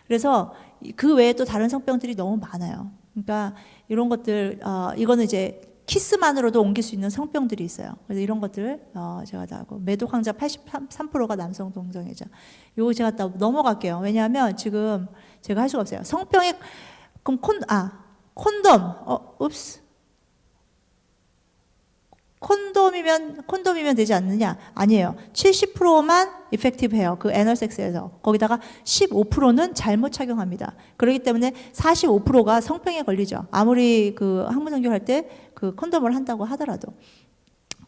그래서 그 외에 또 다른 성병들이 너무 많아요. 그러니까 이런 것들, 이거는 이제 키스만으로도 옮길 수 있는 성병들이 있어요. 그래서 이런 것들 제가 다 하고, 매독 환자 83%가 남성 동성애자. 이거 제가 다 넘어갈게요. 왜냐하면 지금 제가 할 수가 없어요. 성병에 그럼 콘돔. 읍스. 콘돔이면 되지 않느냐? 아니에요. 70%만 이펙티브해요. 그 애널섹스에서. 거기다가 15%는 잘못 착용합니다. 그렇기 때문에 45%가 성병에 걸리죠. 아무리 그 학문정교할 때 그 콘돔을 한다고 하더라도.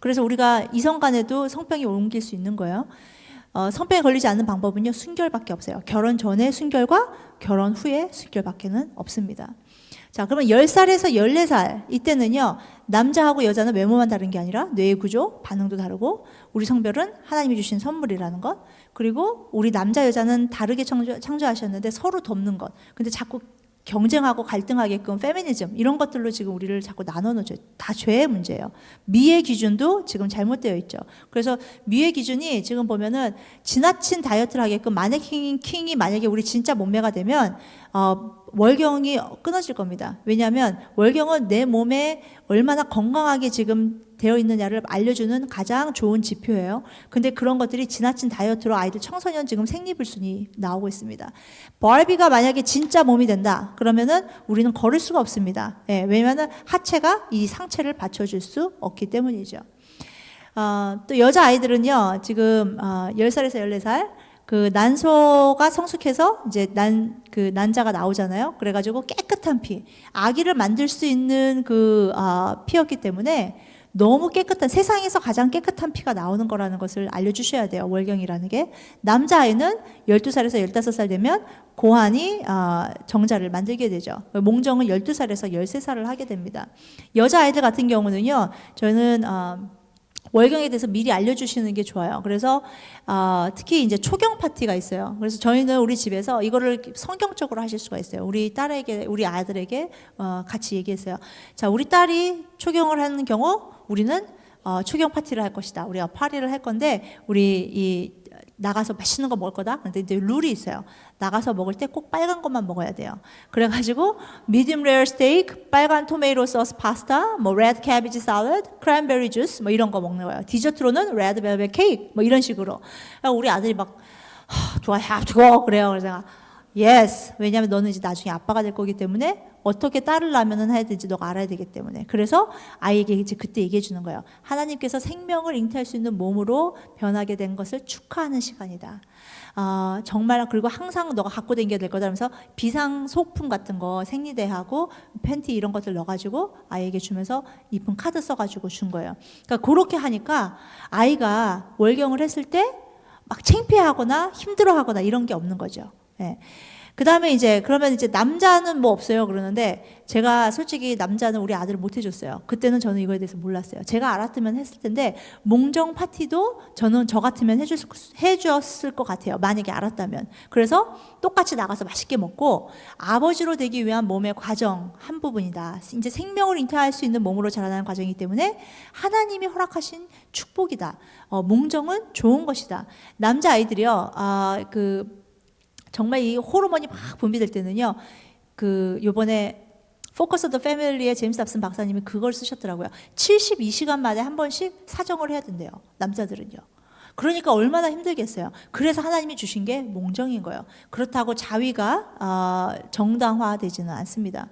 그래서 우리가 이성 간에도 성병이 옮길 수 있는 거예요. 성병에 걸리지 않는 방법은요, 순결밖에 없어요. 결혼 전에 순결과 결혼 후에 순결밖에는 없습니다. 자, 그러면 10살에서 14살 이때는요, 남자하고 여자는 외모만 다른 게 아니라 뇌의 구조, 반응도 다르고 우리 성별은 하나님이 주신 선물이라는 것, 그리고 우리 남자 여자는 다르게 창조하셨는데 서로 돕는 것. 근데 자꾸 경쟁하고 갈등하게끔 페미니즘 이런 것들로 지금 우리를 자꾸 나눠놓죠. 다 죄의 문제예요. 미의 기준도 지금 잘못되어 있죠. 그래서 미의 기준이 지금 보면은 지나친 다이어트를 하게끔 마네킹이 만약에 우리 진짜 몸매가 되면 월경이 끊어질 겁니다. 왜냐하면 월경은 내 몸에 얼마나 건강하게 지금 되어 있느냐를 알려주는 가장 좋은 지표예요. 근데 그런 것들이 지나친 다이어트로 아이들 청소년 지금 생리불순이 나오고 있습니다. 바비가 만약에 진짜 몸이 된다. 그러면은 우리는 걸을 수가 없습니다. 예, 왜냐하면 하체가 이 상체를 받쳐줄 수 없기 때문이죠. 또 여자 아이들은요, 지금 10살에서 14살 그 난소가 성숙해서 이제 난자가 나오잖아요. 그래가지고 깨끗한 피, 아기를 만들 수 있는 피였기 때문에 너무 깨끗한, 세상에서 가장 깨끗한 피가 나오는 거라는 것을 알려주셔야 돼요. 월경이라는 게. 남자아이는 12살에서 15살 되면 고환이 정자를 만들게 되죠. 몽정은 12살에서 13살을 하게 됩니다. 여자아이들 같은 경우는요, 저는 월경에 대해서 미리 알려주시는 게 좋아요. 그래서 특히 이제 초경 파티가 있어요. 그래서 저희는 우리 집에서 이거를 성경적으로 하실 수가 있어요. 우리 딸에게, 우리 아들에게 같이 얘기했어요. 자, 우리 딸이 초경을 하는 경우 우리는 초경 파티를 할 것이다. 우리가 파리를 할 건데 우리 나가서 맛있는 거 먹을 거다. 근데 이제 룰이 있어요. 나가서 먹을 때 꼭 빨간 것만 먹어야 돼요. 그래가지고 medium rare steak, 빨간 토마토 소스 파스타, 뭐 red cabbage salad, cranberry juice 뭐 이런 거 먹는 거예요. 디저트로는 red velvet cake 뭐 이런 식으로. 우리 아들이 막 좋아, 좋아 그래요. 그래서 제가 yes. 왜냐하면 너는 이제 나중에 아빠가 될 거기 때문에 어떻게 딸을 낳으면 해야 될지 너가 알아야 되기 때문에. 그래서 아이에게 이제 그때 얘기해 주는 거예요. 하나님께서 생명을 잉태할 수 있는 몸으로 변하게 된 것을 축하하는 시간이다. 정말. 그리고 항상 너가 갖고 다녀야 될 거다 하면서 비상 소품 같은 거 생리대하고 팬티 이런 것들 넣어가지고 아이에게 주면서 이쁜 카드 써가지고 준 거예요. 그러니까 그렇게 하니까 아이가 월경을 했을 때 막 창피하거나 힘들어하거나 이런 게 없는 거죠. 예. 그 다음에 그러면 남자는 뭐 없어요 그러는데, 제가 솔직히 남자는 우리 아들을 못 해줬어요. 그때는 저는 이거에 대해서 몰랐어요. 제가 알았으면 했을 텐데, 몽정 파티도 저는 저 같으면 해줬을 것 같아요. 만약에 알았다면. 그래서 똑같이 나가서 맛있게 먹고, 아버지로 되기 위한 몸의 과정 한 부분이다. 이제 생명을 잉태할 수 있는 몸으로 자라나는 과정이기 때문에 하나님이 허락하신 축복이다. 몽정은 좋은 것이다. 남자 아이들이요, 정말 이 호르몬이 막 분비될 때는요, 요번에 포커스 오브 더 패밀리의 제임스 답슨 박사님이 그걸 쓰셨더라고요. 72시간 만에 한 번씩 사정을 해야 된대요. 남자들은요. 그러니까 얼마나 힘들겠어요. 그래서 하나님이 주신 게 몽정인 거예요. 그렇다고 자위가 정당화되지는 않습니다.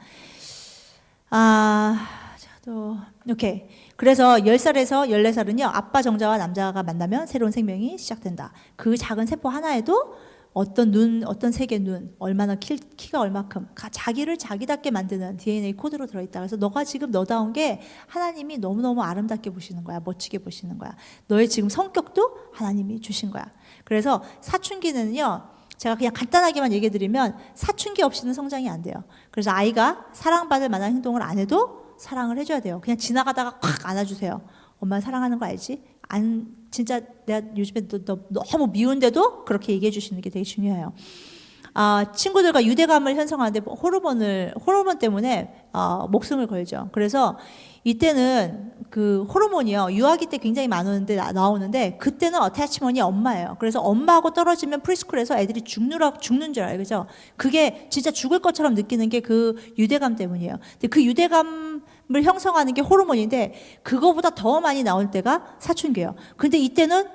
오케이. 그래서 10살에서 14살은요, 아빠 정자와 남자가 만나면 새로운 생명이 시작된다. 그 작은 세포 하나에도 어떤 색의 눈, 얼마나 키가 얼마큼, 자기를 자기답게 만드는 DNA 코드로 들어있다. 그래서 너가 지금 너다운 게 하나님이 너무너무 아름답게 보시는 거야. 멋지게 보시는 거야. 너의 지금 성격도 하나님이 주신 거야. 그래서 사춘기는요, 제가 그냥 간단하게만 얘기해 드리면 사춘기 없이는 성장이 안 돼요. 그래서 아이가 사랑받을 만한 행동을 안 해도 사랑을 해줘야 돼요. 그냥 지나가다가 콱 안아주세요. 엄마 사랑하는 거 알지? 진짜 내가 요즘에 너 너무 미운데도 그렇게 얘기해 주시는 게 되게 중요해요. 친구들과 유대감을 형성하는데 호르몬 때문에 목숨을 걸죠. 그래서 이때는 그 호르몬이요, 유아기 때 굉장히 나오는데 그때는 어태치먼이 엄마예요. 그래서 엄마하고 떨어지면 프리스쿨에서 애들이 죽는 줄 알아요. 그죠? 그게 진짜 죽을 것처럼 느끼는 게 그 유대감 때문이에요. 근데 그 유대감을 형성하는 게 호르몬인데 그거보다 더 많이 나올 때가 사춘기예요. 근데 이때는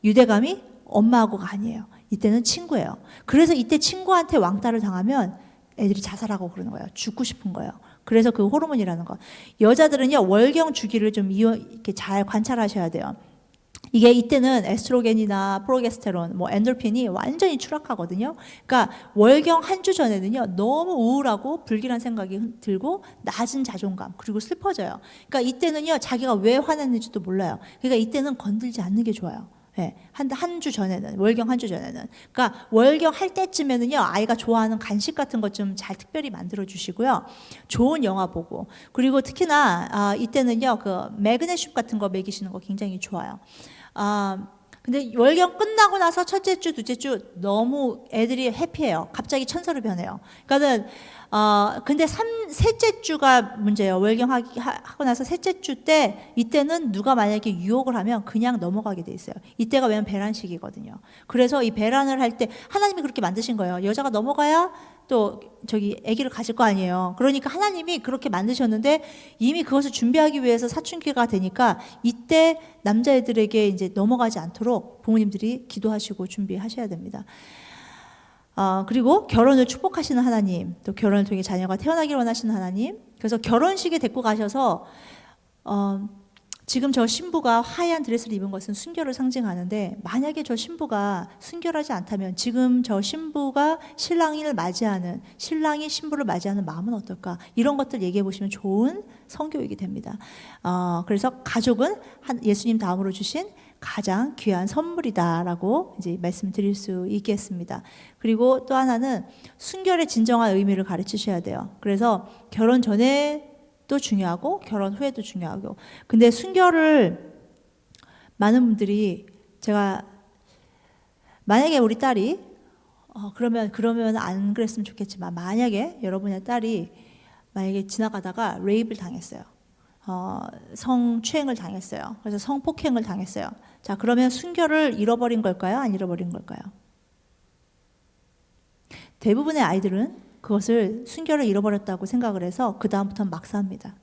유대감이 엄마하고가 아니에요. 이때는 친구예요. 그래서 이때 친구한테 왕따를 당하면 애들이 자살하고 그러는 거예요. 죽고 싶은 거예요. 그래서 그 호르몬이라는 거. 여자들은요, 월경 주기를 좀 이렇게 잘 관찰하셔야 돼요. 이게 이때는 에스트로겐이나 프로게스테론, 뭐 엔돌핀이 완전히 추락하거든요. 그러니까 월경 한 주 전에는요, 너무 우울하고 불길한 생각이 들고 낮은 자존감, 그리고 슬퍼져요. 그러니까 이때는요, 자기가 왜 화냈는지도 몰라요. 그러니까 이때는 건들지 않는 게 좋아요. 네, 한 주 전에는, 월경 한 주 전에는. 그러니까 월경 할 때쯤에는요, 아이가 좋아하는 간식 같은 것 좀 잘 특별히 만들어 주시고요. 좋은 영화 보고. 그리고 특히나, 이때는요, 그 매그네슘 같은 거 먹이시는 거 굉장히 좋아요. 근데 월경 끝나고 나서 첫째 주, 둘째 주 너무 애들이 해피해요. 갑자기 천사로 변해요. 그러니까는, 근데 셋째 주가 문제예요. 월경 하고 나서 셋째 주 때, 이때는 누가 만약에 유혹을 하면 그냥 넘어가게 돼 있어요. 이때가 왜냐면 배란식이거든요. 그래서 이 배란을 할 때 하나님이 그렇게 만드신 거예요. 여자가 넘어가야 또 아기를 가질 거 아니에요. 그러니까 하나님이 그렇게 만드셨는데 이미 그것을 준비하기 위해서 사춘기가 되니까 이때 남자애들에게 이제 넘어가지 않도록 부모님들이 기도하시고 준비하셔야 됩니다. 그리고 결혼을 축복하시는 하나님, 또 결혼을 통해 자녀가 태어나기를 원하시는 하나님. 그래서 결혼식에 데리고 가셔서 지금 저 신부가 하얀 드레스를 입은 것은 순결을 상징하는데, 만약에 저 신부가 순결하지 않다면 지금 저 신부가 신랑이 신부를 맞이하는 마음은 어떨까? 이런 것들 얘기해 보시면 좋은 성교육이 됩니다. 그래서 가족은 예수님 다음으로 주신 가장 귀한 선물이다라고 이제 말씀드릴 수 있겠습니다. 그리고 또 하나는 순결의 진정한 의미를 가르치셔야 돼요. 그래서 결혼 전에 또 중요하고 결혼 후에도 중요하고. 근데 순결을 많은 분들이, 제가 만약에 우리 딸이 그러면 안 그랬으면 좋겠지만, 만약에 여러분의 딸이 만약에 지나가다가 레이프를 당했어요. 성추행을 당했어요. 그래서 성폭행을 당했어요. 자, 그러면 순결을 잃어버린 걸까요? 안 잃어버린 걸까요? 대부분의 아이들은 그것을 순결을 잃어버렸다고 생각을 해서 그 다음부터는 막 삽니다.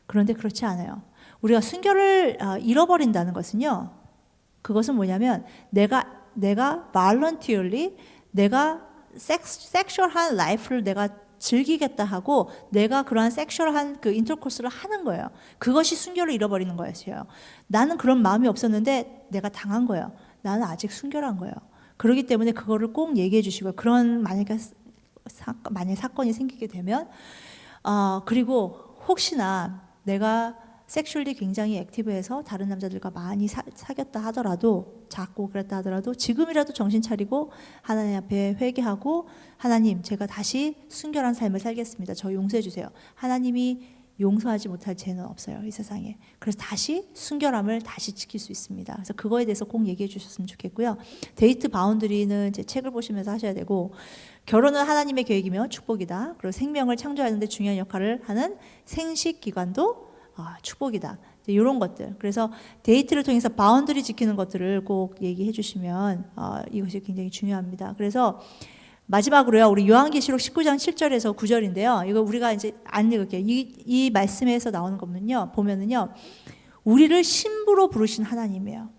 그런데 그렇지 않아요. 우리가 순결을 잃어버린다는 것은요, 그것은 뭐냐면 내가 voluntarily 내가 섹슈얼한 라이프를 내가 즐기겠다 하고 내가 그러한 섹슈얼한 그 인터코스를 하는 거예요. 그것이 순결을 잃어버리는 거였어요. 나는 그런 마음이 없었는데 내가 당한 거예요. 나는 아직 순결한 거예요. 그렇기 때문에 그거를 꼭 얘기해 주시고, 그런 만약에 사건이 생기게 되면, 그리고 혹시나 내가 섹슈얼리 굉장히 액티브해서 다른 남자들과 많이 사귀었다 하더라도, 작고 그랬다 하더라도 지금이라도 정신 차리고 하나님 앞에 회개하고, 하나님, 제가 다시 순결한 삶을 살겠습니다. 저 용서해 주세요. 하나님이 용서하지 못할 죄는 없어요, 이 세상에. 그래서 다시 순결함을 다시 지킬 수 있습니다. 그래서 그거에 대해서 꼭 얘기해 주셨으면 좋겠고요. 데이트 바운더리는 이제 책을 보시면서 하셔야 되고, 결혼은 하나님의 계획이며 축복이다. 그리고 생명을 창조하는 데 중요한 역할을 하는 생식기관도 축복이다. 이런 것들. 그래서 데이트를 통해서 바운더리 지키는 것들을 꼭 얘기해 주시면 이것이 굉장히 중요합니다. 그래서 마지막으로요, 우리 요한계시록 19장 7절에서 9절인데요. 이거 우리가 이제 안 읽을게요. 이 말씀에서 나오는 거는요, 보면은요, 우리를 신부로 부르신 하나님이에요.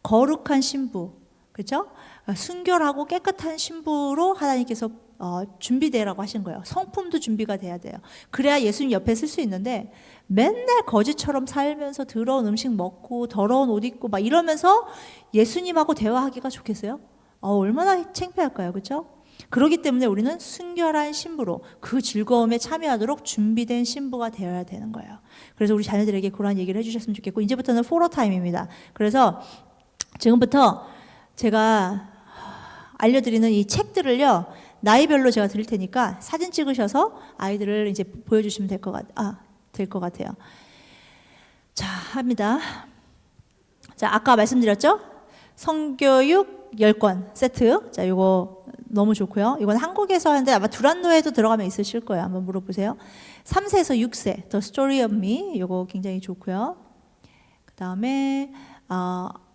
거룩한 신부, 그렇죠? 순결하고 깨끗한 신부로 하나님께서 준비되라고 하신 거예요. 성품도 준비가 돼야 돼요. 그래야 예수님 옆에 쓸 수 있는데, 맨날 거지처럼 살면서 더러운 음식 먹고 더러운 옷 입고 막 이러면서 예수님하고 대화하기가 좋겠어요? 얼마나 창피할까요, 그렇죠? 그렇기 때문에 우리는 순결한 신부로 그 즐거움에 참여하도록 준비된 신부가 되어야 되는 거예요. 그래서 우리 자녀들에게 그런 얘기를 해주셨으면 좋겠고, 이제부터는 포로 타임입니다. 그래서 지금부터 제가 알려드리는 이 책들을요, 나이별로 제가 드릴 테니까 사진 찍으셔서 아이들을 이제 보여주시면 될 것 같아요. 자, 합니다. 자, 아까 말씀드렸죠? 성교육 10권 세트. 자, 요거 너무 좋고요. 이건 한국에서 하는데 아마 두란노에도 들어가면 있으실 거예요. 한번 물어보세요. 3세에서 6세, The Story of Me. 요거 굉장히 좋고요. 그 다음에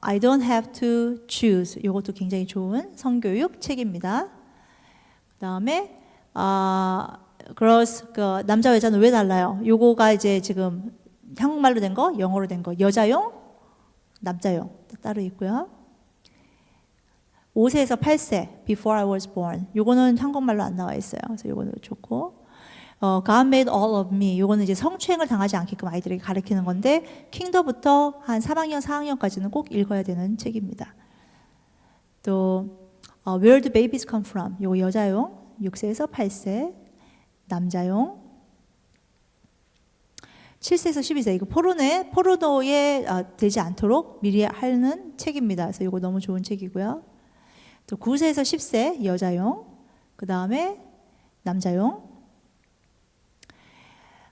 I don't have to choose. 요것도 굉장히 좋은 성교육 책입니다. 그 다음에 girls, 그 남자 여자는 왜 달라요? 요거가 이제 지금 한국말로 된 거, 영어로 된 거, 여자용, 남자용 따로 있고요. 5세에서 8세, Before I Was Born. 요거는 한국말로 안 나와 있어요. 그래서 요거는 좋고. God Made All of Me. 요거는 이제 성추행을 당하지 않게끔 아이들에게 가르치는 건데, 킹더부터 한 3학년, 4학년까지는 꼭 읽어야 되는 책입니다. 또 Where the Babies Come From. 요거 여자용, 6세에서 8세, 남자용. 7세에서 12세. 이거 포르노에 되지 않도록 미리 하는 책입니다. 그래서 이거 너무 좋은 책이고요. 또 9세에서 10세 여자용, 그 다음에 남자용.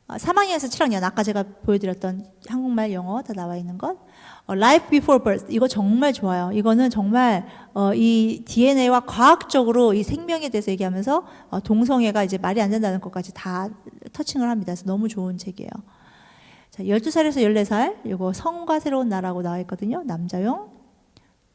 3학년에서 7학년, 아까 제가 보여드렸던 한국말, 영어 다 나와 있는 것. Life Before Birth, 이거 정말 좋아요. 이거는 정말 이 DNA와 과학적으로 이 생명에 대해서 얘기하면서 동성애가 이제 말이 안 된다는 것까지 다 터칭을 합니다. 그래서 너무 좋은 책이에요. 자, 12살에서 14살, 이거 성과 새로운 나라고 나와 있거든요. 남자용,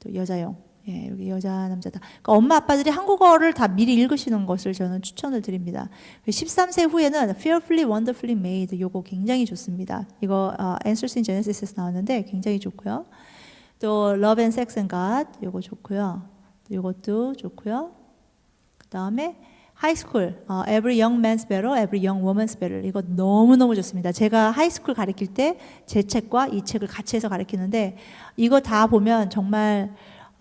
또 여자용. 예, 여기 여자, 남자다. 그러니까 엄마, 아빠들이 한국어를 다 미리 읽으시는 것을 저는 추천을 드립니다. 13세 후에는 Fearfully, Wonderfully Made, 요거 굉장히 좋습니다. 이거 Answers in Genesis에서 나왔는데 굉장히 좋고요. 또 Love and Sex and God, 요거 좋고요. 또 요것도 좋고요. 그 다음에 하이스쿨, Every Young Man's Battle, Every Young Woman's Battle. 이거 너무너무 좋습니다. 제가 하이스쿨 가르칠 때 제 책과 이 책을 같이 해서 가르치는데 이거 다 보면 정말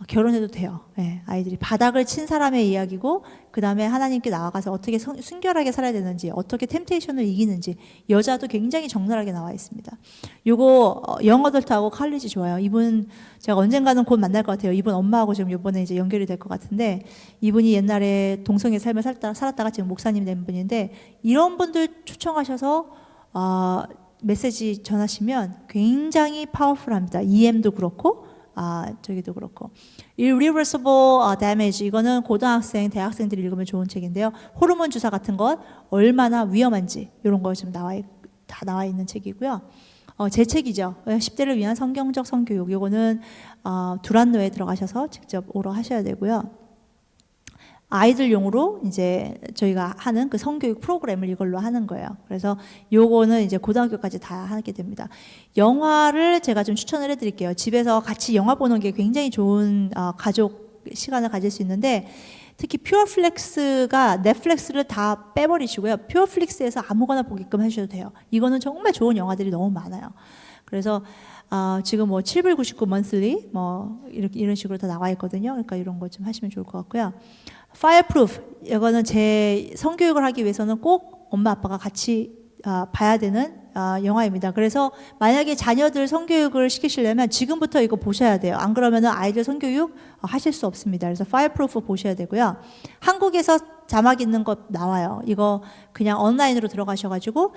결혼해도 돼요. 네, 아이들이 바닥을 친 사람의 이야기고 그 다음에 하나님께 나아가서 어떻게 순결하게 살아야 되는지, 어떻게 템테이션을 이기는지, 여자도 굉장히 적나라하게 나와 있습니다. 요거 영어들하고 칼리지 좋아요. 이분 제가 언젠가는 곧 만날 것 같아요. 이분 엄마하고 지금 이번에 이제 연결이 될 것 같은데, 이분이 옛날에 동성애 삶을 살았다가 지금 목사님 된 분인데, 이런 분들 초청하셔서 메시지 전하시면 굉장히 파워풀합니다. EM도 그렇고 저기도 그렇고. Irreversible Damage, 이거는 고등학생, 대학생들이 읽으면 좋은 책인데요. 호르몬 주사 같은 것 얼마나 위험한지 이런 거 지금 다 나와 있는 책이고요. 제 책이죠. 10대를 위한 성경적 성교육. 이거는 두란노에 들어가셔서 직접 오러 하셔야 되고요. 아이들용으로 이제 저희가 하는 그 성교육 프로그램을 이걸로 하는 거예요. 그래서 요거는 이제 고등학교까지 다 하게 됩니다. 영화를 제가 좀 추천을 해드릴게요. 집에서 같이 영화 보는 게 굉장히 좋은 가족 시간을 가질 수 있는데, 특히 퓨어플렉스가 넷플릭스를 다 빼버리시고요. 퓨어플릭스에서 아무거나 보게끔 해주셔도 돼요. 이거는 정말 좋은 영화들이 너무 많아요. 그래서 지금 뭐 7불 99 monthly 뭐 이런 식으로 다 나와 있거든요. 그러니까 이런 거 좀 하시면 좋을 것 같고요. Fireproof, 이거는 제 성교육을 하기 위해서는 꼭 엄마 아빠가 같이 봐야 되는 영화입니다. 그래서 만약에 자녀들 성교육을 시키시려면 지금부터 이거 보셔야 돼요. 안 그러면 아이들 성교육 하실 수 없습니다. 그래서 Fireproof 보셔야 되고요. 한국에서 자막 있는 거 나와요. 이거 그냥 온라인으로 들어가셔가지고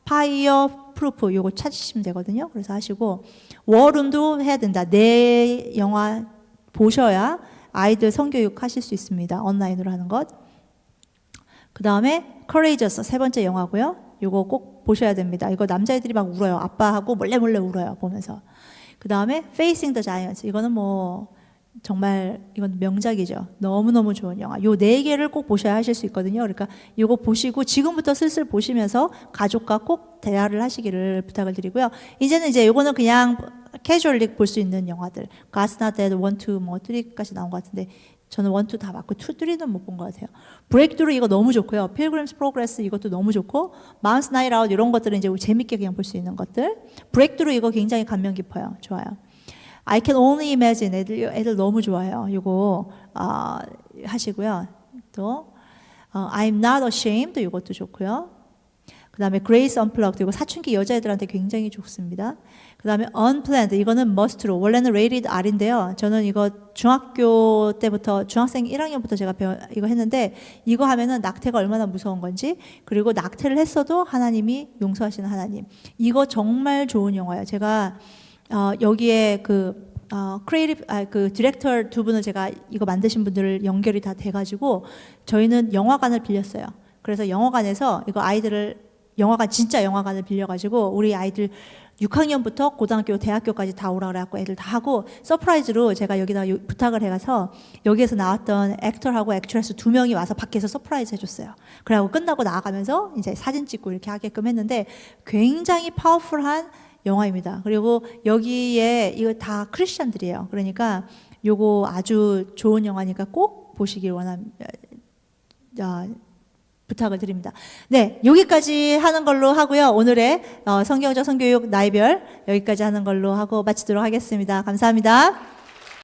Fireproof 요거 찾으시면 되거든요. 그래서 하시고, 워룸도 해야 된다. 내 영화 보셔야 아이들 성교육 하실 수 있습니다. 온라인으로 하는 것. 그 다음에 Courageous, 세 번째 영화고요. 이거 꼭 보셔야 됩니다. 이거 남자애들이 막 울어요. 아빠하고 몰래 울어요, 보면서. 그 다음에 Facing the Giants, 이거는 뭐 정말 이건 명작이죠. 너무너무 좋은 영화. 요 네 개를 꼭 보셔야 하실 수 있거든요. 그러니까 이거 보시고 지금부터 슬슬 보시면서 가족과 꼭 대화를 하시기를 부탁을 드리고요. 이제는 이제 요거는 그냥 캐주얼리 볼 수 있는 영화들. God's Not Dead 1, 2, 뭐 3까지 나온 것 같은데 저는 1, 2 다 봤고 2, 3는 못 본 것 같아요. 브레이크드루 이거 너무 좋고요. Pilgrim's Progress 이것도 너무 좋고, Mom's Night Out 이런 것들은 이제 재밌게 그냥 볼 수 있는 것들. 브레이크드루 이거 굉장히 감명 깊어요. 좋아요. I Can Only Imagine, 애들 너무 좋아해요. 이거 하시고요. 또 I'm Not Ashamed, 이것도 좋고요. 그 다음에 Grace Unplugged, 이거 사춘기 여자애들한테 굉장히 좋습니다. 그 다음에 Unplanned, 이거는 must로, 원래는 rated R인데요. 저는 이거 중학교 때부터, 중학생 1학년부터 제가 이거 했는데, 이거 하면은 낙태가 얼마나 무서운 건지, 그리고 낙태를 했어도 하나님이 용서하시는 하나님. 이거 정말 좋은 영화예요. 제가 여기에 그 디렉터 두 분을 제가 이거 만드신 분들 연결이 다 돼가지고 저희는 영화관을 빌렸어요. 그래서 영화관에서 이거 진짜 영화관을 빌려가지고 우리 아이들 6학년부터 고등학교, 대학교까지 다 오라 그래갖고 애들 다 하고, 서프라이즈로 제가 여기다 부탁을 해가서 여기에서 나왔던 액터하고 액트레스 2명이 와서 밖에서 서프라이즈 해줬어요. 그래갖고 끝나고 나가면서 이제 사진 찍고 이렇게 하게끔 했는데 굉장히 파워풀한 영화입니다. 그리고 여기에 이거 다 크리스천들이에요. 그러니까 요거 아주 좋은 영화니까 꼭 보시길 부탁을 드립니다. 네, 여기까지 하는 걸로 하고요. 오늘의 성경적 성교육 나이별 여기까지 하는 걸로 하고 마치도록 하겠습니다. 감사합니다.